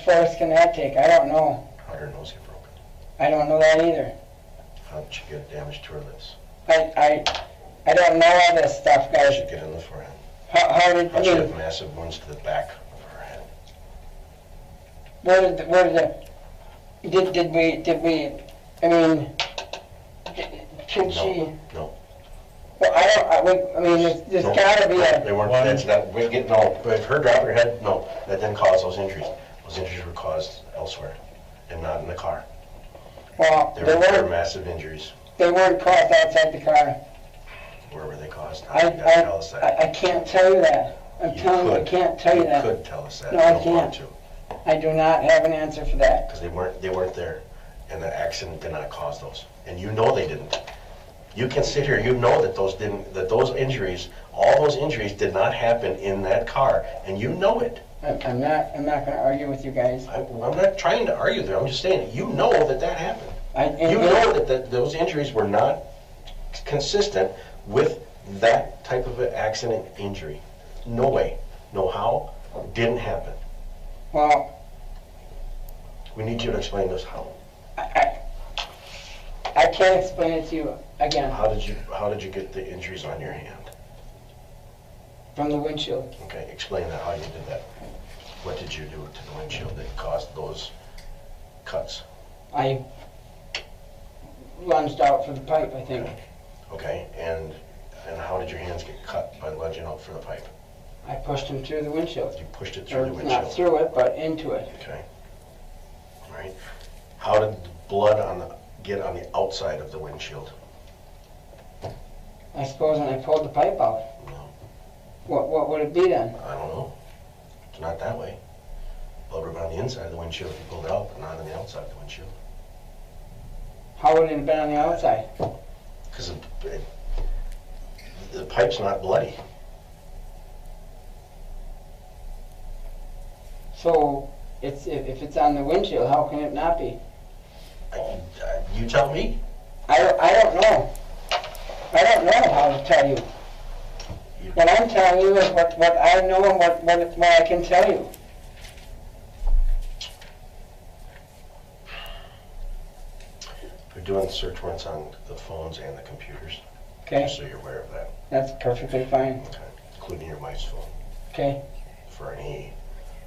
force can that take? I don't know. How did her nose get broken? I don't know that either. How did she get damage to her lips? I don't know all this stuff, How did guys. she get in the forehead? How did, How I did she mean, have massive wounds to the back of her head? did we, I mean, could she, No. well, I mean, there's No. gotta be They a, weren't, that's not, no, but if her dropping her head, no, that didn't cause those injuries. Those injuries were caused elsewhere and not in the car. well, They were massive injuries. they weren't caused outside the car. Where were they caused? How did you not tell us that? I can't tell you that. I'm telling you, I can't tell you You that. could tell us that. No, I if you don't want can't. to, I do not have an answer for that. because they weren't there, and the accident did not cause those, and you know they didn't. You can sit here, you know that those injuries, all those injuries did not happen in that car, and you know it. I'm not gonna argue with you guys. I'm not trying to argue there, I'm just saying, you know that happened. And- You know that those injuries were not consistent with that type of an accident injury. No way, no how, didn't happen. Well, We need you to explain to us how. I can't explain it to you again, How did you get the injuries on your hand? from the windshield. Okay, explain that, how you did that. What did you do to the windshield that caused those cuts? I lunged out for the pipe, I think. Okay, and how did your hands get cut by lunging out for the pipe? I pushed him through the windshield. You pushed it Or through the not windshield. through it, but into it. Okay. All right. How did the blood get on the outside of the windshield? I suppose when I pulled the pipe out. No, What would it be then? I don't know. It's not that way. Blood would be on the inside of the windshield if you pulled it out, but not on the outside of the windshield. How would it have been on the outside? Because the pipe's not bloody. So if it's on the windshield, how can it not be? You tell me. I don't know. I don't know how to tell you. What I'm telling you is what I know and what I can tell you. We're doing search warrants on the phones and the computers, Okay, just so you're aware of that. that's perfectly fine. Okay. Including your wife's phone. Okay, For any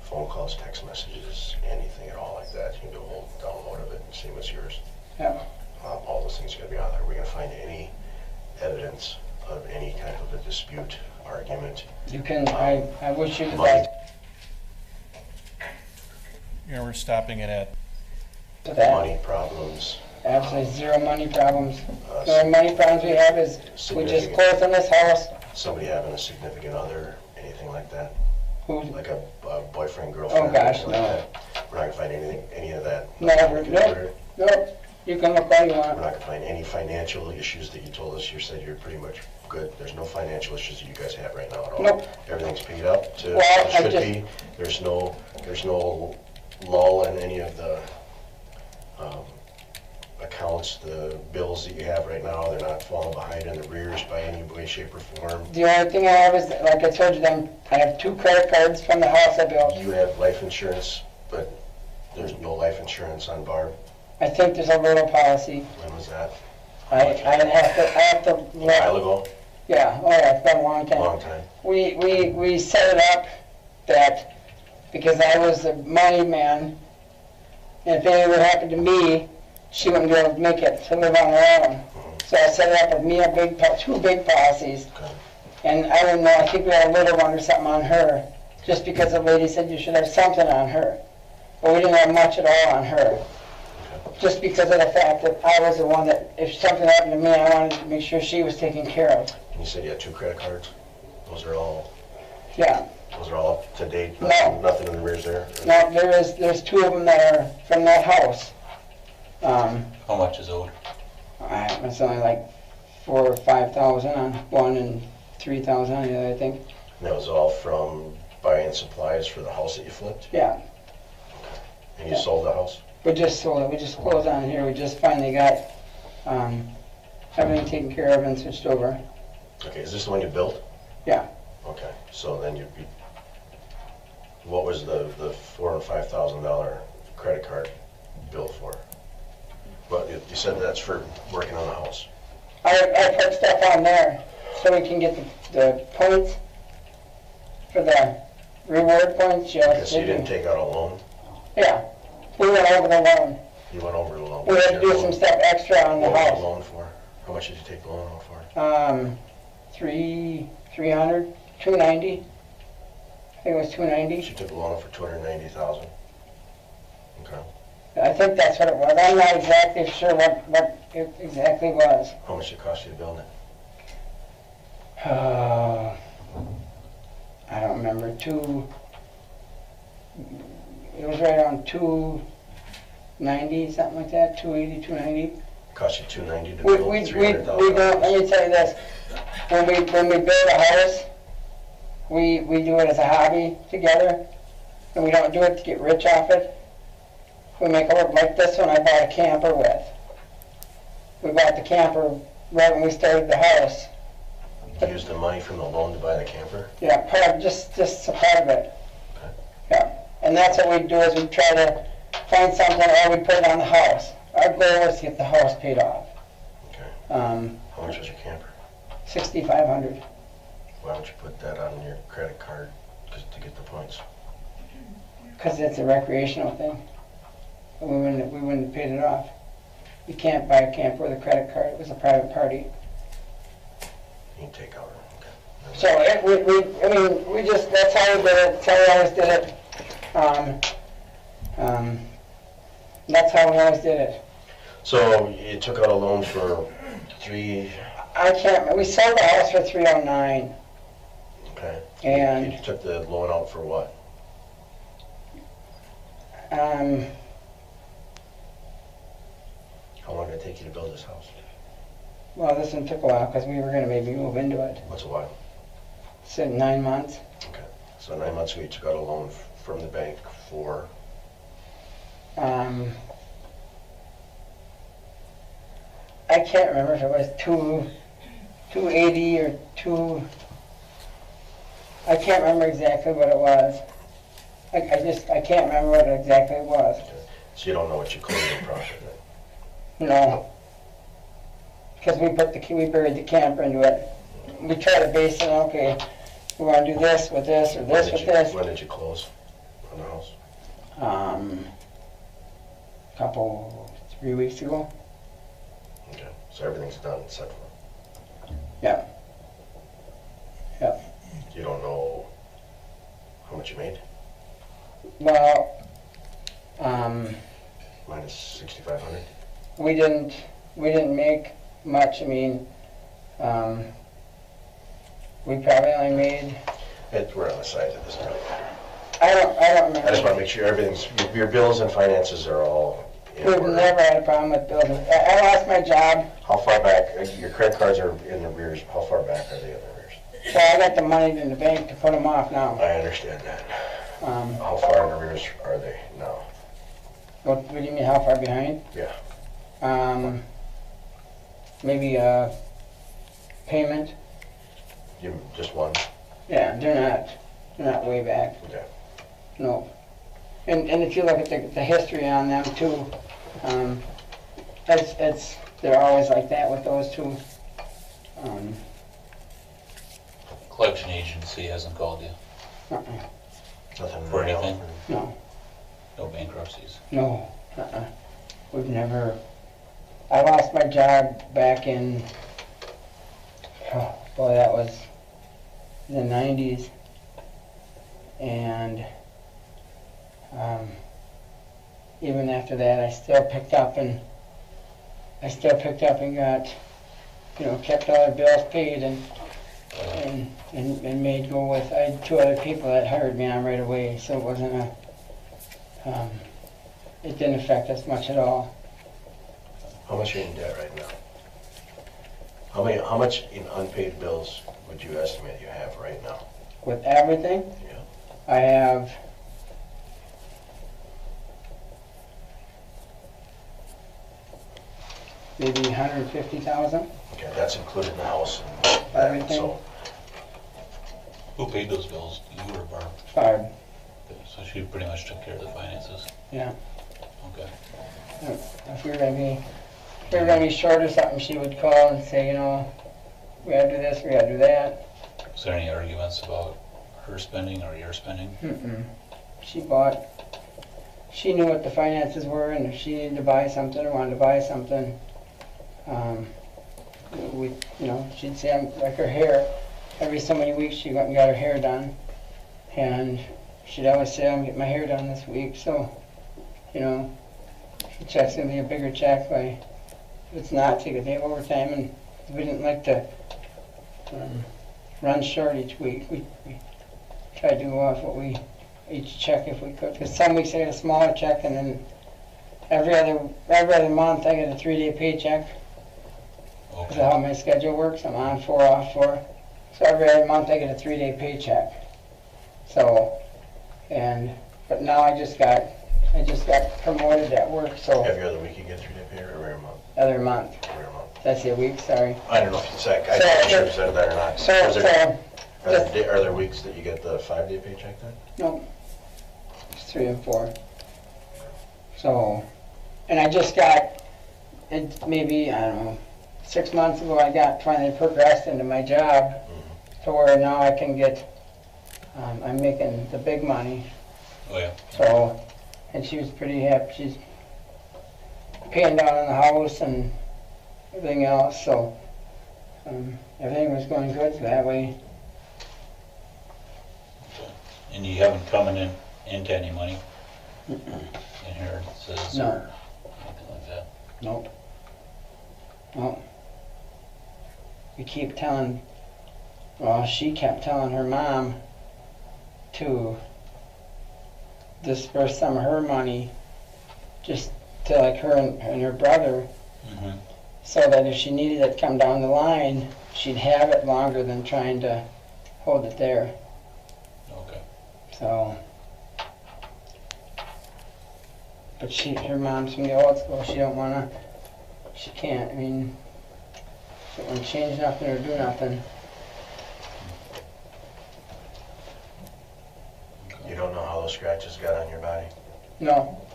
phone calls, text messages, anything at all like that, you can do a whole download of it, same as yours. yeah. All those things are going to be on there. We're going to find any evidence of any kind of a dispute, argument. You can. I wish you the Money. best You know, we're stopping it at, to that. Money problems. Absolutely zero money problems. uh, The only money problems we have is we just significant- closed on this house. Somebody having a significant other, anything like that, Who? like a boyfriend, girlfriend. Oh, gosh, anything like no. that. We're not gonna find any of that. Never, We can nope. order it. Nope. You can look all you We're want. not gonna find any financial issues that you told us. You said you're pretty much good. There's no financial issues that you guys have right now at all. Nope. Everything's paid up to Well, what I it should just- be. There's no lull in any of the accounts, the bills that you have right now. They're not falling behind in the rears by any way, shape, or form. The only thing I have is, like I told you, I have 2 credit cards from the house I built. You have life insurance, but there's no life insurance on Barb. I think there's a little policy. When was that? I have to A while ago? Yeah, oh yeah, it's been a long time. Long time. We set it up that, because I was the money man, and if anything would happen to me, she wouldn't be able to make it to live on her own. So I set it up with me and 2 big policies. Okay. And I don't know, I think we had a little one or something on her, just because the lady said you should have something on her. But we didn't have much at all on her. Just because of the fact that I was the one that, if something happened to me, I wanted to make sure she was taken care of. And you said you had 2 credit cards? Those are all Yeah. up to date? No. Nothing in the rears there? Now, there's 2 of them that are from that house. How much is owed? It's only like 4,000 or 5,000 on one and 3,000 on the other, I think. And that was all from buying supplies for the house that you flipped? Yeah, And you Yeah. sold the house? we just sold it. We just closed on it here. We just finally got everything taken care of and switched over. Okay, is this the one you built? Yeah. Okay, so then what was the $4,000 or $5,000 credit card bill for? But you said that's for working on the house. I put stuff on there so we can get the points for the reward points. Okay, so you didn't take out a loan? Yeah, we went over the loan. You went over the loan? We had to do some stuff extra on the What was the house. loan for? How much did you take the loan out for? 300, 290. I think it was 290. You took a loan out for $290,000. Okay. I think that's what it was. I'm not exactly sure what it exactly was. How much did it cost you to build it? I don't remember. It was right around 290, something like that. 280, 290. Cost you $290 to We build don't. $300,000. Let me tell you this: when we build a house, we do it as a hobby together, and we don't do it to get rich off it. We make it look like this one I bought a camper with. We bought the camper right when we started the house. You used the money from the loan to buy the camper? Yeah, part of, just a part of it. Yeah, and that's what we do is we try to find something or we put it on the house. Our goal is to get the house paid off. Okay. How much was your camper? $6,500. Why don't you put that on your credit card to get the points? Because it's a recreational thing. We wouldn't have paid it off. You can't buy a camper with a credit card. It was a private party. You can take out, okay. So we just, that's how we did it. That's how we always did it. That's how we always did it. So you took out a loan for I can't remember. We sold the house for $309. okay. And You took the loan out for what? How long did it take you to build this house? Well, this one took a while because we were going to maybe move into it. What's a while? So 9 months. Okay. So 9 months ago you took out a loan from the bank for? I can't remember if it was 280 or 2. I can't remember exactly what it was. I can't remember what exactly it was. So you don't know what you claimed in profit then? No. Because we buried the camper into it. We try to base it, okay, we want to do this with this or this with this. When did you close on the house? 3 weeks ago. Okay, so everything's done and set for? Yeah. Yeah. You don't know how much you made? Well, Minus 6,500? we didn't make much. I mean, we probably only made. We're on the side of this. I don't remember. I just want to make sure everything's, your bills and finances are all in We've order. never had a problem with bills. I lost my job. How far back, your credit cards are in the rears, how far back are they in the rears? So I got the money in the bank to put them off now. I understand that. How far in the rears are they now? What do you mean, how far behind? Yeah. Maybe a payment. Just one? Yeah, they're not way back. Okay. No. And if you look at the history on them too, they're always like that with those two. Collection agency hasn't called you Nothing for anything? No. No bankruptcies? No. We've never. I lost my job back in. Oh boy, that was in the 90s, and even after that, I still picked up and got, kept all the bills paid and made go with. I had 2 other people that hired me on right away, so it wasn't it didn't affect us much at all. How much are you in debt right now? How much in unpaid bills would you estimate you have right now? With everything, Yeah. I have maybe 150,000. Okay, that's included in the house and that, Everything. so. Who paid those bills? You or Barb? Barb. Okay, so she pretty much took care of the finances? Yeah. Okay. If we were gonna be short or something, she would call and say, we gotta do this, we gotta do that. Is there any arguments about her spending or your spending? She knew what the finances were, and if she needed to buy something or wanted to buy something, she'd say, like her hair, every so many weeks she went and got her hair done, and she'd always say, I'm getting my hair done this week, so, the check's gonna be a bigger check, if it's not, take a day of overtime, and we didn't like to run short each week. We try to do off each check if we could, because some weeks I get a smaller check, and then every other month I get a 3-day paycheck. Because of how my schedule works, I'm on 4, off 4. So every other month I get a 3-day paycheck. So, but now I just got promoted at work, so Every other week you get 3-day pay or every month? other month. Every month. That's a week, sorry. I don't know if it's like, I'm not sure if you said that or not. Are there weeks that you get the 5-day paycheck then? No, it's 3 and 4. So, and I just got, maybe, I don't know, 6 months ago I finally progressed into my job to where now I can get, I'm making the big money. Oh, yeah. So, and she was pretty happy. She's paying down on the house and everything else, so everything was going good that way. Okay. And you haven't coming into any money? Inheritances No. or anything like that? Nope. Nope. She kept telling her mom to disperse some of her money just to like her and her brother, so that if she needed it to come down the line, she'd have it longer than trying to hold it there. Okay. So, But her mom's from the old school, she don't wanna, she can't, I mean, she don't wanna change nothing or do nothing. You don't know how those scratches got on your body? No.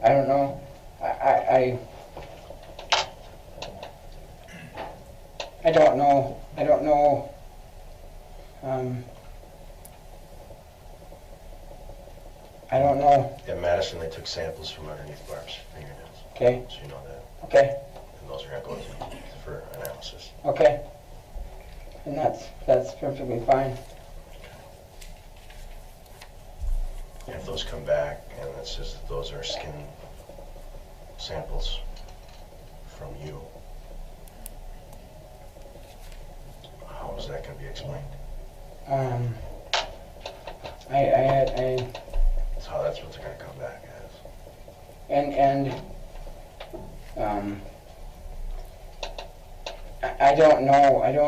I don't know. I don't know. I don't know. I don't know. At Madison, they took samples from underneath Barb's fingernails. Okay. So you know that. Okay. And those are going to go to for analysis. Okay. And that's perfectly fine. And if those come back and it says that those are skin samples from you, how is that going to be explained? That's what they're going to come back as. I don't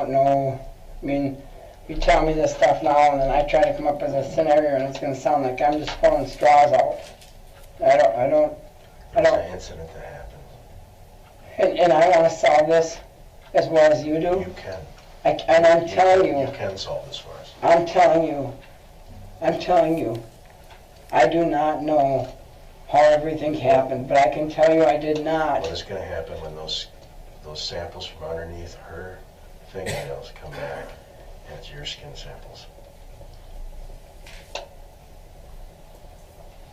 know. I mean, you tell me this stuff now, and then I try to come up with a scenario, and it's going to sound like I'm just pulling straws out. I don't. There's an incident that happened. And I want to solve this as well as you do. You can. And I'm telling you. You can solve this for us. I'm telling you. I do not know how everything happened, but I can tell you I did not. What is going to happen when those samples from underneath her fingernails come back and it's your skin samples?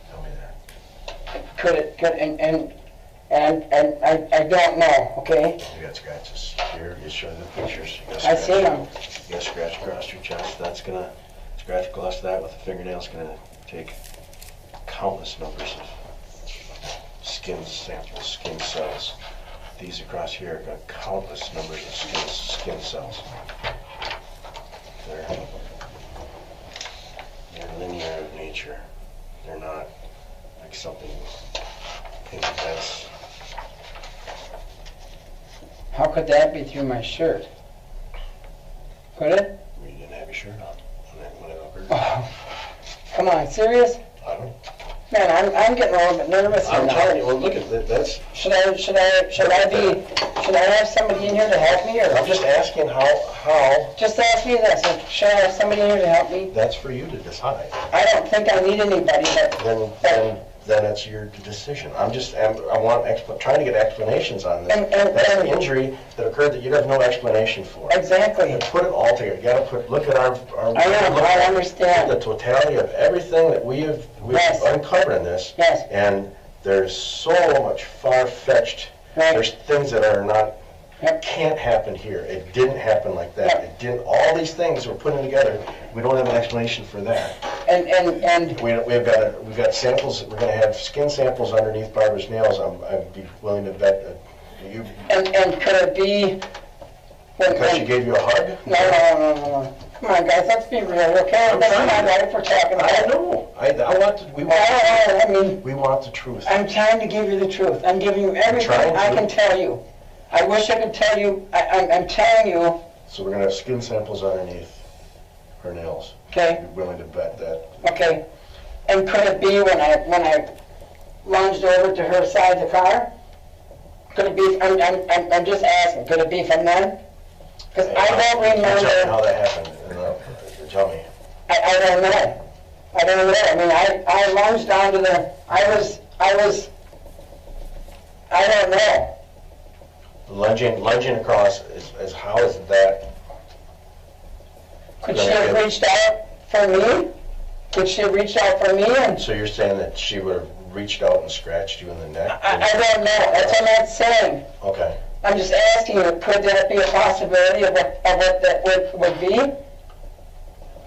Tell me that. Could and I don't know, okay? You got scratches here, you show the pictures. I see them. You got a scratch across your chest. That's going to scratch across that with a fingernail. It's going to take countless numbers of skin samples, skin cells. These across here have got countless numbers of skin cells. They're linear in nature. They're not like something that's. How could that be through my shirt? Could it? You didn't have your shirt on when it occurred. Oh, come on, serious? I don't know. Man, I'm getting a little bit nervous here I'm now. telling you, well, look at that. That's. Should I have somebody in here to help me, or? I'm just asking how. Just ask me this, should I have somebody in here to help me? That's for you to decide. I don't think I need anybody, but. Then it's your decision. I want trying to get explanations on this. That's an injury that occurred that you'd have no explanation for. Exactly. And put it all together. You got to look at our. I understand. The totality of everything that we've Yes. uncovered in this. Yes. And there's so much far-fetched. Right. There's things that are not. Yep. Can't happen here. It didn't happen like that. Yep. It didn't. All these things we're putting together. We don't have an explanation for that. And We've got samples. We're going to have skin samples underneath Barbara's nails. I'd be willing to bet that you. And could it be? Because she gave you a hug? No. Come on, guys, let's be real, okay? I'm That's trying. not right for talking about. I know. I want to. We want the truth. I'm trying to give you the truth. I'm giving you everything trying to. I can tell you. I wish I could tell you. I'm telling you. So we're going to have skin samples underneath her nails. Okay. You're willing to bet that? Okay. And could it be when I lunged over to her side of the car? Could it be? I'm just asking. Could it be from then? Because I don't remember. Tell me how that happened. Tell me. I don't know. I don't know. I mean, I lunged onto the. I was. I don't know. Lunging across is how is that? Could she have reached out for me? Could she have reached out for me? And So you're saying that she would have reached out and scratched you in the neck? I don't know. That's what I'm not saying. Okay. I'm just asking you, could that be a possibility of what that would be?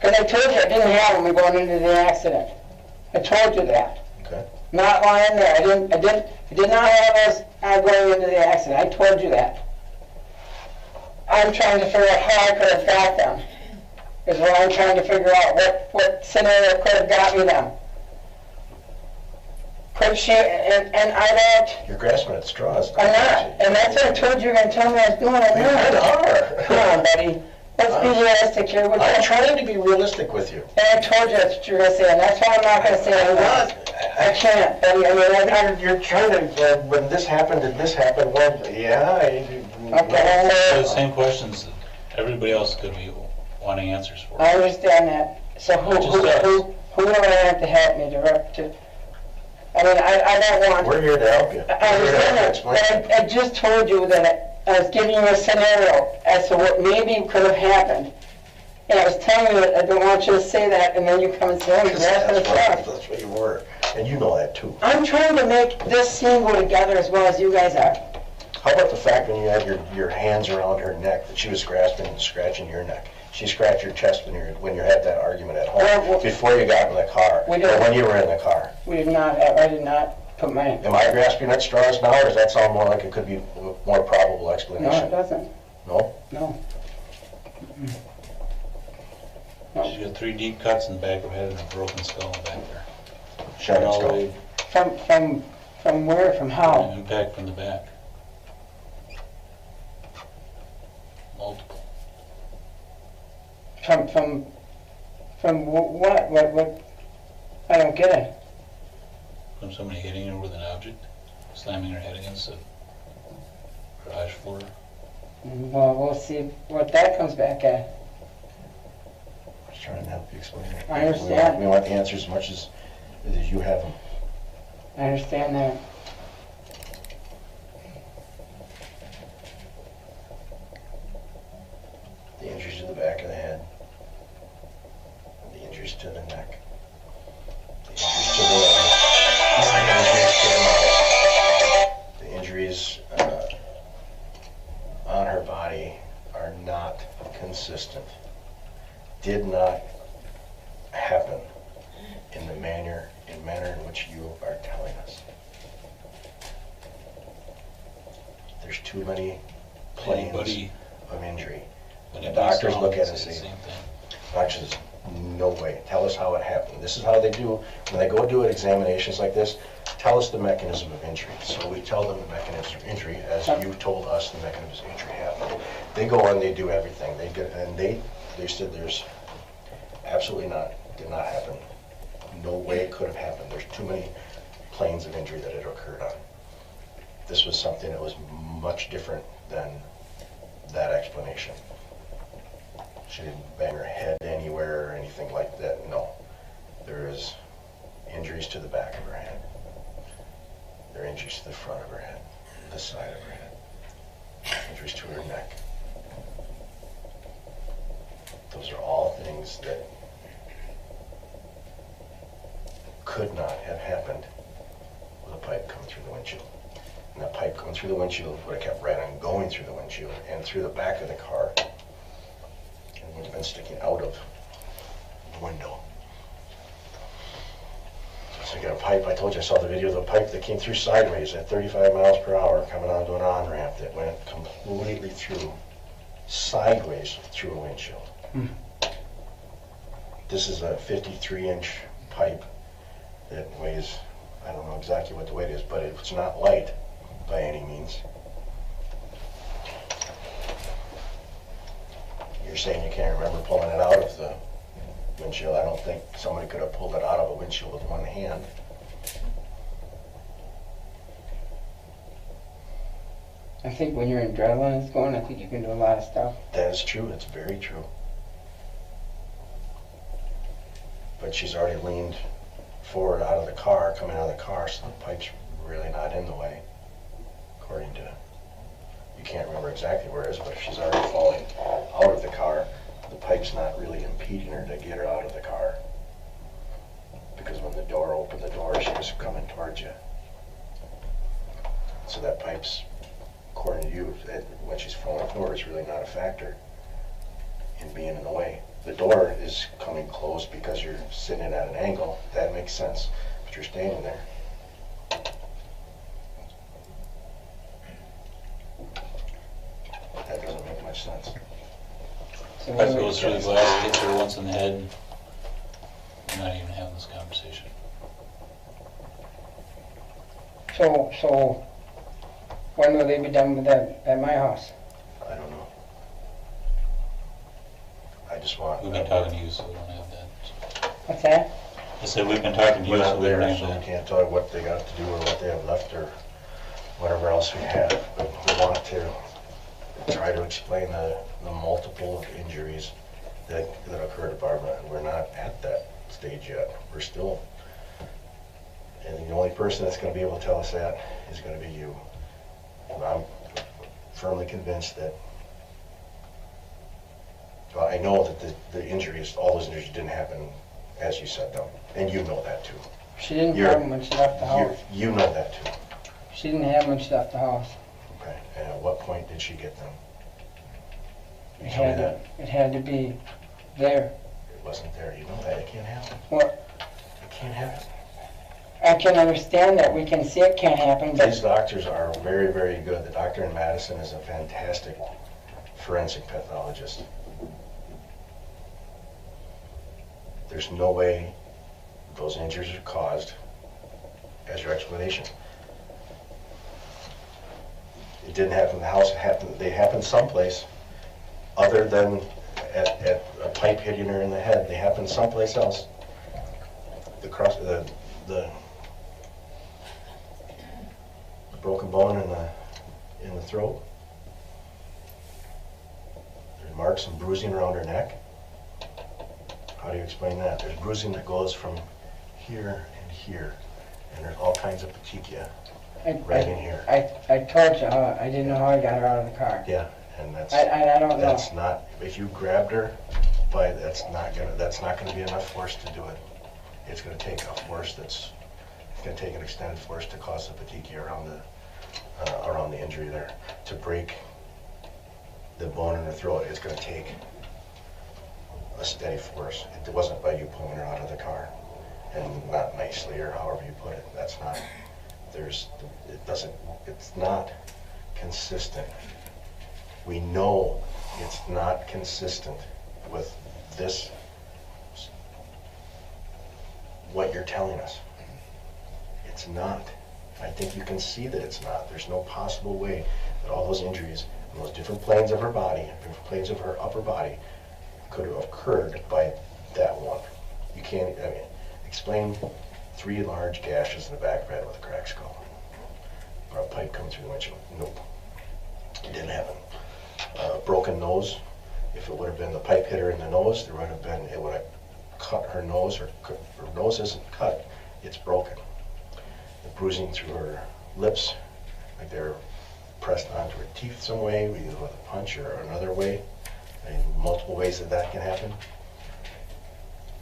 Because I told you I didn't have them going into the accident. I told you that. Okay. Not lying there. I did not have those going into the accident. I told you that. I'm trying to figure out how I could have got them. Is what I'm trying to figure out. What scenario could have got me them? Could she? And I don't. You're grasping at straws. I'm not. And that's what I told you. You're going to tell me I was doing. I'm You not. are. Come on, buddy. Let's be realistic here. I'm trying to be realistic with you. And I told you that's what you're gonna say, and that's why I'm not gonna say I'm not. I can't, Betty. I mean, You're trying to, when this happened and this happened, well, yeah. Okay. So the same questions that everybody else could be wanting answers for. I understand that. So who do I have to help me to? I mean, I don't want. We're here to help you. I understand that, but I just told you that I was giving you a scenario as to what maybe could have happened. And I was telling you that I don't want you to say that, and then you come and say, oh, That's what you were, and you know that too. I'm trying to make this scene go together as well as you guys are. How about the fact when you had your hands around her neck, that she was grasping and scratching your neck? She scratched your chest when you had that argument at home, before you got in the car, or when you were in the car. We did not, I did not put my... Am I grasping at straws now, or does that sound more like it could be a more probable explanation? No, it doesn't. No? No. She's got 3 deep cuts in the back of her head and a broken skull in the back there. Shattered All the skull. way From where? From how? an impact from the back. Multiple. From what? What? I don't get it. From somebody hitting her with an object, slamming her head against the garage floor. Well, we'll see what that comes back at. I'm just trying to help you explain it. I understand. We want the answers as much as you have them. I understand that. The injuries to the back of the head, the injuries to the neck, the injuries to the injuries on her body are not consistent. Did not happen in the manner in which you are telling us. There's too many planes of injury. The doctors look at it and say, doctors, no way. Tell us how it happened. This is how they do, when they go do examinations like this, tell us the mechanism of injury. So we tell them the mechanism of injury as you told us the mechanism of injury happened. They go on, they do everything. They said there's absolutely not, did not happen. No way it could have happened. There's too many planes of injury that it occurred on. This was something that was much different than that explanation. She didn't bang her head anywhere or anything like that. No. There is injuries to the back of her head. There are injuries to the front of her head, the side of her head, injuries to her neck. Those are all things that could not have happened with a pipe coming through the windshield. And that pipe coming through the windshield would have kept right on going through the windshield and through the back of the car. And would have been sticking out of the window. So you got a pipe, I told you I saw the video of the pipe that came through sideways at 35 miles per hour coming onto an on-ramp that went completely through, sideways through a windshield. This is a 53-inch pipe that weighs, I don't know exactly what the weight is, but it's not light by any means. You're saying you can't remember pulling it out of the windshield. I don't think somebody could have pulled it out of a windshield with one hand. I think when your adrenaline is going, I think you can do a lot of stuff. That is true. It's very true. But she's already leaned forward out of the car, coming out of the car, so the pipe's really not in the way, according to, you can't remember exactly where it is, but if she's already falling out of the car, the pipe's not really impeding her to get her out of the car. Because when the door opened the door, she was coming towards you. So that pipe's, according to you, when she's falling forward, is really not a factor in being in the way. The door is coming close because you're sitting at an angle. That makes sense. But you're standing there. That doesn't make much sense. So Pipe goes through the glass, hits her once in the head. We're not even having this conversation. So when will they be done with that at my house? I don't know. I just want. We've been talking to you, so we don't have that. What's that? I said, we've been talking to We're you, so not we don't there, have so we that. can't tell you what they got to do or what they have left or whatever else we have. But we want to try to explain the multiple injuries that occurred at Barb. We're not at that stage yet. We're still, and the only person that's going to be able to tell us that is going to be you. And I'm firmly convinced that, well, I know that the injuries, all those injuries didn't happen as you said them, and you know that too. She didn't have them when she left the house. You know that too. She didn't have them when she left the house. Okay, and at what point did she get them? It had to be there. It wasn't there. You know that. It can't happen. What? It can't happen. I can understand that. We can see it can't happen, These but doctors are very, very good. The doctor in Madison is a fantastic forensic pathologist. There's no way those injuries are caused as your explanation. It didn't happen in the house. It happened. They happened someplace other than at a pipe hitting her in the head. They happened someplace else. The broken bone in the throat. There's marks and bruising around her neck. How do you explain that? There's bruising that goes from here and here, and there's all kinds of petechia right in here. I told you I didn't know how I got her out of the car. Yeah, and that's I don't know. that's not. If you grabbed her, that's not gonna be enough force to do it. It's gonna take a force it's gonna take an extended force to cause the petechia around the injury there. To break the bone in her throat, it's gonna take a steady force. It wasn't by you pulling her out of the car and not nicely or however you put it. That's not. It's not consistent. We know it's not consistent with this, what you're telling us. It's not. I think you can see that it's not. There's no possible way that all those injuries in those different planes of her body, different planes of her upper body, could have occurred by that one. You can't, explain 3 large gashes in the back of her head with a cracked skull. Or a pipe coming through the windshield. Nope. It didn't happen. Broken nose. If it would have been the pipe hit her in the nose, it would have cut her nose, or her nose isn't cut, it's broken. The bruising through her lips, like they're pressed onto her teeth some way, either with a punch or another way. Multiple ways that can happen.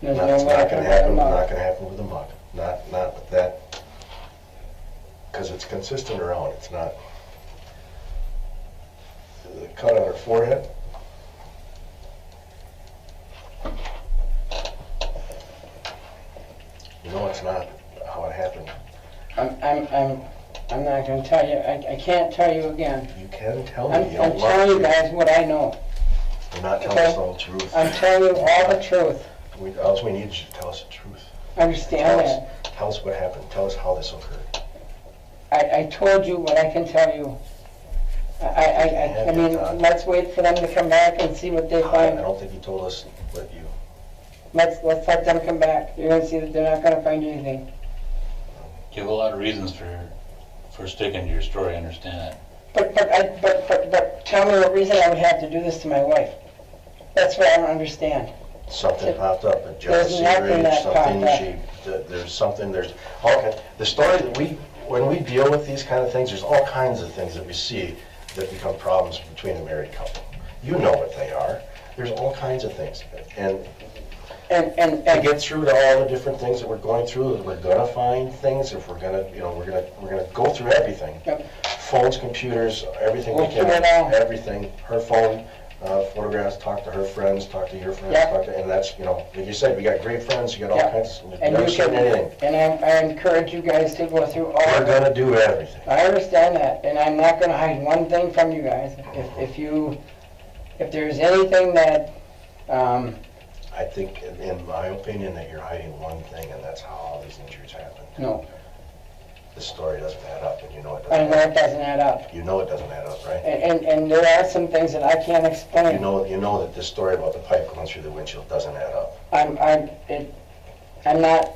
There's It's no way not I going can to happen. let Not going to happen with a mug. Not with that, because it's consistent around. It's not. The cut on her forehead. You know it's not how it happened. I'm not going to tell you. I can't tell you again. You can tell I'm me. You don't telling you want to. guys what I know. You're not telling Okay? us all the truth. I'm telling you all the truth. All we need is you to tell us the truth. Understand that? Tell us what happened. Tell us how this occurred. I told you what I can tell you. I mean, let's wait for them to come back and see what they I find. don't think you told us what you. Let's let them come back. You're going to see that they're not going to find anything. You have a lot of reasons for sticking to your story, I understand that. But tell me what reason I would have to do this to my wife. That's what I don't understand. Something popped up, a There's jealousy nothing rage, that something popped there's something, okay. The story that when we deal with these kind of things, there's all kinds of things that we see that become problems between a married couple. You know what they are. There's all kinds of things. And to get through to all the different things that we're going through, we're gonna find things. If we're gonna, we're gonna go through everything. Yep. Phones, computers, everything we We'll can. figure it out. Everything. Her phone, photographs. Talk to her friends. Talk to your friends. Yep. And that's, like you said, we got great friends. You got all Yep. kinds. And Never you seen can, anything. and I encourage you guys to go through all We're of it. gonna do everything. I understand that, and I'm not going to hide one thing from you guys. If there's anything that, I think, in my opinion, that you're hiding one thing, and that's how all these injuries happen. no. this story doesn't add up, and you know it I doesn't. know it doesn't add up. You know it doesn't add up, right? And there are some things that I can't explain. You know that this story about the pipe going through the windshield doesn't add up. I'm not,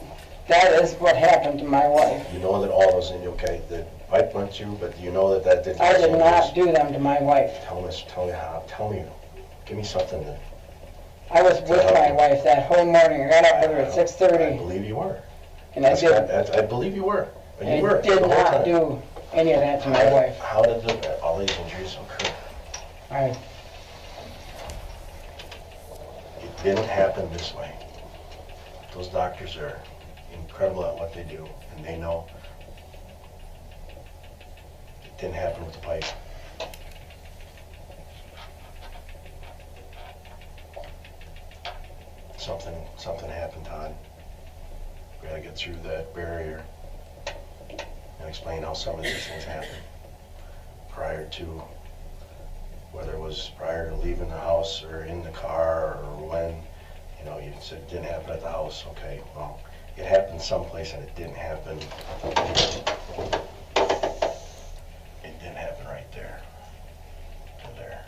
that is what happened to my wife. You know that all those, okay, the pipe went through, but you know that didn't. I did not do them to my wife. Tell me, give me something that. I was with my wife that whole morning. I got up with her at I 6:30. believe you were. And I I believe you were. I You were. did the whole not time. do any of that to my wife. How did all these injuries occur? It didn't happen this way. Those doctors are incredible at what they do, and they know it didn't happen with the pipe. Something happened, Todd. We gotta get through that barrier and explain how some of these things happen prior to, whether it was prior to leaving the house or in the car or when, you said it didn't happen at the house. Okay, well, it happened someplace and it didn't happen. It didn't happen right there to there.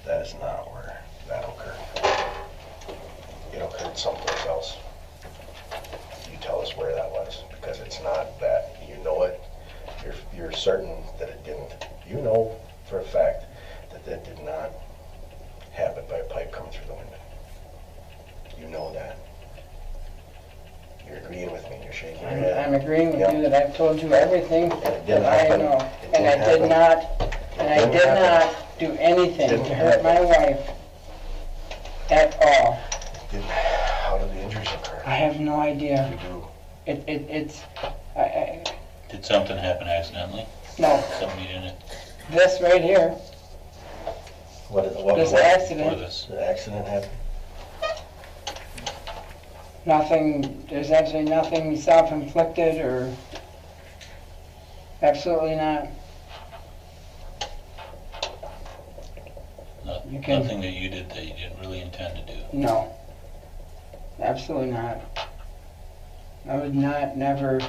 That is not where that occurred. It occurred someplace else. You tell us where that was, because it's not that. You know it. You're certain that it didn't. You know for a fact that that did not happen by a pipe coming through the window. You know that. You're agreeing with me. You're shaking your head. I'm agreeing with Yep. you that I've told you everything And it didn't that I happen. know. It And I didn't did happen. not do anything Didn't to hurt my happen. wife at all. How did the injuries occur? I have no You idea. do. Did something happen accidentally? No, Something you didn't, this right here, What this or accident, this? The accident happened? nothing, there's absolutely nothing self-inflicted or, absolutely not. You can- Nothing that you did that you didn't really intend to do? No, absolutely not. I would not, never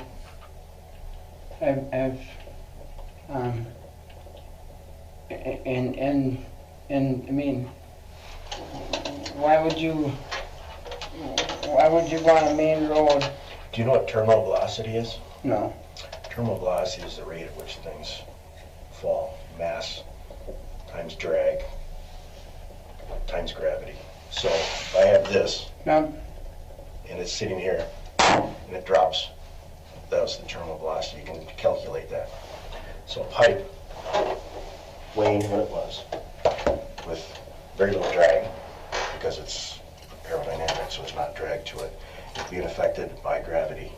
have, I mean, why would you want a main road? Do you know what terminal velocity is? No. Terminal velocity is the rate at which things fall. Mass times drag times gravity. So if I have this No, and it's sitting here and it drops, that was the terminal velocity. You can calculate that. So a pipe weighing what it was with very little drag, because it's aerodynamic, so it's not drag to it, is being affected by gravity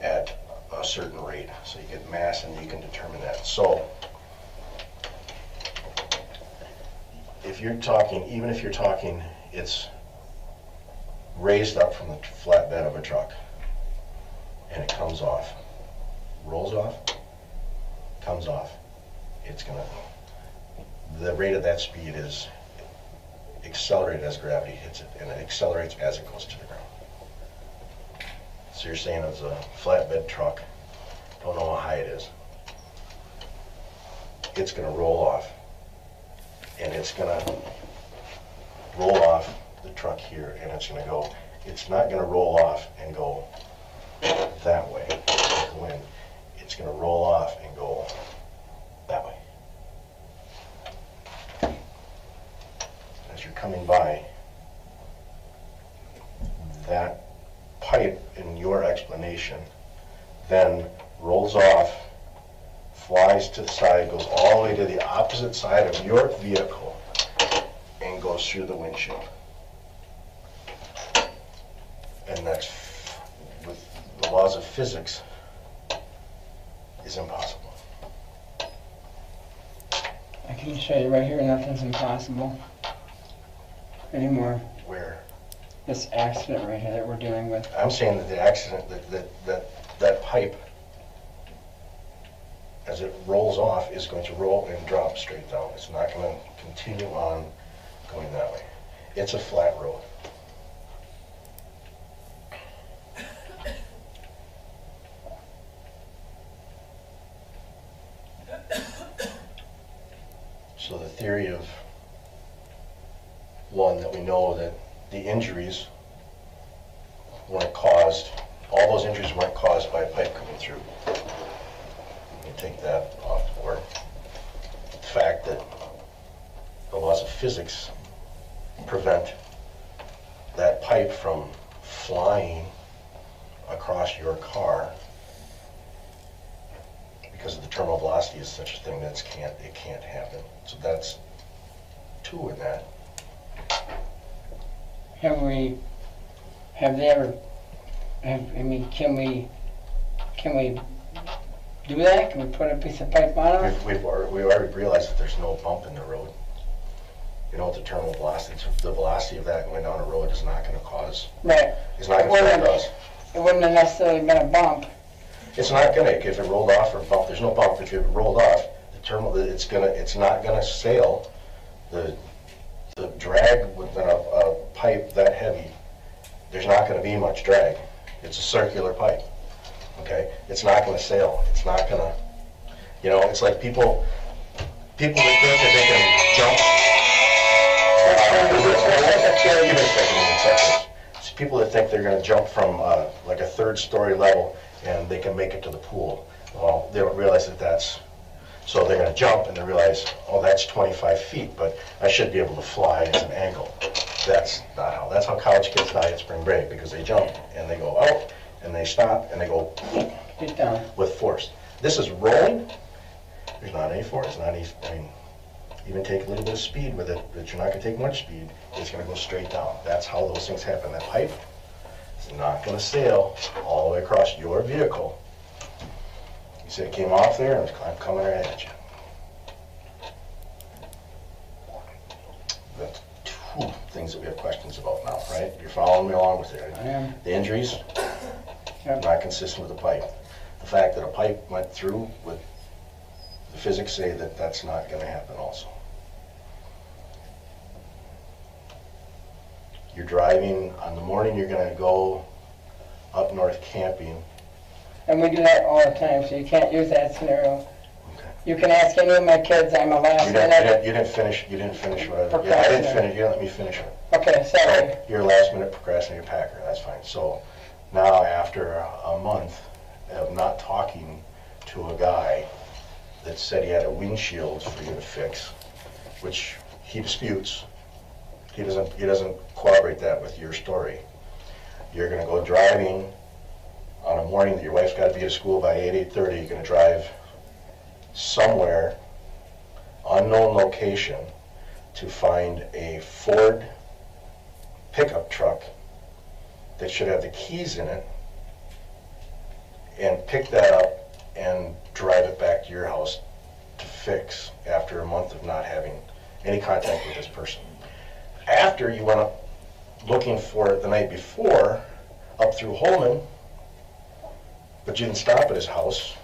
at a certain rate. So you get mass and you can determine that. So if you're talking, even if you're talking, it's raised up from the flatbed of a truck and it comes off, rolls off, comes off, it's gonna, the rate of that speed is accelerated as gravity hits it, and it accelerates as it goes to the ground. So you're saying it's a flatbed truck, don't know how high it is, it's gonna roll off, and it's gonna roll off the truck here, and it's gonna go, it's not gonna roll off and go that way, like the wind. It's gonna roll off and go that way. As you're coming by, that pipe, in your explanation, then rolls off, flies to the side, goes all the way to the opposite side of your vehicle, and goes through the windshield. And that's, with the laws of physics, is impossible. I can show you right here, nothing's impossible anymore. Where? This accident right here that we're dealing with. I'm saying that the accident, that pipe, as it rolls off, is going to roll and drop straight down. It's not going to continue on going that way. It's a flat road. So the theory of one, that we know that the injuries weren't caused, all those injuries weren't caused by a pipe coming through. Let me take that off the board. The fact that the laws of physics prevent that pipe from flying across your car because of the terminal velocity is such a thing that it can't happen. So that's two in that. Have they ever, I mean, can we do that? Can we put a piece of pipe on it? We already realized that there's no bump in the road. You know what the terminal velocity, the velocity of that going down the road is not going to cause. Right. It's not going to cause. It wouldn't have necessarily been a bump. It's not going to, if it rolled off or bumped, there's no bump. If it rolled off, the terminal, it's not going to sail. The drag within a pipe that heavy, there's not going to be much drag. It's a circular pipe, okay? It's not going to sail. It's not going to, you know, it's like people that think that they can jump. It's people that think they're going to jump from like a third-story level and they can make it to the pool. Well, they don't realize that that's, so they're going to jump and they realize, oh, that's 25 feet, but I should be able to fly at an angle. That's not how, that's how college kids die at spring break, because they jump and they go out and they stop and they go down with force. This is rolling. There's not any force, not any, I mean, even take a little bit of speed with it, but you're not going to take much speed. It's going to go straight down. That's how those things happen. That pipe is not going to sail all the way across your vehicle. You said it came off there and it's coming right at you. That's two things that we have questions about now, right? You're following me along with it. Right? I am. The injuries, Yep. not consistent with the pipe. The fact that a pipe went through, with the physics say that that's not going to happen also. You're driving on the morning you're going to go up north camping. And we do that all the time, so you can't use that scenario. Okay. You can ask any of my kids, I'm a last minute. You didn't finish what I, yeah, I didn't finish, you didn't let me finish it. Okay, sorry. You're a last minute procrastinator packer, that's fine. So now after a month of not talking to a guy that said he had a windshield for you to fix, which he disputes. He doesn't corroborate that with your story. You're going to go driving on a morning that your wife's got to be at school by 8:30. You're going to drive somewhere, unknown location, to find a Ford pickup truck that should have the keys in it, and pick that up and drive it back to your house to fix after a month of not having any contact with this person. After you went up looking for it the night before, up through Holman, but you didn't stop at his house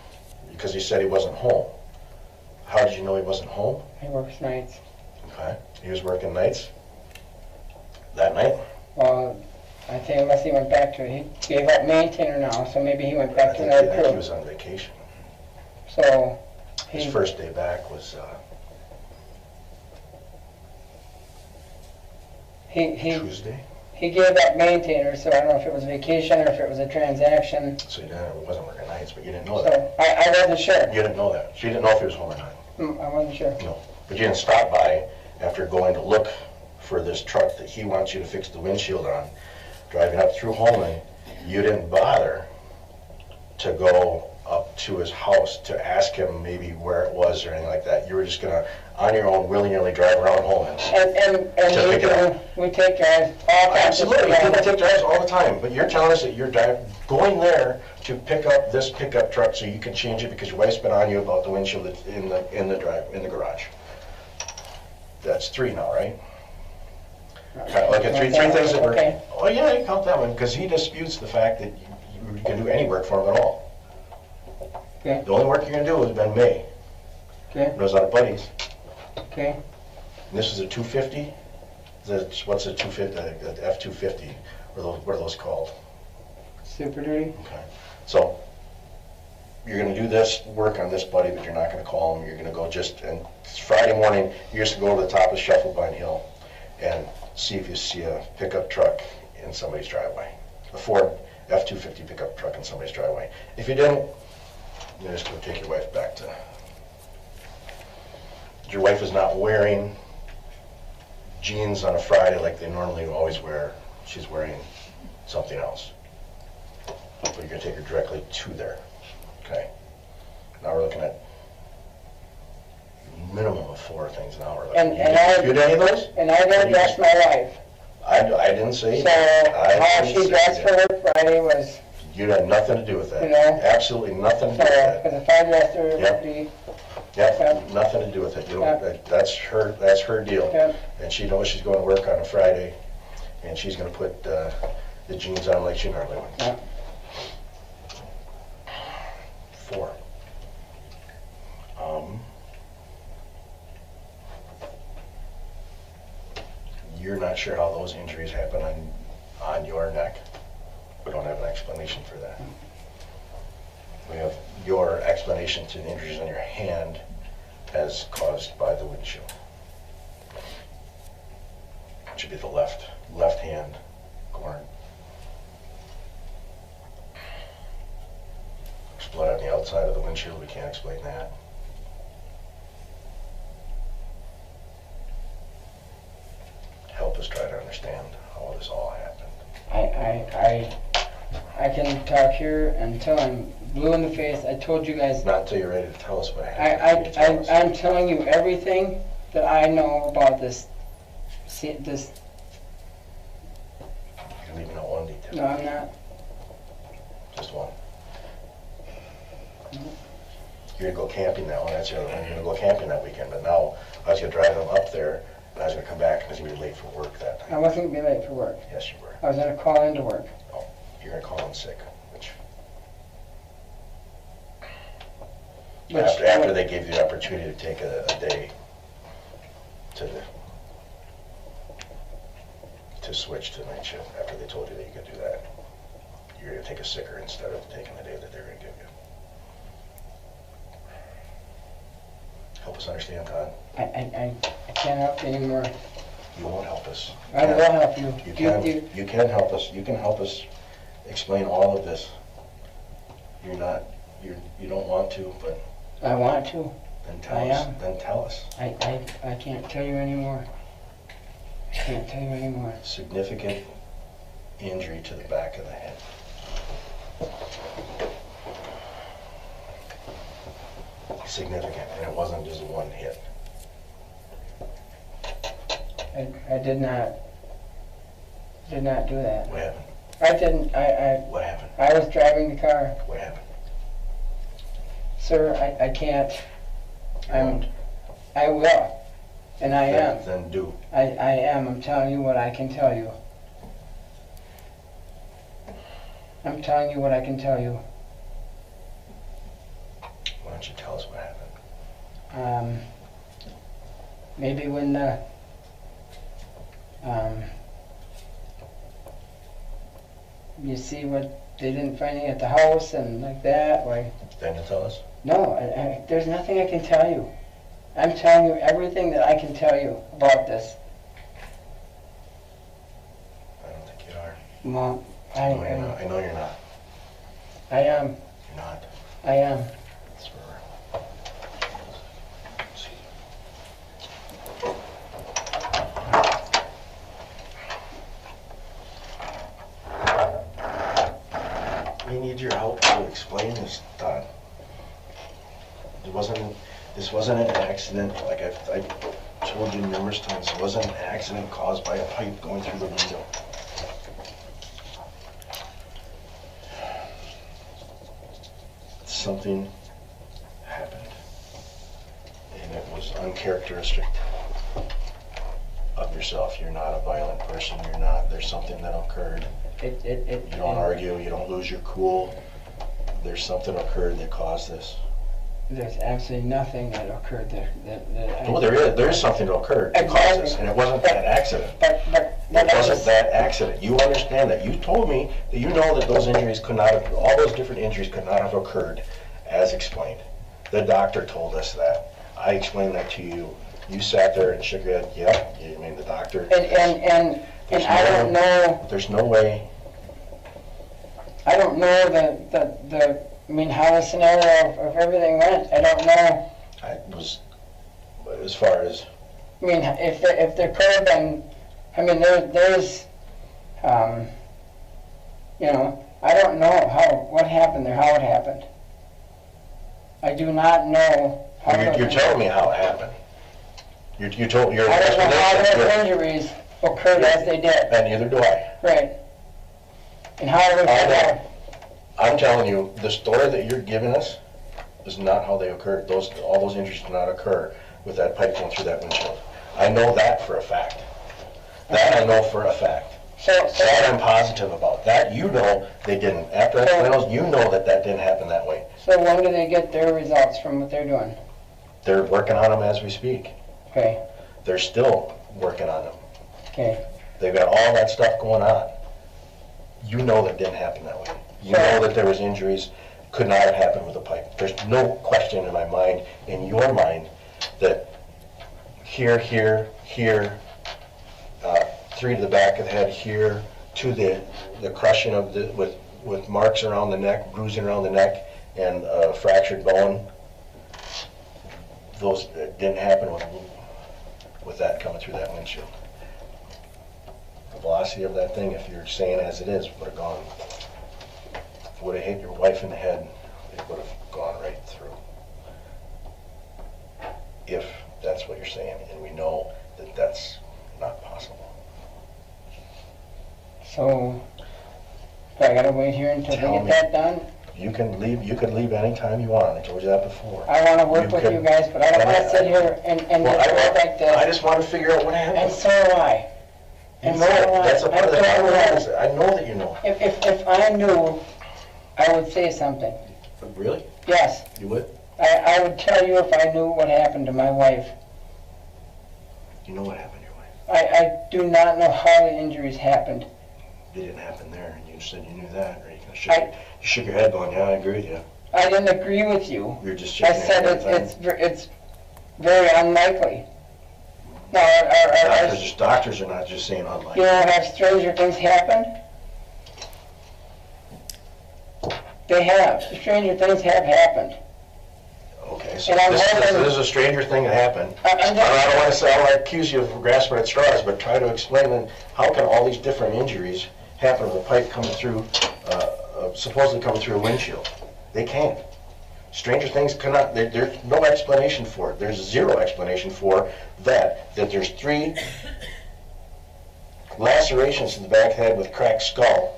because he said he wasn't home. How did you know he wasn't home? He works nights. Okay, he was working nights that night? Well, I think unless he went back to, he gave up maintainer now, so maybe he went back to another I think he crew. was on vacation. So, His first day back was he Tuesday. he gave up maintainer, so I don't know if it was vacation or if it was a transaction. So it wasn't working nights, but you didn't know that. So, I wasn't sure. You didn't know that. So you didn't know if he was home or not. I wasn't sure. No. But you didn't stop by after going to look for this truck that he wants you to fix the windshield on. Driving up through Holman, you didn't bother to go up to his house to ask him maybe where it was or anything like that. You were just going to, on your own, willy-nilly drive around Holman. And we take drives all the time. Absolutely, people take drives all the time, but you're telling us that you're going there to pick up this pickup truck so you can change it because your wife's been on you about the windshield that's in the garage. That's three now, right? Like three things that were. Okay. Oh yeah, you count that one because he disputes the fact that you can do any work for him at all. Okay. The only work you're going to do has been May. Okay. Those are buddies. Okay. And this is a 250. What's a 250? The F-250. What are those called? Super Duty. Okay. So you're gonna do this work on this buddy, but you're not gonna call him, you're gonna go just, and Friday morning, you used to go to the top of Shufflebine Hill and see if you see a pickup truck in somebody's driveway, a Ford F-250 pickup truck in somebody's driveway. If you didn't, you just go take your wife back to, your wife is not wearing jeans on a Friday like they normally always wear, she's wearing something else. But you're gonna take her directly to there, okay? Now we're looking at minimum of 4 things an hour. And You I- dispute any of those? And I gotta dress my wife. I didn't say. So I how didn't she say dressed for that. work Friday was, You had nothing to do with that. You know? Absolutely nothing to so, do with that. because if I dressed her, it Yep. would be, Yep, nothing to do with it. You don't, Yep. that's her deal. Yep. And she knows she's going to work on a Friday, and she's gonna put the jeans on like she normally would. Yep. 4. You're not sure how those injuries happen on your neck. We don't have an explanation for that. We have your explanation to the injuries on your hand as caused by the windshield. It should be the left hand corner. There's blood on the outside of the windshield, we can't explain that. Help us try to understand how this all happened. I can talk here until I'm blue in the face. I told you guys, Not until you're ready to tell us what happened. You tell us. I'm telling you everything that I know about this. See, this, You leave out one detail, no, I'm not. just one. You're gonna go camping that one, that's the other one. You're gonna go camping that weekend, but now I was gonna drive them up there, and I was gonna come back, and I was gonna be late for work that I night. wasn't gonna be late for work. Yes, you were. I was gonna call into work. You're gonna call in sick, which, Which- after they gave you the opportunity to take a day to switch to night shift, after they told you that you could do that, you're gonna take a sicker instead of taking the day that they're gonna give you. Help us understand, Todd. I can't help you anymore. You won't help us. I will help you. You can help us. You can help us explain all of this. You don't want to, but I want to. then I tell us. am. Then tell us. I can't tell you anymore. I can't tell you anymore. Significant injury to the back of the head. Significant, and it wasn't just one hit. I did not do that. What happened? I didn't. What happened? I was driving the car. What happened? Sir, I can't. You won't. I will. And I am. Then do. I am. I'm telling you what I can tell you. I'm telling you what I can tell you. Why don't you tell us what happened? Maybe when you see what they didn't find it at the house and like that, why? Then you tell us? No, there's nothing I can tell you. I'm telling you everything that I can tell you about this. I don't think you are. Mom, I know you're not. I am. You're not. I am. That's where we need your help to explain this, Todd. This wasn't an accident, like I told you numerous times, it wasn't an accident caused by a pipe going through the window. Something happened, and it was uncharacteristic of yourself. You're not a violent person, there's something that occurred. You don't argue, you don't lose your cool. There's something occurred that caused this. There's absolutely nothing that occurred there. Well, there is something that occurred that caused this, and it wasn't that accident. It wasn't that accident. You understand that. You told me that you know that those injuries could not have, all those different injuries could not have occurred as explained. The doctor told us that. I explained that to you. You sat there and shook your head, yep, I mean, the doctor. And I don't know. There's no way. I don't know I mean, how the scenario of everything went. I don't know. As far as. I mean, if there could have been, I mean, there's, you know, I don't know what happened there, how it happened. I do not know how You're telling me how it happened. You told your I don't know how explanation. those injuries occurred as they did. And neither do I. Right. And how do we find out? I'm telling you, the story that you're giving us is not how they occurred. All those injuries did not occur with that pipe going through that windshield. I know that for a fact. That I know for a fact. That I'm positive about. That you know they didn't. After that finals, you know that didn't happen that way. So when do they get their results from what they're doing? They're working on them as we speak. Okay. They're still working on them. Okay. They've got all that stuff going on. You know that didn't happen that way. You know that there was injuries, could not have happened with a pipe. There's no question in my mind, in your mind, that here, 3 to the back of the head, here to the crushing of with marks around the neck, bruising around the neck, and fractured bone. Those didn't happen with that coming through that windshield. The velocity of that thing, if you're saying as it is, would have gone. If it would have hit your wife in the head, it would have gone right through. If that's what you're saying, and we know that that's not possible. So, do I gotta wait here until they get that done? You can leave. You could leave any time you want. I told you that before. I want to work with you guys, but I don't want to sit here and work like this. I just want to figure out what happened. And so do I. And so that's a part of the problem. I know that you know. If I knew, I would say something. Really? Yes. You would? I would tell you if I knew what happened to my wife. You know what happened to your wife? I do not know how the injuries happened. It didn't happen there, and you said you knew that, or you shook your head going, yeah, I agree with you. I didn't agree with you. You're just shaking I said your head. it's very unlikely. Now, doctors are not just saying unlikely. You know, have stranger things happened? They have. Stranger things have happened. Okay, so this is a stranger thing that happened. I don't want to accuse you of grasping at straws, but try to explain then how can all these different injuries happen with a pipe coming through, supposedly coming through a windshield. They can't. Stranger things cannot, there's no explanation for it. There's zero explanation for that there's 3 lacerations to the back head with cracked skull.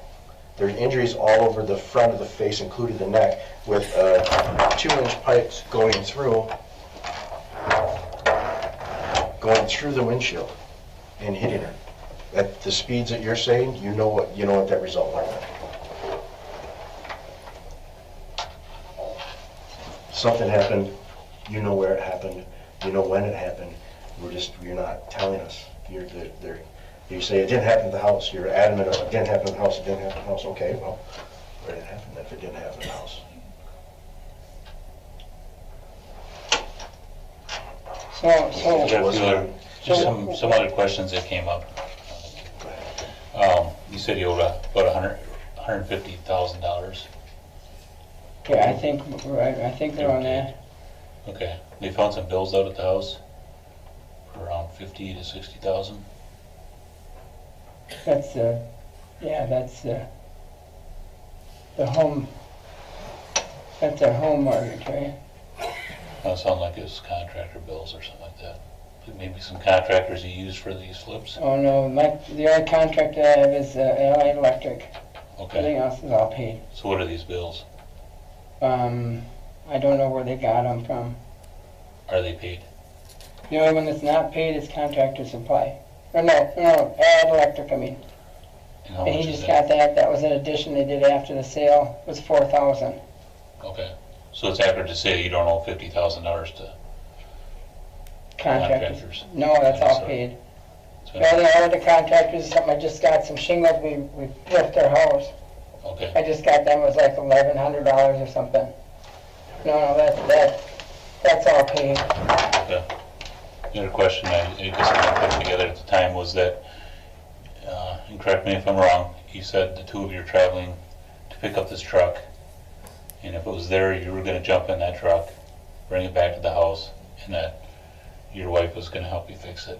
There's injuries all over the front of the face, including the neck, with 2-inch pipes going through the windshield and hitting her. At the speeds that you're saying, you know what that result might be. Something happened, you know where it happened, you know when it happened. You're not telling us. You say it didn't happen to the house. You're adamant it didn't happen to the house. It didn't happen to the house. Okay, well, where did it happen if it didn't happen to the house? Just some other questions that came up. You said you owed about $150,000. Yeah, I think they're on that. Okay. They found some bills out at the house for around $50,000 to $60,000. That's the home. That's their home mortgage, right? That sounded like it was contractor bills or something like that. Maybe some contractors you use for these flips. Oh no, the only contract I have is LA Electric. Okay. Everything else is all paid. So what are these bills? I don't know where they got them from. Are they paid? The only one that's not paid is contractor supply. Or no, LA Electric, I mean. And he just got that. That was an addition they did after the sale. It was $4,000. Okay. So it's after the sale, you don't owe $50,000 to contractors? No, that's all paid. The only other contractors is something. I just got some shingles. We roofed our house. Okay. I just got them. It was like $1,100 or something. No, that's all paid. Okay. The other question I guess I put together at the time was that, and correct me if I'm wrong, you said the two of you are traveling to pick up this truck, and if it was there, you were gonna jump in that truck, bring it back to the house, and that your wife was gonna help you fix it.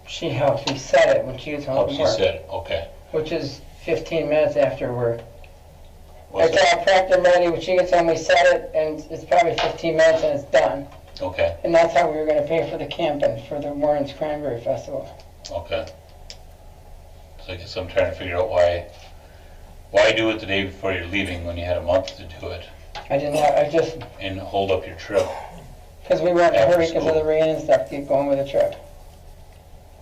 She helped me set it when she was home Help from you work, said it, okay. which is 15 minutes after work. Was It's it? all prepped and ready, when she gets home, we set it, and it's probably 15 minutes and it's done. Okay, And that's how we were gonna pay for the camping, for the Warren's Cranberry Festival. okay. So I guess I'm trying to figure out why do it the day before you're leaving when you had a month to do it, I just, and hold up your trip? because we weren't in a After hurry because of school. the rain and stuff, to get going with the trip.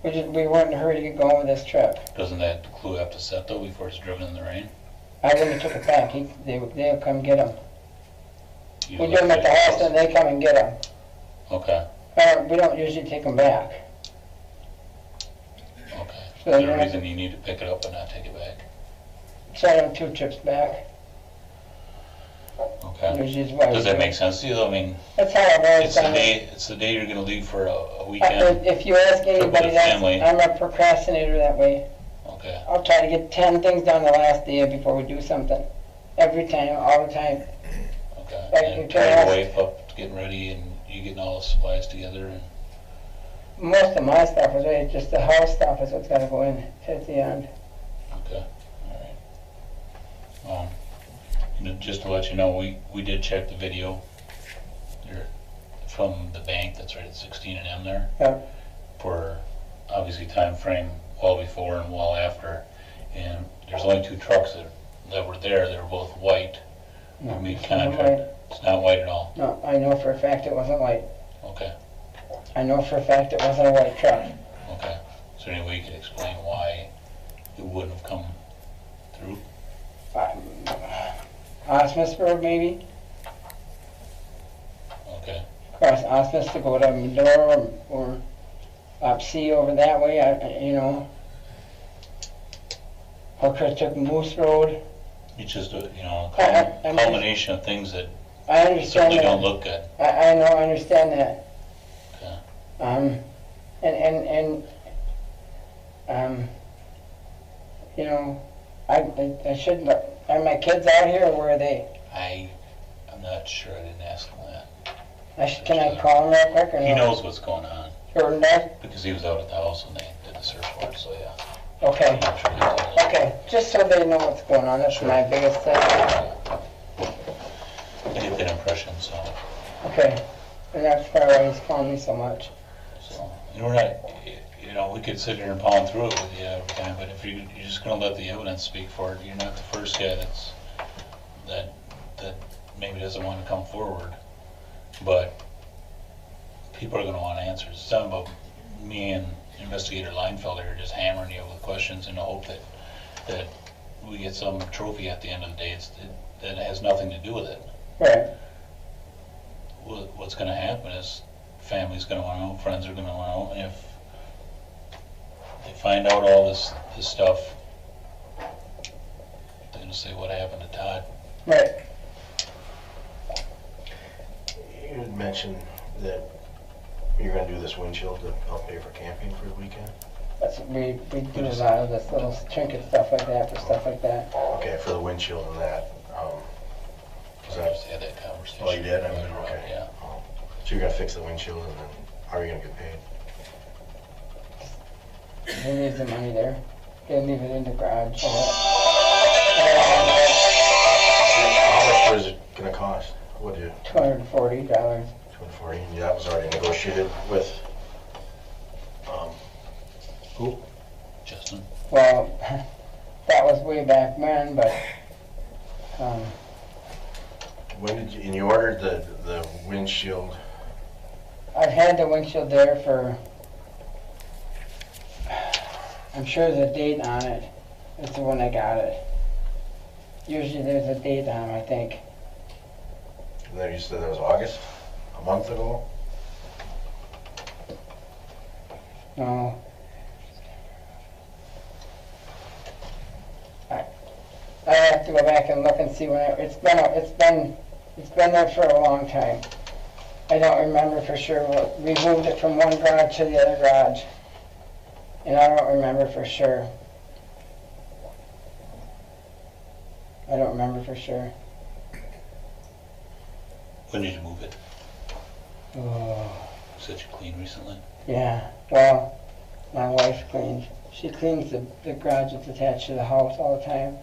We weren't in a hurry to get going with this trip. Doesn't that clue have to set though before it's driven in the rain? I wouldn't have took it back, they'll come get them. You We do left them at it the at house and they come and get them. Okay, We don't usually take them back. okay. So Is you there a have reason you need to pick it up and not take it back? Try them 2 trips back. Okay. Usually is why. Does that make sense to you though? I mean, That's how I've always it's the done it. day you're gonna leave for a weekend. If you ask anybody, with family. I'm a procrastinator that way. Okay, I'll try to get 10 things done the last day before we do something. Every time, all the time. okay. Like And you tie can your wife up, getting ready, and you getting all the supplies together and, Most of my stuff is ready, just the house stuff is what's gotta go in at the end. okay, all right. Just to let you know, we did check the video there from the bank that's right at 16 and M there. Yeah. For obviously time frame well before and well after, and there's only 2 trucks that were there. They were both white. No, We meet it's not contract. white. It's not white at all. No, I know for a fact it wasn't white. Okay, I know for a fact it wasn't a white truck. okay. Is there any way you could explain why it wouldn't have come through? Osmus Road maybe? Okay, Across Osmus to go to Medora or up C over that way, you know. Or could have took Moose Road. it's just a, you know, I'm culmination of things that I understand certainly that. don't look good. I know, I understand that. Okay. You know, I shouldn't, are my kids out here or where are they? I'm not sure, I didn't ask him that. Can I call them real quick or no? He knows what's going on, Or not? because he was out at the house when they did the search warrant, so yeah. Okay, I'm sure he's out there. okay, just so they know what's going on, that's Sure. my biggest thing. I get that impression, so, Okay, and that's probably why he's calling me so much. and we're not, you know, we could sit here and pound through it with you every time, but if you're just gonna let the evidence speak for it, you're not the first guy that maybe doesn't wanna come forward, but people are gonna want answers. It's not about me and Investigator Leinfelder are just hammering you with questions in the hope that we get some trophy at the end of the day. That has nothing to do with it. Right, What's gonna happen is family's gonna wanna know, friends are gonna wanna know, and if they find out all this stuff, they're gonna say, what happened to Todd? right. You had mentioned that you're gonna do this windshield to help pay for camping for the weekend? That's, we do a lot of this little trinket stuff like that, for stuff like that. Okay, for the windshield and that, is I that, just had that conversation. oh, you did? I mean, Earlier on, okay. Yeah. So you're gonna fix the windshield and then how are you gonna get paid? He leaves the money there. He'll leave it in the garage. How much was it gonna cost? What did you, $240. 240, and that was already negotiated with, who? Justin? Well, that was way back when, but, When did you, and you ordered the windshield, I've had the windshield there for, I'm sure there's a date on it. It's the one I got it. Usually there's a date on it, I think. and then you said that was August, a month ago? No. I have to go back and look and see when it's been It's been there for a long time. I don't remember for sure. We moved it from one garage to the other garage. And I don't remember for sure. I don't remember for sure. When did you move it? Oh, You said you cleaned recently? yeah. Well, my wife cleans. She cleans the garage that's attached to the house all the time.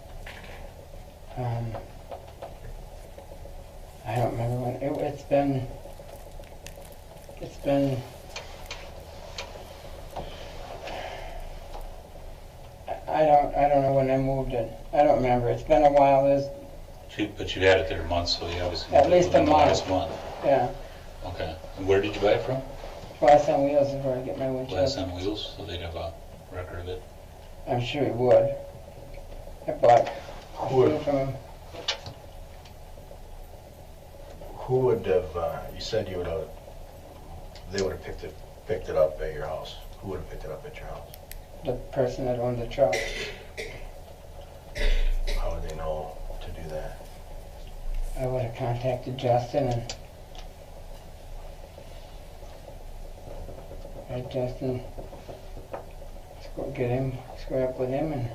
I don't remember when. It's been. I don't know when I moved it. I don't remember. It's been a while. But you had it there months, so you obviously At moved it least a within the month. last month. Yeah. Okay. And where did you buy it from? Last on Wheels is where I get my windshield. Last on Wheels, so they'd have a record of it. I'm sure he would. I bought a few from him. Who would have, you said they would have picked it up at your house. Who would have picked it up at your house? The person that owned the truck. How would they know to do that? I would have contacted Justin and had Justin square up with him, and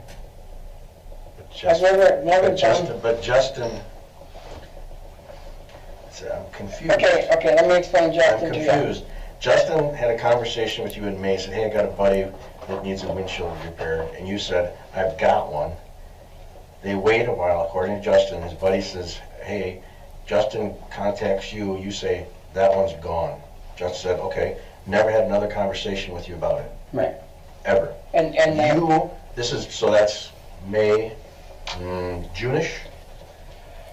I've never done. But Justin, I'm confused. Okay, let me explain I'm Justin to you. confused. Justin had a conversation with you in May, said, hey, I got a buddy that needs a windshield repaired, and you said, I've got one. They wait a while, according to Justin, his buddy says, hey, Justin contacts you, you say, that one's gone. Justin said, okay, never had another conversation with you about it. Right. Ever. And then, So that's May, June-ish.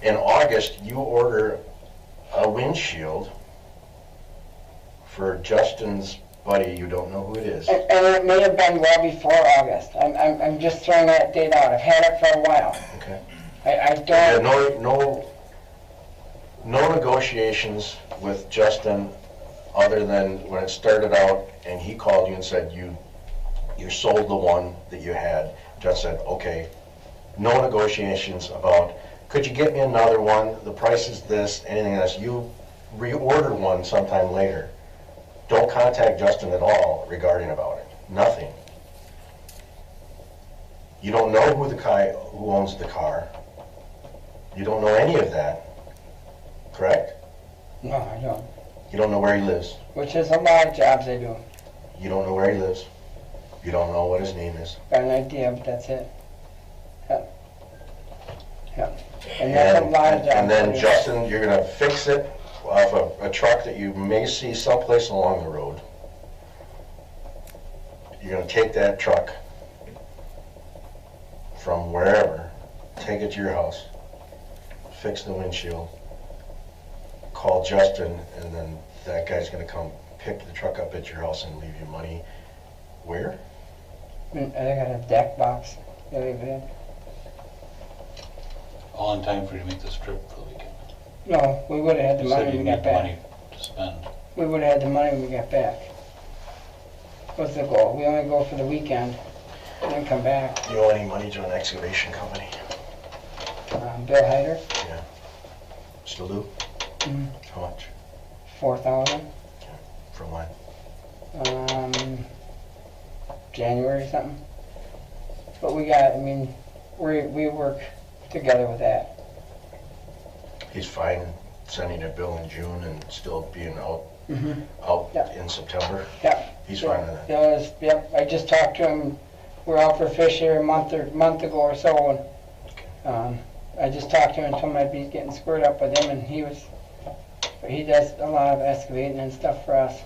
In August, you order a windshield for Justin's buddy, you don't know who it is. and it may have been well before August. I'm just throwing that date out. I've had it for a while. Okay. I There don't. no negotiations with Justin other than when it started out and he called you and said you sold the one that you had. Justin said, okay. No negotiations about, could you get me another one? The price is this, anything else. You reorder one sometime later. Don't contact Justin at all regarding about it. Nothing. You don't know who owns the car. You don't know any of that. Correct? No, I don't. You don't know where he lives. Which is a lot of jobs I do. You don't know where he lives. You don't know what his name is. Got an idea, but that's it. Yeah. And that's a lot of jobs. And then I do. Justin, you're gonna fix it off a truck that you may see someplace along the road. You're gonna take that truck from wherever, take it to your house, fix the windshield, call Justin, and then that guy's gonna come pick the truck up at your house and leave you money. Where? I got a deck box that we've had. All in time for you to make this trip for the weekend. No, we would have had the You money said when you we need got money back. to spend. We would have had the money when we got back. What's the goal? We only go for the weekend and then come back. Do you owe any money to an excavation company? Bill Hyder, Yeah. Still do? Mhm. How much? $4,000. From when? January or something. But we work together with that. He's fine sending a bill in June and still being out Yeah. in September. Yeah. He's fine with that. Yep. I just talked to him. We're out for fish here a month ago or so, and I just talked to him and told him I'd be getting squared up with him, and he does a lot of excavating and stuff for us.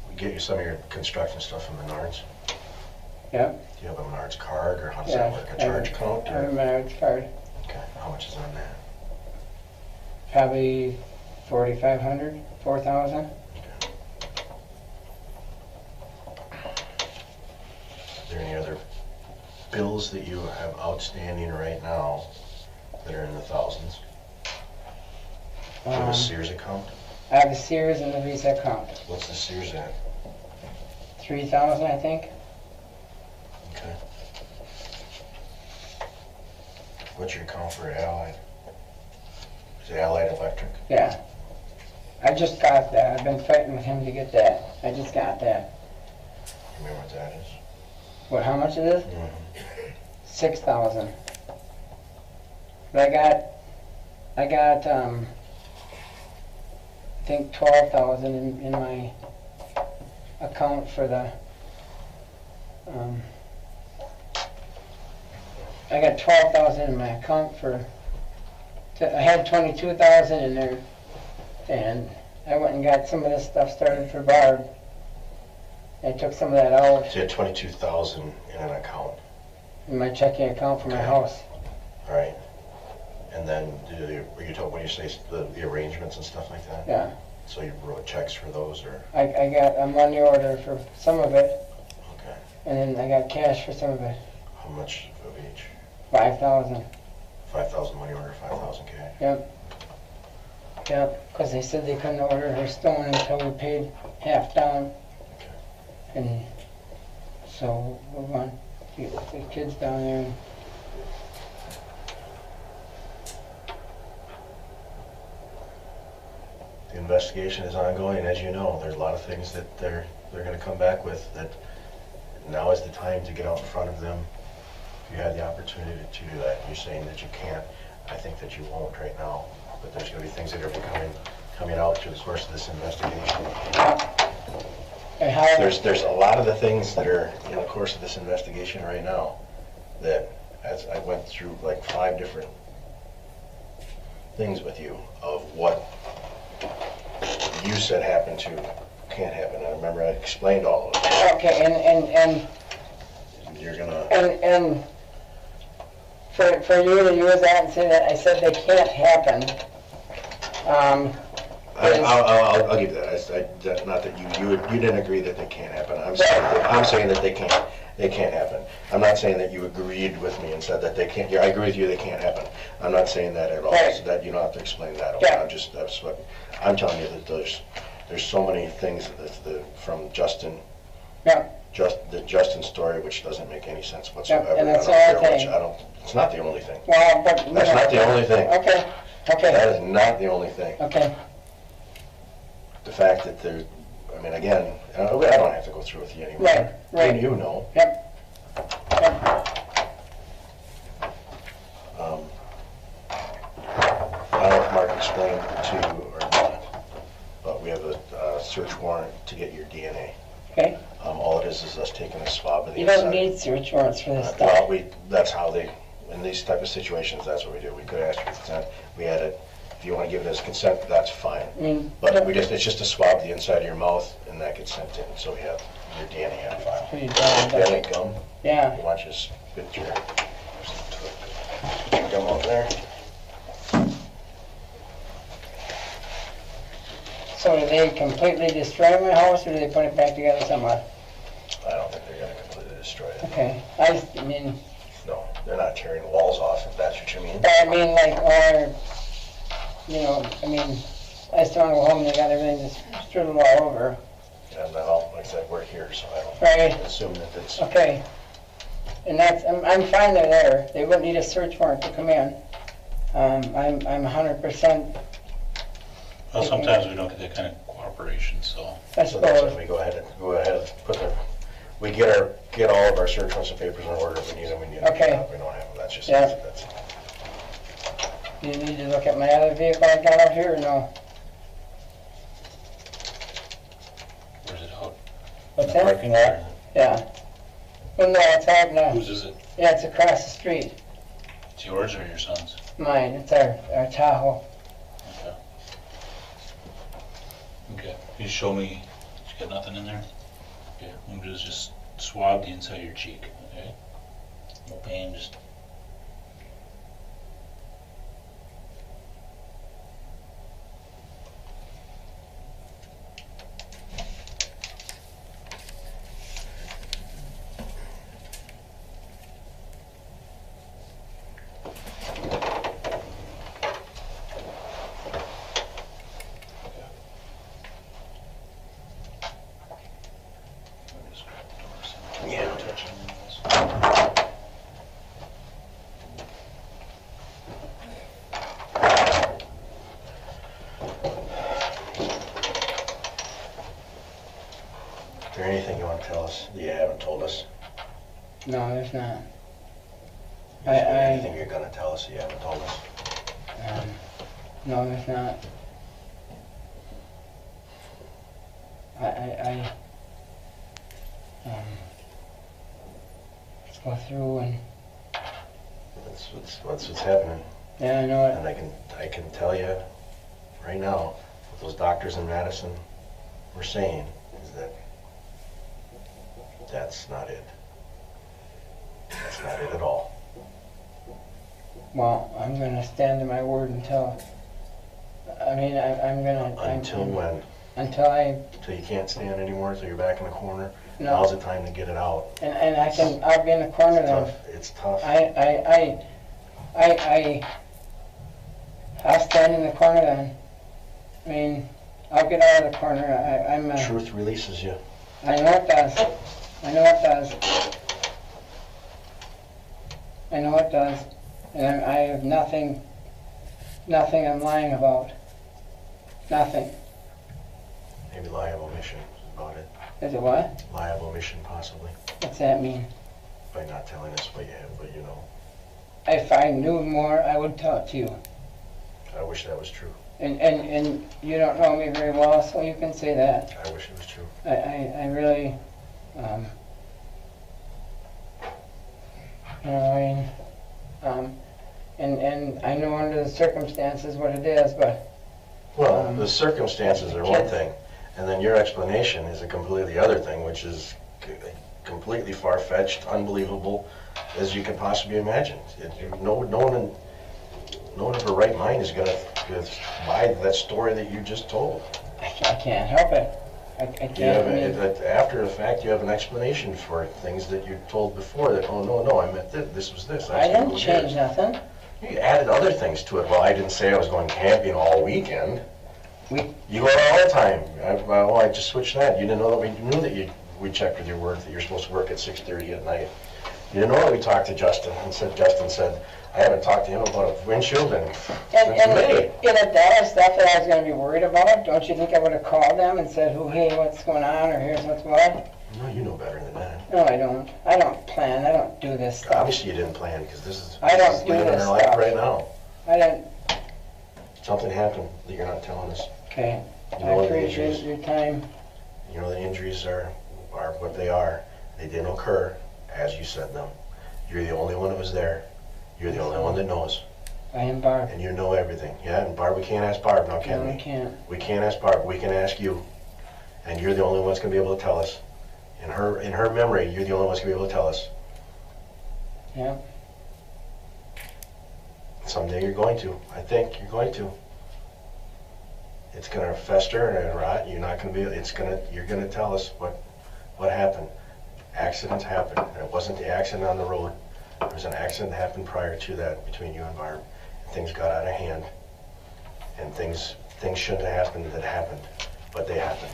We get you some of your construction stuff from Menards. Yeah. Do you have a Menards card, or how does Yeah, that work? A charge count? I Or? remember it's card. Okay, how much is on that? Probably 4,500, 4,000. Is there any other bills that you have outstanding right now that are in the thousands? Do you have a Sears account? I have the Sears and the Visa account. What's the Sears at? 3,000, I think. Okay. What's your account for Allied? The Allied Electric? Yeah. I just got that. I've been fighting with him to get that. I just got that. You remember what that is? What, how much it is? Mm-hmm. 6,000. But I got, I think 12,000 in my account for the, I got 12,000 in my account for, I had 22,000 in there, and I went and got some of this stuff started for Barb. I took some of that out So you had 22,000 in an account, in my checking account for my Okay. house. right? And then, were you told, when you say the arrangements and stuff like that? Yeah. So you wrote checks for those, or? I got a money order for some of it, Okay. and then I got cash for some of it. How much of each? 5,000. 5,000 money order, 5,000 cash? Yep. Yep, because they said they couldn't order her stone until we paid half down. Okay. And so we want to get the kids down there. And The investigation is ongoing, as you know. There's a lot of things that they're going to come back with that now is the time to get out in front of them. If you had the opportunity to do that, you're saying that you can't. I think that you won't right now. But there's going to be things that are coming out through the course of this investigation. and how, There's a lot of the things that are in the course of this investigation right now that, as I went through like 5 different things with you of what you said happened to can't happen. I remember I explained all of it. okay, and You're gonna. And for you to use that and say that I said they can't happen, I'll give you that. Not that you didn't agree that they can't happen. I'm saying that they can't happen. I'm not saying that you agreed with me and said that they can't. Yeah, I agree with you. They can't happen. I'm not saying that at all. Right. So that you don't have to explain that. Yeah. That's what I'm telling you, that there's so many things from Justin. yeah, The Justin story, which doesn't make any sense whatsoever. and that's I don't the care only much. It's not the only thing. well, but you That's know, not the only thing. okay, That okay, is not the only thing. okay, The fact that there, I mean, again, I don't have to go through with you anymore. Right. You know. yep, yep, I don't know if Mark explained to you or not, but we have a search warrant to get your DNA. okay. All it is us taking a swab of the You inside. don't need search warrants for this Well, stuff. that's how in these type of situations, that's what we do. We could ask for consent. We had it. If you want to give it as consent, that's fine. I mean, But it's just a swab of the inside of your mouth, and that gets sent in, so we have your DNA on file. pretty Do darn you have any gum? yeah, You want you to spit your gum out there? so do they completely destroy my house, or do they put it back together somewhere? I don't think they're gonna completely destroy it. Okay, I mean, No, they're not tearing walls off, if that's what you mean. but I mean, like, or, you know, I mean, I still want to go home and they got everything just strudel all over. And well, like I said, we're here, so I don't Right. assume that it's, Okay. And that's, I'm fine they're there. They wouldn't need a search warrant to come in. I'm 100%, Well, sometimes we don't get that kind of cooperation, so. I so that's when suppose. we go ahead and we get all of our search warrants and papers in order. If we need them, we need them. Okay. If we don't have them, that's just, Yeah. that's, Do you need to look at my other vehicle I got out here or no? Where's it out? What's In the that? parking lot? Yeah. Well, no, it's out now. Whose is it? Yeah, it's across the street. It's yours or your son's? Mine, it's our Tahoe. Okay. Okay, can you show me, you got nothing in there? Okay, I'm gonna just swab the inside of your cheek, okay? No pain, just. Yeah. there anything you want to tell us that you haven't told us? No, there's not. Is there anything you're going to tell us that you haven't told us? No, there's not. Let's go through and. That's what's happening. Yeah, I know it. And I can tell you right now, what those doctors in Madison were saying is that that's not it. That's not it at all. Well, I'm gonna stand to my word until. I mean, I'm gonna. Until when? Until Until you can't stand anymore, until you're back in the corner? No. Now's the time to get it out. And I'll be in the corner then. It's tough. I'll stand in the corner then. I mean, I'll get out of the corner. I'm. Truth releases you. I know it does. I know it does. I know it does. And I have nothing I'm lying about. Nothing. Maybe lie of omission is about it. Is it what? Lie of omission, possibly. What's that mean? By not telling us what you have, but you know. If I knew more, I would tell it to you. I wish that was true. And you don't know me very well, so you can say that. I wish it was true. I really, you know, I mean, and I know under the circumstances what it is, but. Well, the circumstances are one thing, and then your explanation is a completely other thing, which is completely far-fetched, unbelievable, as you could possibly imagine. No one of her right mind is going to buy that story that you just told. I can't help it. I can't. After the fact, you have an explanation for things that you told before that, oh, no, I meant this was this. I didn't change nothing. You added other things to it. Well, I didn't say I was going camping all weekend. You go out all the time. I just switched that. You didn't know that we knew that we checked with your work that you're supposed to work at 6:30 at night. You didn't know that we talked to Justin and Justin said, I haven't talked to him about a windshield since May. And if that was stuff that I was going to be worried about, don't you think I would have called them and said, oh, hey, what's going on, or here's what's what? No, you know better than that. No, I don't. I don't plan. I don't do this stuff. Obviously you didn't plan, because this is living in our life right now. I don't. Something happened that you're not telling us. Okay. You know I appreciate your time. You know the injuries are what they are. They didn't occur as you said them. You're the only one that was there. You're the only one that knows. I am Barb. And you know everything. Yeah, and Barb, we can't ask Barb now, can we? No, we can't. We can't ask Barb. We can ask you. And you're the only one that's going to be able to tell us. In her memory, you're the only one that's going to be able to tell us. Yeah. Someday you're going to. I think you're going to. It's going to fester and rot. You're not going to be. You're going to tell us what happened. Accidents happen. And it wasn't the accident on the road. There was an accident that happened prior to that between you and Barb. And things got out of hand. And things shouldn't have happened that happened. But they happened.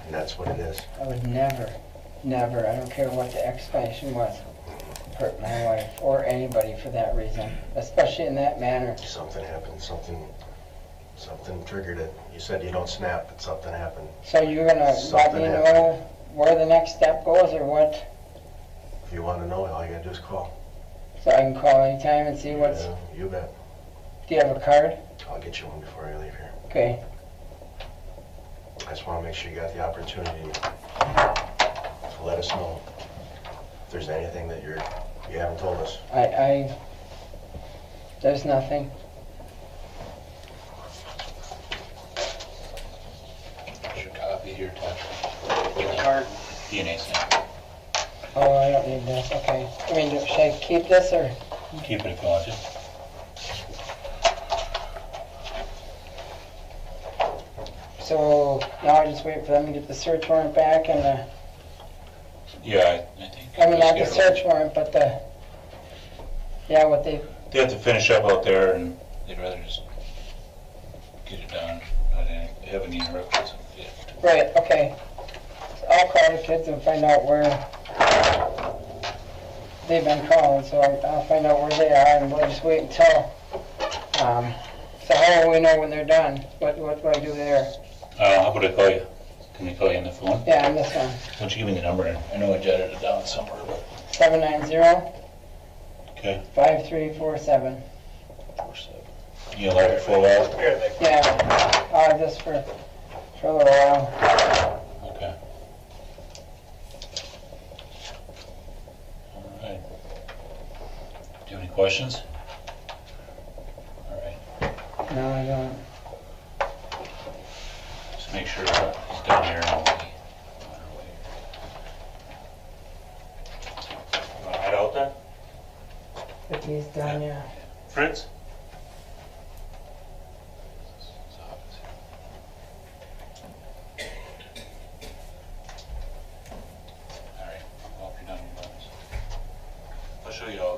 And that's what it is. I would never, I don't care what the explanation was, hurt my wife or anybody for that reason, especially in that manner. Something happened. Something triggered it. You said you don't snap, but something happened. So you're going to let me know where the next step goes or what? If you want to know, all you got to do is call. So I can call anytime and see what's... Yeah, you bet. Do you have a card? I'll get you one before I leave here. Okay. I just want to make sure you got the opportunity to let us know if there's anything that you haven't told us. There's nothing. Should copy here, Todd. Get the card. DNA sample. Oh, I don't need this. Okay. I mean, should I keep this or? Keep it if you want to. So now I just wait for them to get the search warrant back and the. Yeah, I think. I mean, not the just get it search warrant, but the. Yeah, what they. They have to finish up out there, and they'd rather just get it done. They haven't even records of it. Right. Okay. So I'll call the kids and find out where they've been calling. So I'll find out where they are, and we'll just wait until. So how will we know when they're done? What do I do there? How would I call you? Can we call you on the phone? Yeah, on this one. Why don't you give me the number? I know I jotted it down somewhere, but, 790-5347. okay. 47. You allow it for a while? Yeah, just for a little while. Okay. All right. Do you have any questions? All right. No, I don't. Just make sure he's down here and we'll be on our way. You wanna head out then? If he's done, yeah. Fritz? All right, I'll be done in a moment. I'll show you all